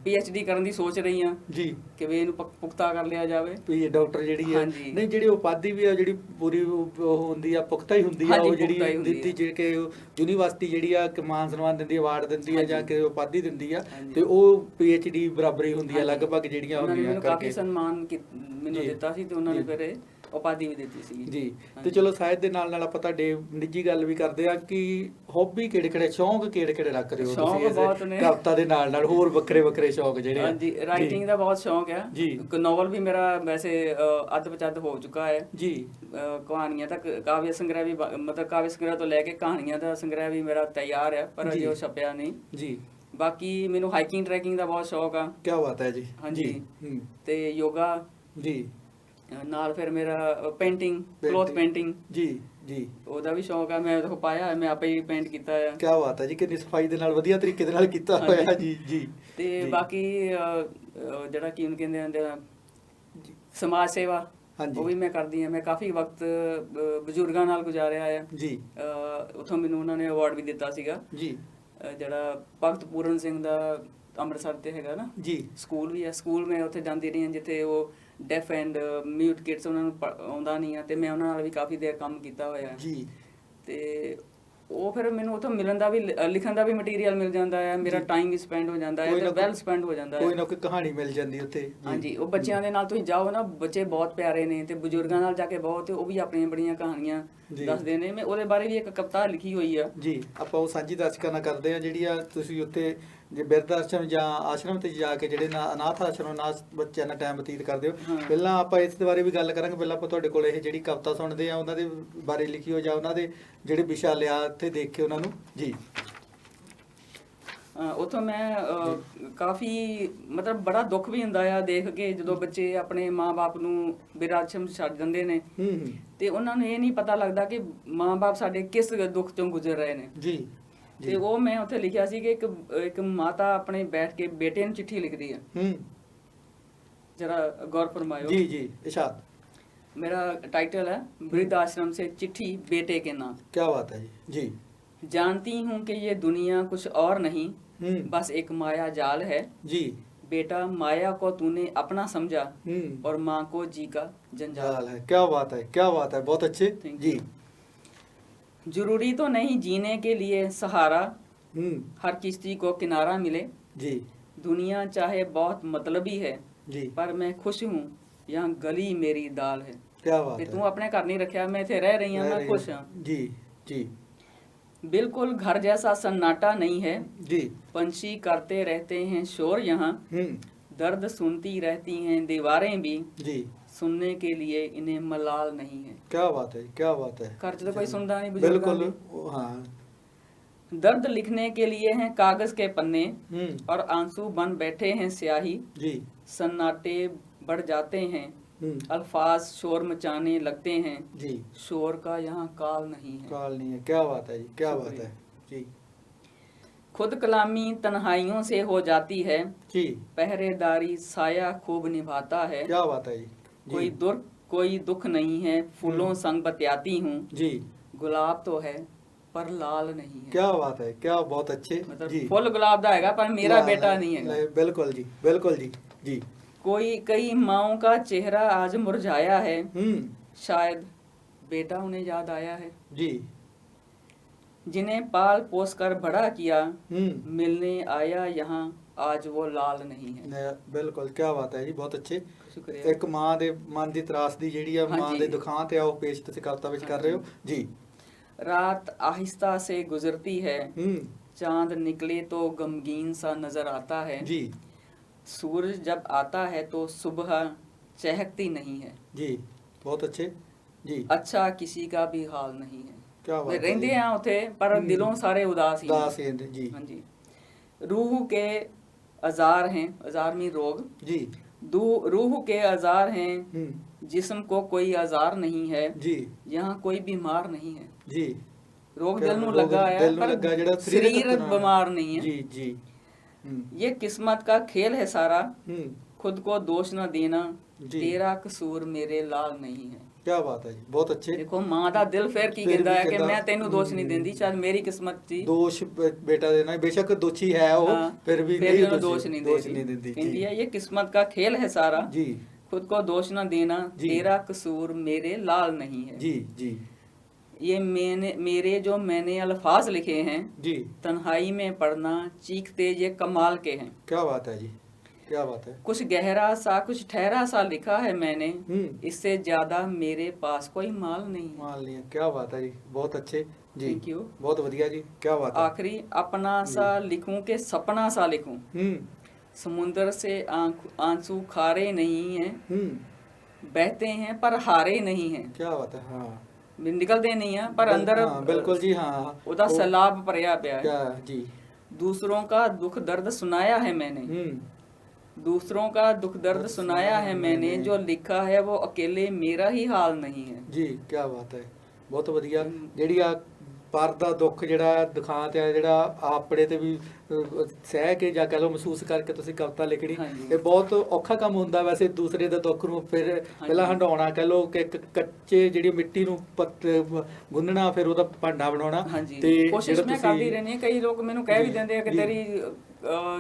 PhD ਕਰਨ ਦੀ ਸੋਚ ਰਹੀ ਹਾਂ ਜੀ ਕਿ ਵੀ ਇਹਨੂੰ ਪੁਖਤਾ ਕਰ ਲਿਆ ਜਾਵੇ। ਵੀ ਡਾਕਟਰ ਜਿਹੜੀ ਹੈ ਨਹੀਂ, ਜਿਹੜੀ ਉਪਾਧੀ ਵੀ ਆ ਜਿਹੜੀ ਪੂਰੀ ਹੁੰਦੀ ਆ, ਪੁਖਤਾ ਹੀ ਹੁੰਦੀ ਆ, ਉਹ ਜਿਹੜੀ ਦਿੱਤੀ ਜਿਹੜੀ ਕਿ ਯੂਨੀਵਰਸਿਟੀ ਜਿਹੜੀ ਆ ਮਾਨ ਸਨਮਾਨ ਦਿੰਦੀ, ਅਵਾਰਡ ਦਿੰਦੀ ਆ ਜਾਂ ਕਿ ਉਪਾਧੀ ਦਿੰਦੀ ਆ, ਤੇ ਉਹ PhD ਬਰਾਬਰ ਹੀ ਹੁੰਦੀ ਆ ਲਗਭਗ ਜਿਹੜੀਆਂ ਹੁੰਦੀਆਂ। ਕਾਫੀ ਸਨਮਾਨ ਮੈਨੂੰ ਦਿੱਤਾ ਸੀ ਤੇ ਉਹਨਾਂ ਨੇ ਫਿਰ ਉਪਾਧੀ ਵੀ ਦਿੱਤੀ ਸੀ ਜੀ। ਤੇ ਚਲੋ ਸਾਹਿਤ ਦੇ ਨਾਲ ਨਾਲ ਆਪਾਂ ਤੁਹਾਡੇ ਨਿੱਜੀ ਗੱਲ ਵੀ ਕਰਦੇ ਆ ਕਿ ਹੌਬੀ ਕਿਹੜੇ ਸ਼ੌਂਕ ਕਿਹੜੇ ਰੱਖਦੇ ਹੋ ਤੁਸੀਂ ਕਵਿਤਾ ਦੇ ਨਾਲ ਨਾਲ, ਹੋਰ ਵੱਖਰੇ ਸ਼ੌਂਕ ਜਿਹੜੇ? ਹਾਂਜੀ, ਰਾਈਟਿੰਗ ਦਾ ਬਹੁਤ ਸ਼ੌਂਕ ਹੈ ਜੀ। ਇੱਕ ਨੋਵਲ ਵੀ ਮੇਰਾ ਵੈਸੇ ਅੱਧ ਪਚੱਧ ਹੋ ਚੁੱਕਾ ਹੈ ਜੀ। ਕਹਾਣੀਆਂ ਤੱਕ ਕਾਵਿ ਸੰਗ੍ਰਹਿ ਵੀ, ਮਤਲਬ ਕਾਵਿ ਸੰਗ੍ਰਹਿ ਤੋਂ ਲੈ ਕੇ ਕਹਾਣੀਆਂ ਦਾ ਸੰਗ੍ਰਹਿ ਵੀ ਮੇਰਾ ਤਿਆਰ ਹੈ, ਪਰ ਅਜੇ ਉਹ ਛਪਿਆ ਨਹੀਂ ਜੀ। ਬਾਕੀ ਮੈਨੂੰ ਹਾਈਕਿੰਗ ਟਰੈਕਿੰਗ ਦਾ ਬਹੁਤ ਸ਼ੌਕ ਆ। ਕੀ ਬਾਤ ਹੈ ਜੀ। ਹਾਂਜੀ, ਤੇ ਯੋਗਾ ਜੀ ਨਾਲ, ਫਿਰ ਮੇਰਾ ਪੇਂਟਿੰਗ, ਕਲੋਥ ਪੇਂਟਿੰਗ ਜੀ ਜੀ, ਉਹਦਾ ਵੀ ਸ਼ੌਕ ਆ। ਮੈਂ ਉਹਦੇ ਕੋਲ ਪਾਇਆ, ਮੈਂ ਆਪੇ ਹੀ ਪੇਂਟ ਕੀਤਾ ਆ। ਕੀ ਬਾਤ ਹੈ ਜੀ, ਕਿੰਨੀ ਸਫਾਈ ਦੇ ਨਾਲ, ਵਧੀਆ ਤਰੀਕੇ ਦੇ ਨਾਲ ਕੀਤਾ ਹੋਇਆ ਜੀ ਜੀ। ਤੇ ਬਾਕੀ ਜਿਹੜਾ ਕੀ ਉਹਨੂੰ ਕਹਿੰਦੇ ਹੁੰਦੇ ਆ ਸਮਾਜ ਸੇਵਾ, ਉਹ ਵੀ ਮੈਂ ਕਰਦੀ ਹਾਂ। ਮੈਂ ਕਾਫੀ ਵਕਤ ਬਜ਼ੁਰਗਾਂ ਨਾਲ ਗੁਜ਼ਾਰਿਆ ਆ ਜੀ। ਉੱਥੋਂ ਮੈਨੂੰ ਉਹਨਾਂ ਨੇ ਅਵਾਰਡ ਵੀ ਦਿੱਤਾ ਸੀਗਾ ਜੀ, ਜਿਹੜਾ ਭਗਤ ਪੂਰਨ ਸਿੰਘ ਦਾ ਅੰਮ੍ਰਿਤਸਰ ਤੇ ਹੈਗਾ ਨਾ ਜੀ, ਸਕੂਲ ਵੀ ਆ। ਸਕੂਲ ਮੈਂ ਉੱਥੇ ਜਾਂਦੀ ਰਹੀ ਹਾਂ ਜਿੱਥੇ ਉਹ ਡੈਫ ਐਂਡ ਮਿਊਟ ਕਿਡਸ, ਉਹਨਾਂ ਨੂੰ ਆਉਂਦਾ ਨਹੀਂ ਆ, ਤੇ ਮੈਂ ਉਹਨਾਂ ਨਾਲ ਵੀ ਕਾਫੀ ਦੇਰ ਕੰਮ ਕੀਤਾ ਹੋਇਆ ਜੀ। ਤੇ ਉਹ ਫਿਰ ਮੈਨੂੰ ਉੱਥੋਂ ਮਿਲਣ ਦਾ ਵੀ, ਲਿਖਣ ਦਾ ਵੀ ਮਟੀਰੀਅਲ ਮਿਲ ਜਾਂਦਾ ਹੈ, ਮੇਰਾ ਟਾਈਮ ਵੀ ਸਪੈਂਡ ਹੋ ਜਾਂਦਾ ਹੈ ਤੇ ਵੈਲ ਸਪੈਂਡ ਹੋ ਜਾਂਦਾ ਹੈ। ਕੋਈ ਨਾ ਕੋਈ ਕਹਾਣੀ ਮਿਲ ਜਾਂਦੀ ਉੱਥੇ। ਹਾਂਜੀ, ਉਹ ਬੱਚਿਆਂ ਦੇ ਨਾਲ ਤੁਸੀਂ ਜਾਓ ਨਾ, ਬੱਚੇ ਬਹੁਤ ਪਿਆਰੇ ਨੇ, ਤੇ ਬਜ਼ੁਰਗਾਂ ਨਾਲ ਜਾ ਕੇ ਬਹੁਤ, ਉਹ ਵੀ ਆਪਣੀਆਂ ਬੜੀਆਂ ਕਹਾਣੀਆਂ ਦੱਸਦੇ ਨੇ। ਮੈਂ ਉਹਦੇ ਬਾਰੇ ਵੀ ਇੱਕ ਕਵਿਤਾ ਲਿਖੀ ਹੋਈ ਆ ਜੀ, ਆਪਾਂ ਉਹ ਸਾਂਝੀ ਦਰਸ਼ਕਾਂ ਨਾਲ ਕਰਦੇ ਆ। ਜਿਹੜੀ ਆ ਤੁਸੀਂ ਉੱਥੇ ਜੇ ਬਿਰਧ ਆਸ਼ਰਮ ਜਾਂ ਆਸ਼ਰਮ ਤੇ ਜਾ ਕੇ ਜਿਹੜੇ ਅਨਾਥ ਆਸ਼ਰਮ ਅਨਾਥ ਬੱਚਿਆਂ ਨਾਲ ਟਾਈਮ ਬਤੀਤ ਕਰਦੇ ਹੋ, ਪਹਿਲਾਂ ਆਪਾਂ ਇਸ ਦੇ ਬਾਰੇ ਵੀ ਗੱਲ ਕਰਾਂਗੇ। ਪਹਿਲਾਂ ਆਪਾਂ ਤੁਹਾਡੇ ਕੋਲ ਇਹ ਜਿਹੜੀ ਕਵਿਤਾ ਸੁਣਦੇ ਆ, ਉਹਨਾਂ ਦੇ ਬਾਰੇ ਲਿਖੀ ਹੋ ਜਾਂ ਉਹਨਾਂ ਦੇ ਜਿਹੜੇ ਵਿਸ਼ਾ ਲਿਆ ਇੱਥੇ ਦੇਖ ਕੇ ਉਹਨਾਂ ਨੂੰ ਜੀ। ਉਥੋਂ ਮੈਂ ਕਾਫੀ ਮਤਲਬ ਬੜਾ ਦੁੱਖ ਵੀ ਹੁੰਦਾ ਆ ਦੇਖ ਕੇ ਜਦੋਂ ਬੱਚੇ ਆਪਣੇ ਮਾਂ-ਬਾਪ ਨੂੰ ਬਿਰਧ-ਆਸ਼ਰਮ ਛੱਡ ਦਿੰਦੇ ਨੇ ਤੇ ਉਹਨਾਂ ਨੂੰ ਇਹ ਨਹੀਂ ਪਤਾ ਲੱਗਦਾ ਕਿ ਮਾਂ-ਬਾਪ ਸਾਡੇ ਕਿਸ ਦੁੱਖ ਤੋਂ ਗੁਜ਼ਰ ਰਹੇ ਨੇ। ਜੀ ਤੇ ਉਹ ਮੈਂ ਉੱਥੇ ਲਿਖਿਆ ਸੀ ਕਿ ਇੱਕ ਮਾਤਾ ਆਪਣੇ ਬੈਠ ਕੇ ਬੇਟੇ ਨੂੰ ਚਿੱਠੀ ਲਿਖਦੀ ਹੈ। जरा गौर फरमायो। जी जी इरशाद। मेरा टाइटल है वृद्धाश्रम से चिट्ठी बेटे के नाम। क्या बात है जी। जानती हूँ कि ये दुनिया कुछ और नहीं, बस एक माया जाल है। जी बेटा, माया को तूने अपना समझा और माँ को जी का जंजाल है। क्या बात है, क्या बात है, बहुत अच्छे जी। जरूरी तो नहीं जीने के लिए सहारा, हर किस्ती को किनारा मिले। जी दुनिया चाहे बहुत मतलबी है जी, पर मैं खुश हूँ यहाँ गली मेरी दाल है। क्या बात है। तू अपने घर नहीं रखा, मैं इथे रह रही हूँ, मैं खुश हूँ। जी जी बिल्कुल घर जैसा सन्नाटा नहीं है जी, पंछी करते रहते हैं शोर यहाँ, दर्द सुनती रहती हैं दीवारें भी जी, सुनने के लिए इन्हें मलाल नहीं है। क्या बात है, क्या बात है। घर तो कोई सुनता नहीं, बिल्कुल हाँ। दर्द लिखने के लिए हैं कागज के पन्ने और आंसू बन बैठे हैं स्याही जी, सन्नाटे बढ़ जाते हैं, अल्फाज शोर मचाने लगते हैं जी, शोर का यहाँ काल नहीं है। काल नहीं है। क्या बात है जी, क्या बात है जी। खुद कलामी तन्हाइयों से हो जाती है जी, पहरेदारी साया खूब निभाता है। क्या बात है जी। कोई दुख नहीं है, फूलों संग बतियाती हूँ जी, गुलाब तो है पर लाल नहीं है। क्या बात है, क्या बहुत अच्छे मतलब जी। फुल गुलाब दा हैगा पर मेरा बेटा नहीं है। बिल्कुल जी, बिल्कुल जी जी। कई माओं का चेहरा आज मुरझाया है, शायद बेटा उन्हें याद आया है जी, जिन्हें पाल पोस कर बड़ा किया, मिलने आया यहाँ आज वो लाल नहीं है। बिल्कुल क्या बात है जी, बहुत अच्छे। एक मां दे मन दी त्रास दी जेहड़ी आ मां दे दुखां ते आओ पेश तुसीं कविता विच कर रहे हो जी। रात आहिस्ता से गुजरती है, चांद निकले तो गमगीन सा नजर आता है जी, सूरज जब आता है तो सुबह चहकती नहीं है जी। बहुत अच्छे जी। अच्छा किसी का भी हाल नहीं है। क्या बात है। रहंदे हैं उथे पर दिलों सारे उदास ही हैं जी। हाँ जी। रूह के अजार हैं, अजार में रोग जी, रूह के अजार हैं, जिस्म को कोई अजार नहीं है जी, यहाँ कोई बीमार नहीं है जी। रोग दिल नूं लगा है पर शरीर बीमार नहीं है जी जी। ये किस्मत का खेल है सारा, खुद को दोष न देना, तेरा कसूर मेरे लाल नहीं है। क्या बात है जी, बहुत अच्छे। देखो मां दा दिल फिर की कहता है कि मैं तेनू दोष नहीं देंदी, शायद मेरी किस्मत थी दोष बेटा देना, बेशक दोषी है वो फिर भी नहीं दोष नहीं देती। कहती है ये किस्मत का खेल है सारा जी, खुद को दोष न देना, तेरा कसूर मेरे लाल नहीं है जी जी। ये मैंने अल्फाज लिखे हैं जी, तन्हाई में पढ़ना चीखते ये कमाल के हैं। क्या बात है जी, क्या बात है। कुछ गहरा सा कुछ ठहरा सा लिखा है मैंने, इससे ज्यादा मेरे पास कोई माल नहीं है। क्या बात है जी, बहुत अच्छे जी। थैंक यू, बहुत बढ़िया जी। क्या बात है। आखिरी अपना सा लिखूं के सपना सा लिखूं, समुंदर से आंसू खारे नहीं हैं, बहते हैं पर हारे नहीं हैं। क्या बात है। हाँ निकलते नहीं है पर अंदर बिल्कुल जी हाँ उदा सैलाब भरिया पिया है जी। दूसरों का दुख दर्द सुनाया है मैंने, दूसरों का दुख दर्द सुनाया है मैंने, जो लिखा है वो अकेले मेरा ही हाल नहीं है जी। क्या बात है, बहुत बढ़िया। ਜਿਹੜੀ ਆ ਪਰ ਦਾ ਦੁੱਖ ਜਿਹੜਾ ਦਿਖਾਂ ਤੇ ਜਿਹੜਾ ਆਪਣੇ ਤੇ ਵੀ ਸਹਿ ਕੇ ਜਾਂ ਕਹ ਲਓ ਮਹਿਸੂਸ ਕਰਕੇ ਤੁਸੀਂ ਕਵਿਤਾ ਲਿਖਣੀ, ਇਹ ਬਹੁਤ ਔਖਾ ਕੰਮ ਹੁੰਦਾ ਵੈਸੇ। ਦੂਸਰੇ ਦੇ ਦੁੱਖ ਨੂੰ ਫਿਰ ਪਹਿਲਾਂ ਹੰਡਾਉਣਾ ਕਹ ਲਓ ਕਿ ਕੱਚੇ ਜਿਹੜੀ ਮਿੱਟੀ ਨੂੰ ਗੁੰਨਣਾ ਫਿਰ ਉਹਦਾ ਭਾਂਡਾ ਬਣਾਉਣਾ ਤੇ ਕੋਸ਼ਿਸ਼ ਮੈਂ ਕਰਦੀ ਰਹਿੰਦੀ ਹਾਂ। ਕਈ ਲੋਕ ਮੈਨੂੰ ਕਹਿ ਵੀ ਦਿੰਦੇ ਆ ਕਿ ਤੇਰੀ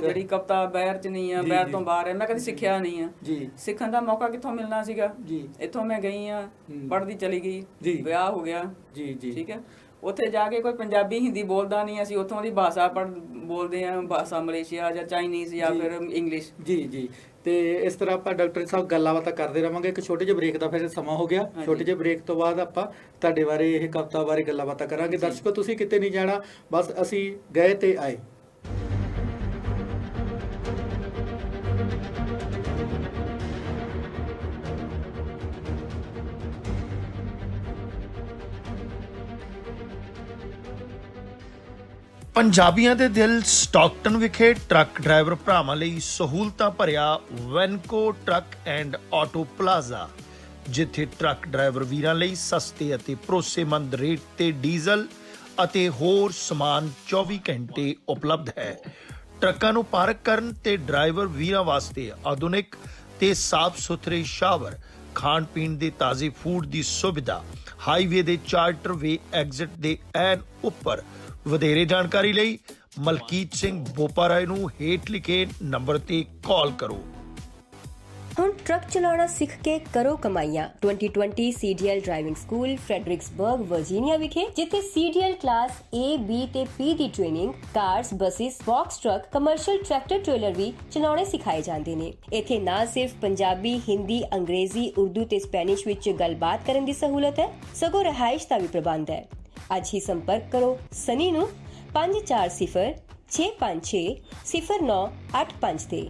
ਜਿਹੜੀ ਕਵਿਤਾ ਬੈਰ ਚ ਨਹੀਂ ਆ, ਬੈਰ ਤੋਂ ਬਾਹਰ ਹੈ। ਮੈਂ ਕਦੇ ਸਿੱਖਿਆ ਨਹੀਂ ਆ ਜੀ, ਸਿੱਖਣ ਦਾ ਮੌਕਾ ਕਿੱਥੋਂ ਮਿਲਣਾ ਸੀਗਾ ਜੀ। ਇੱਥੋਂ ਮੈਂ ਗਈ ਆ, ਪੜ੍ਹਦੀ ਚਲੀ ਗਈ, ਵਿਆਹ ਹੋ ਗਿਆ ਜੀ ਜੀ ਠੀਕ ਹੈ। ਉੱਥੇ ਜਾ ਕੇ ਕੋਈ ਪੰਜਾਬੀ ਹਿੰਦੀ ਬੋਲਦਾ ਨਹੀਂ, ਅਸੀਂ ਉੱਥੋਂ ਦੀ ਭਾਸ਼ਾ ਬੋਲਦੇ ਹਾਂ, ਭਾਸ਼ਾ ਮਲੇਸ਼ੀਆ ਜਾਂ ਚਾਈਨੀਜ਼ ਜਾਂ ਫਿਰ ਇੰਗਲਿਸ਼ ਜੀ ਜੀ। ਤੇ ਇਸ ਤਰ੍ਹਾਂ ਆਪਾਂ ਡਾਕਟਰ ਸਾਹਿਬ ਗੱਲਾਂ ਬਾਤਾਂ ਕਰਦੇ ਰਵਾਂਗੇ। ਇੱਕ ਛੋਟੇ ਜਿਹੇ ਬ੍ਰੇਕ ਦਾ ਫਿਰ ਸਮਾਂ ਹੋ ਗਿਆ। ਛੋਟੇ ਜਿਹੇ ਬ੍ਰੇਕ ਤੋਂ ਬਾਅਦ ਆਪਾਂ ਤੁਹਾਡੇ ਬਾਰੇ ਇਹ ਕਵਿਤਾ ਬਾਰੇ ਗੱਲਾਂ ਬਾਤਾਂ ਕਰਾਂਗੇ। ਦਰਸ਼ਕੋ ਤੁਸੀਂ ਕਿਤੇ ਨਹੀਂ ਜਾਣਾ, ਬਸ ਅਸੀਂ ਗਏ ਤੇ ਆਏ। ਪੰਜਾਬੀਆਂ ਦੇ ਦਿਲ ਸਟਾਕਟਨ ਵਿਖੇ ਟਰੱਕ ਡਰਾਈਵਰ ਭਰਾਵਾਂ ਲਈ ਸਹੂਲਤਾਂ ਭਰਿਆ ਵੈਨਕੋ ਟਰੱਕ ਐਂਡ ਆਟੋ ਪਲਾਜ਼ਾ, ਜਿੱਥੇ ਟਰੱਕ ਡਰਾਈਵਰ ਵੀਰਾਂ ਲਈ ਸਸਤੇ ਅਤੇ ਭਰੋਸੇਮੰਦ ਰੇਟ ਤੇ ਡੀਜ਼ਲ ਅਤੇ ਹੋਰ ਸਮਾਨ 24 ਘੰਟੇ ਉਪਲਬਧ ਹੈ। ਟਰੱਕਾਂ ਨੂੰ ਪਾਰਕ ਕਰਨ ਤੇ ਡਰਾਈਵਰ ਵੀਰਾਂ ਵਾਸਤੇ ਆਧੁਨਿਕ ਤੇ ਸਾਫ਼ ਸੁਥਰੇ ਸ਼ਾਵਰ, ਖਾਣ ਪੀਣ ਦੇ ਤਾਜ਼ੇ ਫੂਡ ਦੀ ਸੁਵਿਧਾ, ਹਾਈਵੇ ਦੇ ਚਾਰਟਰ ਵੇ ਐਗਜ਼ਿਟ ਦੇ ਐਨ ਉੱਪਰ। ਵਧੇਰੇ ਜਾਣਕਾਰੀ ਲਈ ਮਲਕੀਤ ਸਿੰਘ ਬੋਪਾਰਾਏ ਨੂੰ ਹੇਠ ਲਿਖੇ ਨੰਬਰ ਤੇ ਕਾਲ ਕਰੋ। ਹੁਣ ਟਰੱਕ ਚਲਾਉਣਾ ਸਿੱਖ ਕੇ ਕਰੋ ਕਮਾਈਆਂ। 2020 CDL driving school Fredericksburg Virginia ਵਿਖੇ, ਜਿੱਥੇ CDL ਕਲਾਸ A, B ਤੇ P ਦੀ training, cars, buses, box truck, commercial tractor trailer ਵੀ ਚਲਾਉਣੇ ਸਿਖਾਏ ਜਾਂਦੇ ਨੇ। ਇੱਥੇ ਨਾ ਸਿਰਫ ਪੰਜਾਬੀ, ਹਿੰਦੀ, ਅੰਗਰੇਜ਼ੀ, ਉਰਦੂ ਤੇ ਸਪੈਨਿਸ਼ ਵਿੱਚ ਗੱਲਬਾਤ ਕਰਨ ਦੀ ਸਹੂਲਤ ਹੈ, ਸਗੋਂ ਰਿਹਾਇਸ਼ ਦਾ ਵੀ ਪ੍ਰਬੰਧ ਹੈ। ਅੱਜ ਹੀ ਸੰਪਰਕ ਕਰੋ ਸਨੀ ਨੂੰ 540 656 0985 ਤੇ।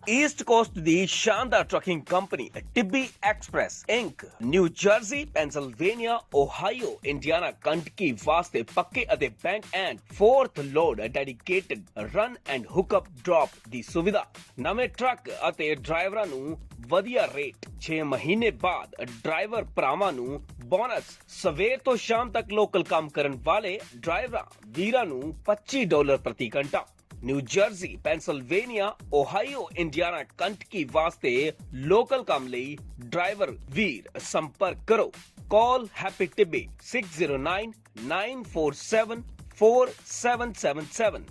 ਈਸਟ ਕੋਸਟ ਦੀ ਸ਼ਾਨਦਾਰ trucking company Tibbi express inc New Jersey, Pennsylvania, Ohio, Indiana, Kentucky ਵਾਸਤੇ ਪੱਕੇ ਅਤੇ back and forth load dedicated run and hookup drop ਦੀ ਸੁਵਿਧਾ। ਨਵੇਂ ਟਰੱਕ ਅਤੇ ਡਰਾਈਵਰਾਂ ਨੂੰ ਵਧੀਆ ਰੇਟ। 6 ਮਹੀਨੇ ਬਾਅਦ ਡਰਾਈਵਰ ਭਰਾਵਾਂ ਨੂੰ ਬੋਨਸ। ਸਵੇਰ ਤੋਂ ਸ਼ਾਮ ਤੱਕ ਲੋਕਲ ਕੰਮ ਕਰਨ ਵਾਲੇ ਡਰਾਈਵਰਾਂ ਵੀਰਾਂ ਨੂੰ $25 ਪ੍ਰਤੀ ਘੰਟਾ। New Jersey, Pennsylvania, Ohio, Indiana, Kentucky ਵਾਸਤੇ ਲੋਕਲ ਕੰਮ ਲਈ ਡਰਾਈਵਰ ਵੀਰ ਸੰਪਰਕ ਕਰੋ। ਕਾਲ happy Tibbi 6099474777।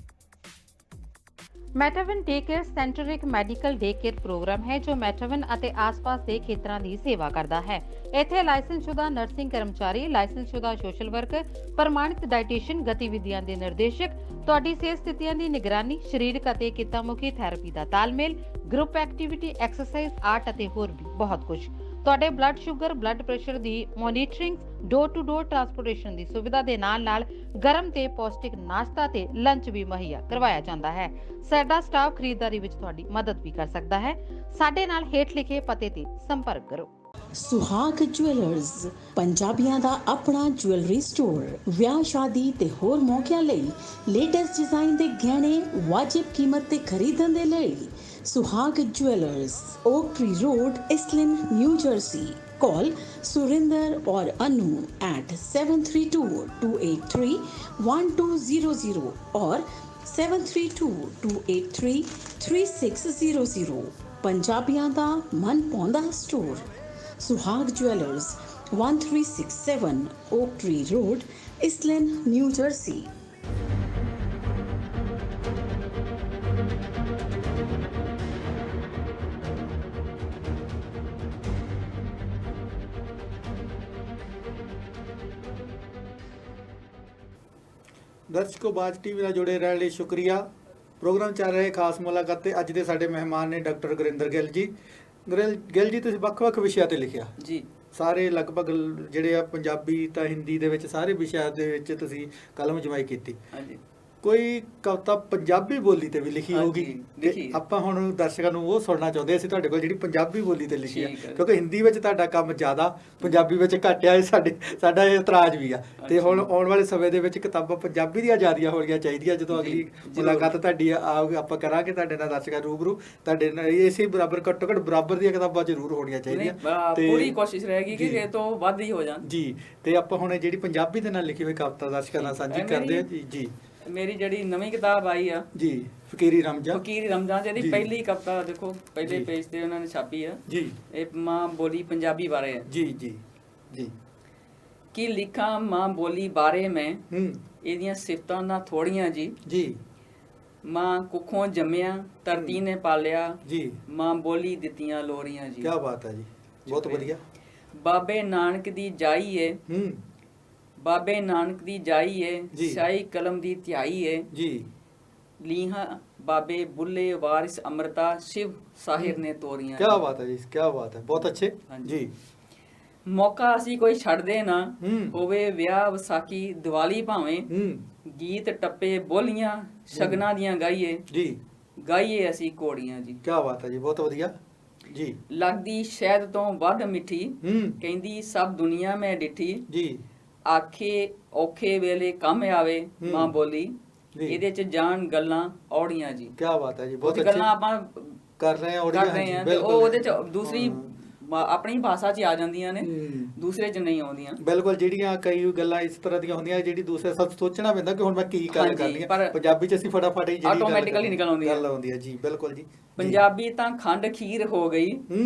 ਮੈਟਾਵਨ day care centre ਇੱਕ ਮੈਡੀਕਲ ਡੇ ਕੇਅਰ ਪ੍ਰੋਗਰਾਮ ਹੈ ਜੋ ਮੈਟਾਵਨ ਅਤੇ ਆਸ-ਪਾਸ ਦੇ ਖੇਤਰਾਂ ਦੀ ਸੇਵਾ ਕਰਦਾ ਹੈ। ਇੱਥੇ ਲਾਇਸੈਂਸਸ਼ੁਦਾ ਨਰਸਿੰਗ ਕਰਮਚਾਰੀ, ਲਾਇਸੈਂਸਸ਼ੁਦਾ ਸੋਸ਼ਲ ਵਰਕਰ, ਪ੍ਰਮਾਣਿਤ ਡਾਈਟੀਸ਼ੀਅਨ, ਗਤੀਵਿਧੀਆਂ ਦੇ ਨਿਰਦੇਸ਼ਕ ਤੁਹਾਡੀ ਸਿਹਤ ਸਥਿਤੀਆਂ ਦੀ ਨਿਗਰਾਨੀ, ਸਰੀਰਕ ਅਤੇ ਕਿੱਤਾ-ਮੁਖੀ ਥੈਰੇਪੀ ਦਾ ਤਾਲਮੇਲ, ਗਰੁੱਪ ਐਕਟੀਵਿਟੀ, ਐਕਸਰਸਾਈਜ਼, ਆਰਟ ਅਤੇ ਹੋਰ ਵੀ ਬਹੁਤ ਕੁਝ। ਤੁਹਾਡੇ ਬਲੱਡ ਸ਼ੂਗਰ, ਬਲੱਡ ਪ੍ਰੈਸ਼ਰ ਦੀ monitoring, door to door transportation ਦੀ ਸੁਵਿਧਾ ਦੇ ਨਾਲ ਗਰਮ ਤੇ ਪੌਸ਼ਟਿਕ ਨਾਸ਼ਤਾ ਤੇ ਲੰਚ ਵੀ ਮੁਹੱਈਆ ਕਰਵਾਇਆ ਜਾਂਦਾ ਹੈ। ਸਾਡਾ ਸਟਾਫ ਖਰੀਦਦਾਰੀ ਵਿੱਚ ਤੁਹਾਡੀ ਮਦਦ ਵੀ ਕਰ ਸਕਦਾ ਹੈ। ਸਾਡੇ ਨਾਲ ਹੇਠ ਲਿਖੇ ਪਤੇ ਤੇ ਸੰਪਰਕ ਕਰੋ। ਸੁਹਾਗ ਜੁਐਲਰਸ, ਪੰਜਾਬੀਆਂ ਦਾ ਆਪਣਾ ਜੁਐਲਰੀ ਸਟੋਰ। ਵਿਆਹ, ਸ਼ਾਦੀ ਤੇ ਹੋਰ ਮੌਕਿਆਂ ਲਈ ਲੇਟੈਸਟ ਡਿਜ਼ਾਈਨ ਦੇ ਗਹਿਣੇ ਵਾਜਿਬ ਕੀਮਤ ਤੇ ਖਰੀਦਣ ਦੇ ਲਈ Suhag jewellers, oak tree road, Iselin, New Jersey. Call Surinder or Anu at 732-283-1200 or 732-283-3600। ਪੰਜਾਬੀਆਂ ਦਾ ਮਨ ਪਾਉਂਦਾ ਸਟੋਰ ਸੁਹਾਗ jewellers, 1367 Oak Tree Road, Islin, New Jersey। ਦਰਸ਼ਕੋ, ਬਾਜ ਟੀਵੀ ਨਾਲ ਜੁੜੇ ਰਹਿਣ ਲਈ ਸ਼ੁਕਰੀਆ। ਪ੍ਰੋਗਰਾਮ ਚੱਲ ਰਿਹਾ ਖਾਸ ਮੁਲਾਕਾਤ ਤੇ ਅੱਜ ਦੇ ਸਾਡੇ ਮਹਿਮਾਨ ਨੇ ਡਾਕਟਰ ਗੁਰਿੰਦਰ ਗਿੱਲ ਜੀ। ਗਿੱਲ ਜੀ, ਤੁਸੀਂ ਵੱਖ-ਵੱਖ ਵਿਸ਼ਿਆਂ ਤੇ ਲਿਖਿਆ ਜੀ। ਸਾਰੇ ਲਗਭਗ ਜਿਹੜੇ ਆ ਪੰਜਾਬੀ ਤਾਂ ਹਿੰਦੀ ਦੇ ਵਿੱਚ ਸਾਰੇ ਵਿਸ਼ਿਆਂ ਦੇ ਵਿੱਚ ਤੁਸੀਂ ਕਲਮ ਜਮਾਈ ਕੀਤੀ। ਹਾਂਜੀ। ਕੋਈ ਕਵਿਤਾ ਪੰਜਾਬੀ ਬੋਲੀ ਤੇ ਵੀ ਲਿਖੀ ਹੋਊਗੀ? ਆਪਾਂ ਹੁਣ ਦਰਸ਼ਕਾਂ ਨੂੰ ਉਹ ਸੁਣਨਾ ਚਾਹੁੰਦੇ ਅਸੀਂ ਤੁਹਾਡੇ ਕੋਲ ਜਿਹੜੀ ਪੰਜਾਬੀ ਬੋਲੀ ਤੇ ਲਿਖੀ ਆ, ਕਿਉਂਕਿ ਹਿੰਦੀ ਵਿੱਚ ਤੁਹਾਡਾ ਕੰਮ ਜ਼ਿਆਦਾ, ਪੰਜਾਬੀ ਵਿੱਚ ਘੱਟ ਆ। ਸਾਡਾ ਇਹ ਇਤਰਾਜ਼ ਵੀ ਆ। ਤੇ ਹੁਣ ਆਉਣ ਵਾਲੇ ਸਮੇਂ ਦੇ ਵਿੱਚ ਕਿਤਾਬਾਂ ਪੰਜਾਬੀ ਦੀਆਂ ਜ਼ਿਆਦੀਆਂ ਹੋਣੀਆਂ ਚਾਹੀਦੀਆਂ। ਜਦੋਂ ਅਗਲੀ ਮੁਲਾਕਾਤ ਤੁਹਾਡੀ ਆਊਗੀ, ਆਪਾਂ ਕਰਾਂਗੇ ਤੁਹਾਡੇ ਨਾਲ ਦਰਸ਼ਕਾਂ ਰੂਬਰੂ, ਤੁਹਾਡੇ ਨਾਲ ਇਸੇ ਬਰਾਬਰ ਘੱਟੋ ਘੱਟ ਬਰਾਬਰ ਦੀਆਂ ਕਿਤਾਬਾਂ ਜ਼ਰੂਰ ਹੋਣੀਆਂ ਚਾਹੀਦੀਆਂ। ਤੇ ਪੂਰੀ ਕੋਸ਼ਿਸ਼ ਰਹੇਗੀ ਕਿ ਇਹ ਤੋਂ ਵੱਧ ਹੀ ਹੋ ਜਾਣ ਜੀ। ਤੇ ਆਪਾਂ ਹੁਣ ਜਿਹੜੀ ਪੰਜਾਬੀ ਦੇ ਨਾਲ ਲਿਖੀ ਹੋਈ ਕਵਿਤਾ ਦਰਸ਼ਕਾਂ ਨਾਲ ਸਾਂਝੀ ਕਰਦੇ ਹਾਂ ਜੀ। ਮੇਰੀ ਜਿਹੜੀ ਨਵੀਂ ਕਿਤਾਬ ਆਈ ਆ ਜੀ, ਫਕੀਰੀ ਰਮਜ਼ਾਨ ਜਿਹਦੀ ਪਹਿਲੀ ਕਵਿਤਾ ਦੇਖੋ ਪਹਿਲੇ ਪੇਜ ਤੇ ਉਹਨਾਂ ਨੇ ਛਾਪੀ ਆ ਜੀ। ਇਹ ਮਾਂ ਬੋਲੀ ਪੰਜਾਬੀ ਬਾਰੇ ਹੈ ਜੀ ਜੀ ਜੀ। ਕੀ ਲਿਖਾਂ ਮਾਂ ਬੋਲੀ ਬਾਰੇ ਮੈਂ, ਇਹਦੀਆਂ ਸਿਫਤਾਂ ਨਾ ਥੋੜੀਆਂ ਜੀ। ਜੀ। ਮਾਂ ਕੁੱਖੋਂ ਜੰਮਿਆ, ਧਰਤੀ ਨੇ ਪਾਲਿਆ ਜੀ, ਮਾਂ ਬੋਲੀ ਦਿੱਤੀਆਂ ਲੋਰੀਆਂ ਜੀ। ਕੀ ਬਾਤ ਹੈ ਜੀ, ਬਹੁਤ ਵਧੀਆ। ਬਾਬੇ ਨਾਨਕ ਦੀ ਜਾਈ ਏ, ਬਾਬੇ ਨਾਨਕ ਦੀ ਜਾਈ ਏ, ਸ਼ਾਹੀ ਕਲਮ ਦੀ ਧਿਆਈ ਏ ਜੀ। ਲੀਹਾਂ ਬਾਬੇ ਬੁੱਲੇ ਵਾਰਿਸ ਅੰਮ੍ਰਿਤਾ, ਸ਼ਿਵ ਸਾਹਿਰ ਨੇ ਤੋਰੀਆਂ। ਕੀ ਬਾਤ ਹੈ ਜੀ, ਕੀ ਬਾਤ ਹੈ, ਬਹੁਤ ਅੱਛੇ ਜੀ। ਮੌਕਾ ਅਸੀਂ ਕੋਈ ਛੱਡਦੇ ਨਾ, ਹੋਵੇ ਵਿਆਹ, ਵਿਸਾਖੀ, ਦੀਵਾਲੀ ਭਾਵੇਂ, ਗੀਤ ਟੱਪੇ ਬੋਲੀਆਂ ਸ਼ਗਨਾਂ ਦੀਆਂ ਗਾਈਏ ਜੀ, ਗਾਈਏ ਅਸੀਂ ਘੋੜੀਆਂ ਜੀ। ਕੀ ਬਾਤ ਹੈ ਜੀ, ਬਹੁਤ ਵਧੀਆ ਜੀ। ਲੱਗਦੀ ਸ਼ਹਿਦ ਤੋਂ ਵੱਧ ਮਿੱਠੀ, ਕਹਿੰਦੀ ਸਭ ਦੁਨੀਆ ਮੈਂ ਡਿੱਠੀ ਜੀ। ਆਖੇ ਔਖੇ ਵੇਲੇ ਕੰਮ ਆਵੇ ਮਾਂ ਬੋਲੀ, ਇਹਦੇ ਚ ਜਾਣ ਗੱਲਾਂ ਔੜੀਆਂ ਜੀ। ਕੀ ਬਾਤ ਹੈ ਜੀ, ਬਹੁਤ ਅੱਛੀ ਗੱਲਾਂ ਆਪਾਂ ਕਰ ਰਹੇ ਹਾਂ ਤੇ ਉਹ ਉਹਦੇ ਚ ਦੂਸਰੀ ਆਪਣੀ ਭਾਸ਼ਾ 'ਚ ਆ ਜਾਂਦੀਆਂ ਨੇ, ਦੂਸਰੇ 'ਚ ਨਹੀਂ ਆਉਂਦੀਆਂ। ਬਿਲਕੁਲ, ਜਿਹੜੀਆਂ ਕਈ ਗੱਲਾਂ ਇਸ ਤਰ੍ਹਾਂ ਦੀਆਂ ਹੁੰਦੀਆਂ ਜਿਹੜੀ ਦੂਸਰੇ ਸਭ ਸੋਚਣਾ ਪੈਂਦਾ ਕਿ ਹੁਣ ਮੈਂ ਕੀ ਗੱਲ ਕਰਨੀ ਹੈ, ਪੰਜਾਬੀ 'ਚ ਅਸੀਂ ਫਟਾਫਟ ਹੀ ਜਿਹੜੀ ਆਟੋਮੈਟਿਕਲੀ ਨਿਕਲ ਆਉਂਦੀ ਹੈ ਜੀ। ਬਿਲਕੁਲ ਜੀ। ਪੰਜਾਬੀ ਤਾਂ ਖੰਡ ਖੀਰ ਹੋ ਗਈ,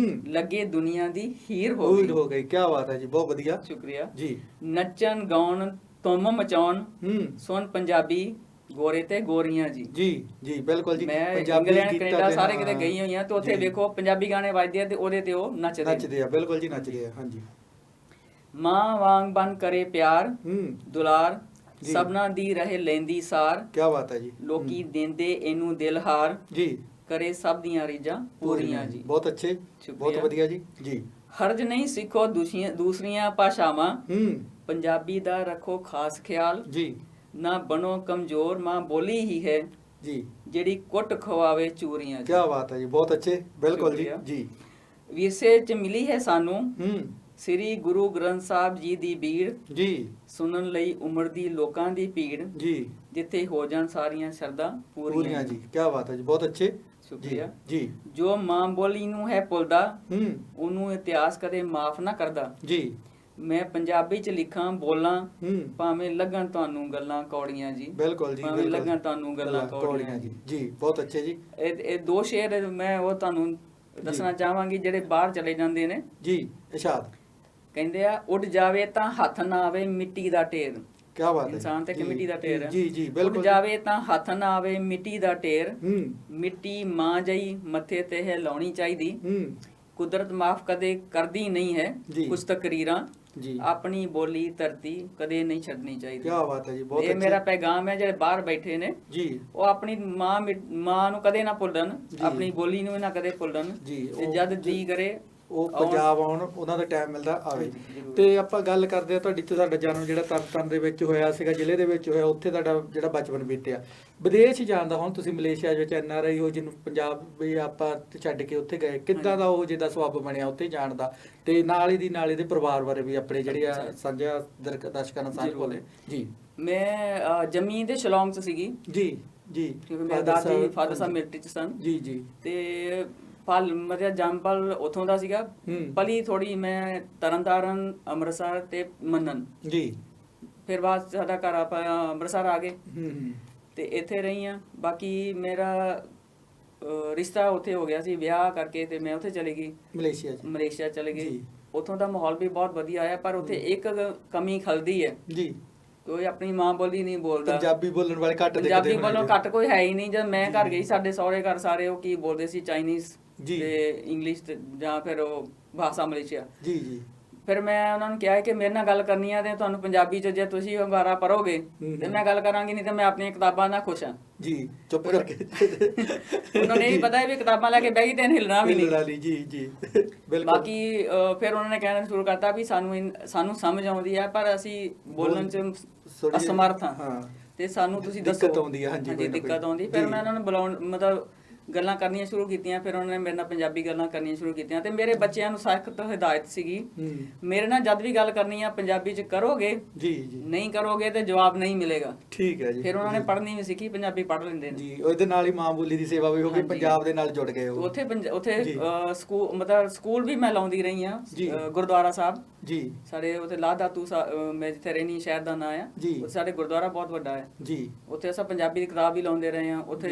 ਲੱਗੇ ਦੁਨੀਆ ਦੀ ਹੀਰ ਹੋ ਗਈ। ਕੀ ਬਾਤ ਹੈ ਜੀ, ਬਹੁਤ ਵਧੀਆ, ਸ਼ੁਕਰੀਆ ਜੀ। ਨੱਚਣ ਗਾਉਣ ਧੁੰਮ ਮਚਾਉਣ ਸੁਣ ਪੰਜਾਬੀ ਗੋਰੇ ਤੇ ਗੋਰੀਆਂ ਜੀ। ਜੀ ਬਿਲਕੁਲ ਜੀ। ਮੈਂ ਇੰਗਲੈਂਡ ਕੈਨੇਡਾ ਸਾਰੇ ਕਿਤੇ ਗਈ ਹੋਈ ਆ ਤੇ ਉੱਥੇ ਵੇਖੋ ਪੰਜਾਬੀ ਗਾਣੇ ਵੱਜਦੇ ਆ ਤੇ ਉਹਦੇ ਤੇ ਉਹ ਨੱਚਦੇ ਆ। ਬਿਲਕੁਲ ਜੀ, ਨੱਚਦੇ ਆ। ਹਾਂਜੀ। ਮਾਂ ਵਾਂਗ ਬਨ ਕਰੇ ਪਿਆਰ ਦੁਲਾਰ, ਸਭਨਾ ਦੀ ਰਹੇ ਲੈਂਦੀ ਸਾਰ। ਕੀ ਬਾਤ ਹੈ ਜੀ। ਲੋਕੀ ਦਿੰਦੇ ਇਹਨੂੰ ਦਿਲ ਹਾਰ ਜੀ, ਕਰੇ ਸਭ ਦੀਆਂ ਰੀਝਾਂ ਪੂਰੀਆਂ ਜੀ। ਬਹੁਤ ਅੱਛੇ, ਬਹੁਤ ਵਧੀਆ ਜੀ। ਜੀ। ਹਰਜ ਨਹੀਂ ਸਿੱਖੋ ਦੂਸਰੀਆਂ ਭਾਸ਼ਾਵਾਂ, ਪੰਜਾਬੀ ਦਾ ਰੱਖੋ ਖਾਸ ਖਿਆਲ ਜੀ। ਨਾ ਬਣੋ ਕਮਜ਼ੋਰ, ਮਾਂ ਬੋਲੀ ਹੀ ਹੈ ਜੀ ਜਿਹੜੀ ਕੁੱਟ ਖਵਾਵੇ ਚੂਰੀਆਂ। ਕੀ ਬਾਤ ਹੈ ਜੀ, ਬਹੁਤ ਅੱਛੇ। ਬਿਲਕੁਲ ਜੀ। ਜੀ। ਵਿਰਸੇ ਚ ਮਿਲੀ ਹੈ ਸਾਨੂੰ ਸ੍ਰੀ ਗੁਰੂ ਗ੍ਰੰਥ ਸਾਹਿਬ ਜੀ ਦੀ ਬੀੜ, ਜੀ। ਸੁਣਨ ਲਈ ਉਮਰ ਦੀ ਲੋਕਾਂ ਦੀ ਭੀੜ, ਜੀ। ਜਿੱਥੇ ਹੋ ਜਾਣ ਸਾਰੀਆਂ ਸ਼ਰਧਾਂ ਪੂਰੀਆਂ ਜੀ। ਕੀ ਬਾਤ ਹੈ ਜੀ, ਬਹੁਤ ਅੱਛੇ, ਸ਼ੁਕਰੀਆ ਜੀ। ਜੋ ਮਾਂ ਬੋਲੀ ਨੂੰ ਹੈ ਭੁੱਲਦਾ, ਉਹਨੂੰ ਇਤਿਹਾਸ ਕਦੇ ਮਾਫ ਨਾ ਕਰਦਾ ਜੀ। ਮੈਂ ਪੰਜਾਬੀ ਚ ਲਿਖਾਂ ਬੋਲਾਂ, ਭਾਵੇਂ ਲੱਗਣ ਤੁਹਾਨੂੰ ਗੱਲਾਂ ਕੌੜੀਆਂ ਜੀ। ਬਿਲਕੁਲ ਜੀ, ਭਾਵੇਂ ਲੱਗਣ ਤੁਹਾਨੂੰ ਗੱਲਾਂ ਕੌੜੀਆਂ ਜੀ। ਜੀ, ਬਹੁਤ ਅੱਛੇ ਜੀ। ਇਹ ਦੋ ਸ਼ੇਰ ਮੈਂ ਉਹ ਤੁਹਾਨੂੰ ਦੱਸਣਾ ਚਾਹਾਂਗੀ ਜਿਹੜੇ ਬਾਹਰ ਚਲੇ ਜਾਂਦੇ ਨੇ ਜੀ। ਇਰਸ਼ਾਦ। ਕਹਿੰਦੇ ਆ, ਉੱਡ ਜਾਵੇ ਤਾਂ ਹੱਥ ਨਾ ਆਵੇ ਮਿੱਟੀ ਦਾ ਢੇਰ। ਕੀ ਬਾਤ ਹੈ। ਇਨਸਾਨ ਤੇ ਮਿੱਟੀ ਦਾ ਢੇਰ ਹੈ। ਜੀ ਜੀ, ਬਿਲਕੁਲ। ਉੱਡ ਜਾਵੇ ਤਾਂ ਹੱਥ ਨਾ ਆਵੇ ਮਿੱਟੀ ਦਾ ਢੇਰ, ਮਿੱਟੀ ਮਾਂ ਜਈ ਮੱਥੇ ਤੇ ਹੈ ਲਾਉਣੀ ਚਾਹੀਦੀ, ਕੁਦਰਤ ਮਾਫ ਕਦੇ ਕਰਦੀ ਨਹੀਂ ਹੈ ਕੁਝ ਤਕਰੀਰਾਂ, ਆਪਣੀ ਬੋਲੀ ਧਰਤੀ ਕਦੇ ਨਹੀਂ ਛੱਡਣੀ ਚਾਹੀਦੀ। ਕੀ ਬਾਤ ਹੈ ਜੀ, ਬਹੁਤ ਇਹ ਮੇਰਾ ਪੈਗਾਮ ਹੈ ਜਿਹੜੇ ਬਾਹਰ ਬੈਠੇ ਨੇ ਜੀ, ਉਹ ਆਪਣੀ ਮਾਂ ਨੂੰ ਕਦੇ ਨਾ ਭੁੱਲਣ, ਆਪਣੀ ਬੋਲੀ ਨੂੰ ਨਾ ਕਦੇ ਭੁੱਲਣ ਤੇ ਜਦ ਜੀ ਕਰੇ ਉਹ ਪੰਜਾਬ ਆਉਣ, ਉਹਨਾਂ ਦਾ ਟਾਈਮ ਮਿਲਦਾ ਆਵੇ। ਤੇ ਆਪਾਂ ਗੱਲ ਕਰਦੇ ਆ ਤੁਹਾਡੀ ਤੇ ਤੁਹਾਡਾ ਜਨਮ ਜਿਹੜਾ ਤਰਨਤਾਰਨ ਦੇ ਵਿੱਚ ਹੋਇਆ ਸੀਗਾ, ਜ਼ਿਲ੍ਹੇ ਦੇ ਵਿੱਚ ਹੋਇਆ, ਉੱਥੇ ਤੁਹਾਡਾ ਜਿਹੜਾ ਬਚਪਨ ਬੀਤਿਆ। ਵਿਦੇਸ਼ ਜਾਣ ਦਾ, ਹੁਣ ਤੁਸੀਂ ਮਲੇਸ਼ੀਆ ਵਿੱਚ NRI ਹੋ, ਜਿਹਨੂੰ ਪੰਜਾਬ ਵੀ ਆਪਾਂ ਛੱਡ ਕੇ ਉੱਥੇ ਗਏ, ਕਿੱਦਾਂ ਦਾ ਉਹ ਜਿਹਦਾ ਸਬੱਬ ਬਣਿਆ ਉੱਥੇ ਜਾਣ ਦਾ, ਤੇ ਨਾਲ ਇਹਦੇ ਪਰਿਵਾਰ ਬਾਰੇ ਵੀ ਆਪਣੇ ਜਿਹੜੇ ਆ ਸਾਂਝਾ ਦਰਸ਼ਕਾਂ ਨਾਲ ਸਾਂਝ ਬੋਲੇ ਜੀ। ਮੈਂ ਜੰਮੀ ਦੇ ਸ਼ਿਲੌਂਗ ਚ ਸੀਗੀ ਜੀ। ਕਿਉਂਕਿ ਮੇਰੇ ਦਾਦੀ ਫਾਦਰ ਸਾਹਿਬ ਮਿਲਟਰੀ ਚ ਸਨ ਜੀ। ਤੇ ਮਤਲਬ ਜੰਮਪਲ ਉੱਥੋਂ ਦਾ ਸੀਗਾ, ਪਲੀ ਥੋੜੀ ਮੈਂ ਤਰਨਤਾਰਨ, ਅੰਮ੍ਰਿਤਸਰ ਤੇ ਮੰਨਨ ਜੀ। ਫਿਰ ਬਾਅਦ ਸਾਡਾ ਘਰ ਆਪਾਂ ਅੰਮ੍ਰਿਤਸਰ ਆ ਗਏ ਤੇ ਇੱਥੇ ਰਹੀ ਆ। ਬਾਕੀ ਮੇਰਾ ਰਿਸ਼ਤਾ ਉੱਥੇ ਹੋ ਗਿਆ ਸੀ ਵਿਆਹ ਕਰਕੇ, ਤੇ ਮੈਂ ਉੱਥੇ ਚਲੀ ਗਈ ਮਲੇਸ਼ੀਆ ਚਲੇ ਗਈ। ਉੱਥੋਂ ਦਾ ਮਾਹੌਲ ਵੀ ਬਹੁਤ ਵਧੀਆ ਹੈ, ਪਰ ਉੱਥੇ ਇੱਕ ਕਮੀ ਖਲਦੀ ਹੈ ਜੀ, ਕੋਈ ਆਪਣੀ ਮਾਂ ਬੋਲੀ ਨਹੀਂ ਬੋਲਦਾ। ਪੰਜਾਬੀ ਬੋਲਣ ਵਾਲੇ ਘੱਟ, ਪੰਜਾਬੀ ਬੋਲਣ ਘੱਟ ਕੋਈ ਹੈ ਹੀ ਨਹੀਂ। ਜਦ ਮੈਂ ਘਰ ਗਈ, ਸਾਡੇ ਸਹੁਰੇ ਘਰ ਸਾਰੇ ਉਹ ਕੀ ਬੋਲਦੇ ਸੀ, ਚਾਈਨੀਜ਼ ਤੇ ਇੰਗਲਿਸ਼ ਜਾਂ ਫਿਰ ਉਹ ਭਾਸ਼ਾ ਮਲੇਸ਼ੀਆ ਜੀ। ਫਿਰ ਮੈਂ ਉਹਨਾਂ ਨੂੰ ਕਿਹਾ ਕਿ ਮੇਰੇ ਨਾਲ ਗੱਲ ਕਰਨੀ ਆ ਤੇ ਤੁਹਾਨੂੰ ਪੰਜਾਬੀ ਚ ਜੇ ਤੁਸੀਂ ਅੰਗਾਰਾ ਪੜੋਗੇ ਤੇ ਮੈਂ ਗੱਲ ਕਰਾਂਗੀ, ਨਹੀਂ ਤੇ ਮੈਂ ਆਪਣੀਆਂ ਕਿਤਾਬਾਂ ਨਾਲ ਖੁਸ਼ ਹਾਂ ਜੀ। ਚੁੱਪ ਕਰਕੇ ਉਹਨਾਂ ਨੇ ਵੀ ਪਤਾ ਵੀ ਕਿਤਾਬਾਂ ਲੈ ਕੇ ਬਹਿ ਗਈ ਤੇ ਹਿਲਣਾ ਵੀ ਨਹੀਂ ਜੀ। ਬਾਕੀ ਫਿਰ ਉਹਨਾਂ ਨੇ ਕਹਿਣਾ ਸ਼ੁਰੂ ਕਰਤਾ ਵੀ ਸਾਨੂੰ ਸਮਝ ਆਉਂਦੀ ਹੈ, ਪਰ ਅਸੀਂ ਬੋਲਣ ਚ ਅਸਮਰਥ ਹਾਂ ਤੇ ਸਾਨੂੰ ਤੁਸੀਂ ਦੱਸੋ। ਦਿੱਕਤ ਆਉਂਦੀ ਹੈ। ਹਾਂਜੀ, ਦਿੱਕਤ ਆਉਂਦੀ। ਫਿਰ ਮੈਂ ਉਹਨਾਂ ਨੂੰ ਬੁਲਾਉਣ ਮਤਲਬ ਗੱਲਾਂ ਕਰਨੀਆਂ ਸ਼ੁਰੂ ਕੀਤੀਆਂ। ਫਿਰ ਉਹਨਾਂ ਨੇ ਮੇਰੇ ਨਾਲ ਪੰਜਾਬੀ ਗੱਲਾਂ ਕਰਨੀਆਂ ਸ਼ੁਰੂ ਕੀਤੀਆਂ ਤੇ ਮੇਰੇ ਬੱਚਿਆਂ ਨੂੰ ਸਖਤ ਹਦਾਇਤ ਸੀਗੀ, ਮੇਰੇ ਨਾਲ ਜਦ ਵੀ ਗੱਲ ਕਰਨੀ ਆ ਪੰਜਾਬੀ ਚ ਕਰੋਗੇ ਜੀ, ਨਹੀਂ ਕਰੋਗੇ ਤੇ ਜਵਾਬ ਨਹੀਂ ਮਿਲੇਗਾ। ਠੀਕ ਹੈ ਜੀ। ਫਿਰ ਉਹਨਾਂ ਨੇ ਪੜ੍ਹਨੀ ਵੀ ਸਿੱਖੀ, ਪੰਜਾਬੀ ਪੜ੍ਹ ਲੈਂਦੇ ਨੇ ਜੀ। ਉਹਦੇ ਨਾਲ ਹੀ ਮਾਂ ਬੋਲੀ ਦੀ ਸੇਵਾ ਵੀ ਹੋ ਗਈ, ਪੰਜਾਬ ਦੇ ਨਾਲ ਜੁੜ ਗਏ ਉਹ। ਉੱਥੇ ਸਕੂਲ ਮਤਲਬ ਸਕੂਲ ਵੀ ਮੈਂ ਲਾਉਂਦੀ ਰਹੀ ਆ, ਗੁਰਦੁਆਰਾ ਸਾਹਿਬ ਜੀ ਸਾਡੇ ਉੱਥੇ ਲਾਦਾਤੂ ਮੈਂ ਜਿੱਥੇ ਰਹਿਣੀ ਸ਼ਹਿਰ ਦਾ ਨਾਂ ਆ, ਉੱਥੇ ਸਾਡੇ ਗੁਰਦੁਆਰਾ ਬਹੁਤ ਵੱਡਾ ਹੈ ਜੀ। ਉੱਥੇ ਅਸੀਂ ਪੰਜਾਬੀ ਦੀ ਕਿਤਾਬ ਵੀ ਲਾਉਂਦੇ ਰਹੇ ਆ। ਉੱਥੇ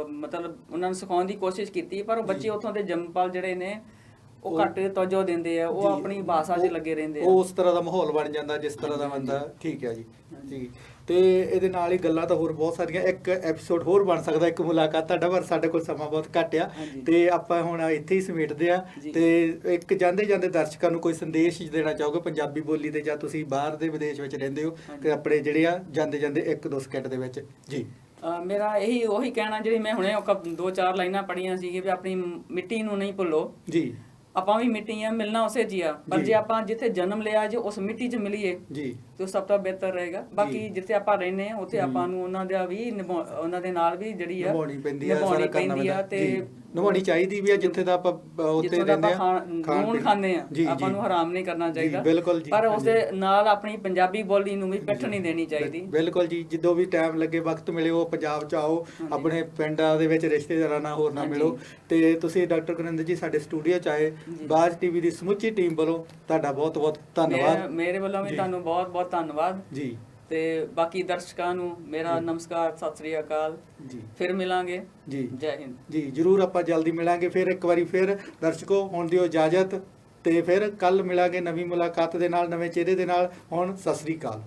ਮਤਲਬ ਉਹਨਾਂ ਨੂੰ ਸਿਖਾਉਣ ਦੀ ਕੋਸ਼ਿਸ਼ ਕੀਤੀ, ਪਰ ਉਹ ਬੱਚੇ ਉੱਥੋਂ ਦੇ ਜੰਮਪਲ ਜਿਹੜੇ ਨੇ ਉਹ ਘੱਟ ਤਵੱਜੋ ਦਿੰਦੇ ਆ, ਉਹ ਆਪਣੀ ਭਾਸ਼ਾ 'ਚ ਲੱਗੇ ਰਹਿੰਦੇ ਆ। ਉਹ ਉਸ ਤਰ੍ਹਾਂ ਦਾ ਮਾਹੌਲ ਬਣ ਜਾਂਦਾ ਜਿਸ ਤਰ੍ਹਾਂ ਦਾ ਬੰਦਾ। ਠੀਕ ਹੈ ਜੀ। ਤੇ ਇਹਦੇ ਨਾਲ ਹੀ ਗੱਲਾਂ ਤਾਂ ਹੋਰ ਬਹੁਤ ਸਾਰੀਆਂ, ਇੱਕ ਐਪੀਸੋਡ ਹੋਰ ਬਣ ਸਕਦਾ, ਇੱਕ ਮੁਲਾਕਾਤ ਤੁਹਾਡਾ, ਪਰ ਸਾਡੇ ਕੋਲ ਸਮਾਂ ਬਹੁਤ ਘੱਟ ਆ ਤੇ ਆਪਾਂ ਹੁਣ ਇੱਥੇ ਹੀ ਸਮੇਟਦੇ ਆ। ਤੇ ਇੱਕ ਜਾਂਦੇ ਦਰਸ਼ਕਾਂ ਨੂੰ ਕੋਈ ਸੰਦੇਸ਼ ਦੇਣਾ ਚਾਹੋਗੇ ਪੰਜਾਬੀ ਬੋਲੀ ਤੇ, ਜਾਂ ਤੁਸੀਂ ਬਾਹਰ ਦੇ ਵਿਦੇਸ਼ ਵਿੱਚ ਰਹਿੰਦੇ ਹੋ ਤੇ ਆਪਣੇ ਜਿਹੜੇ ਆ ਜਾਂਦੇ ਇੱਕ ਦੋ ਸਕਿੰਟ ਦੇ ਵਿੱਚ ਜੀ। ਮੇਰਾ ਉਹੀ ਕਹਿਣਾ, ਜਿਹੜੀ ਮੈਂ ਹੁਣੇ 2-4 ਲਾਈਨਾਂ ਪੜ੍ਹੀਆਂ ਸੀ, ਵੀ ਆਪਣੀ ਮਿੱਟੀ ਨੂੰ ਨਹੀਂ ਭੁੱਲੋ ਜੀ। ਆਪਾਂ ਵੀ ਮਿੱਟੀ ਆ, ਮਿਲਣਾ ਉਸੇ ਜੀ ਆ, ਪਰ ਜੇ ਆਪਾਂ ਜਿੱਥੇ ਜਨਮ ਲਿਆ ਜੇ ਉਸ ਮਿੱਟੀ 'ਚ ਮਿਲੀਏ ਜੀ ਤੇ ਸਭ ਤੋਂ ਬਿਹਤਰ ਰਹੇਗਾ। ਬਾਕੀ ਜਿੱਥੇ ਆਪਾਂ ਰਹਿੰਦੇ ਆ ਉੱਥੇ ਆਪਾਂ ਨੂੰ ਉਹਨਾਂ ਦੇ ਨਾਲ ਵੀ ਜਿਹੜੀ ਆ ਨਿਭਾਉਣੀ ਪੈਂਦੀ ਆ ਤੇ ਨਿਭਾਉਣੀ ਚਾਹੀਦੀ ਵੀ ਆ, ਜਿੱਥੇ ਦਾ ਆਪਾਂ ਉੱਤੇ ਰਹਿੰਦੇ ਆ ਨੂਣ ਖਾਂਦੇ ਆ, ਆਪਾਂ ਨੂੰ ਹਰਾਮ ਨਹੀਂ ਕਰਨਾ ਚਾਹੀਦਾ, ਬਿਲਕੁਲ ਜੀ, ਪਰ ਉਸਦੇ ਨਾਲ ਆਪਣੀ ਪੰਜਾਬੀ ਬੋਲੀ ਨੂੰ ਵੀ ਪਿੱਠ ਨਹੀਂ ਦੇਣੀ ਚਾਹੀਦੀ। ਬਿਲਕੁਲ ਜੀ, ਜਦੋਂ ਵੀ ਟਾਈਮ ਲੱਗੇ, ਵਕਤ ਮਿਲੇ, ਉਹ ਪੰਜਾਬ ਚ ਆਓ, ਆਪਣੇ ਪਿੰਡਾਂ ਦੇ ਵਿੱਚ ਰਿਸ਼ਤੇਦਾਰਾਂ ਨਾਲ ਹੋਰ ਨਾਲ ਮਿਲੋ। ਤੇ ਤੁਸੀਂ ਡਾਕਟਰ ਗੁਰਿੰਦਰ ਜੀ ਸਾਡੇ ਸਟੂਡੀਓ ਚ ਆਏ, ਬਾਜ ਟੀਵੀ ਦੀ ਸਮੁੱਚੀ ਟੀਮ ਵੱਲੋਂ ਤੁਹਾਡਾ ਬਹੁਤ ਬਹੁਤ ਧੰਨਵਾਦ। ਮੇਰੇ ਵੱਲੋਂ ਵੀ ਤੁਹਾਨੂੰ ਬਹੁਤ ਬਹੁਤ ਧੰਨਵਾਦ ਜੀ। ਤੇ ਬਾਕੀ ਦਰਸ਼ਕਾਂ ਨੂੰ ਮੇਰਾ ਨਮਸਕਾਰ, ਸਤਿ ਸ੍ਰੀ ਅਕਾਲ ਜੀ। ਫਿਰ ਮਿਲਾਂਗੇ ਜੀ, ਜੈ ਹਿੰਦ ਜੀ। ਜਰੂਰ ਆਪਾਂ ਜਲਦੀ ਮਿਲਾਂਗੇ ਫਿਰ ਇੱਕ ਵਾਰੀ। ਫਿਰ ਦਰਸ਼ਕੋ ਹੁਣ ਦਿਓ ਇਜਾਜ਼ਤ, ਤੇ ਫਿਰ ਕੱਲ ਮਿਲਾਂਗੇ ਨਵੀਂ ਮੁਲਾਕਾਤ ਦੇ ਨਾਲ, ਨਵੇਂ ਚਿਹਰੇ ਦੇ ਨਾਲ। ਹੁਣ ਸਤਿ ਸ੍ਰੀ ਅਕਾਲ।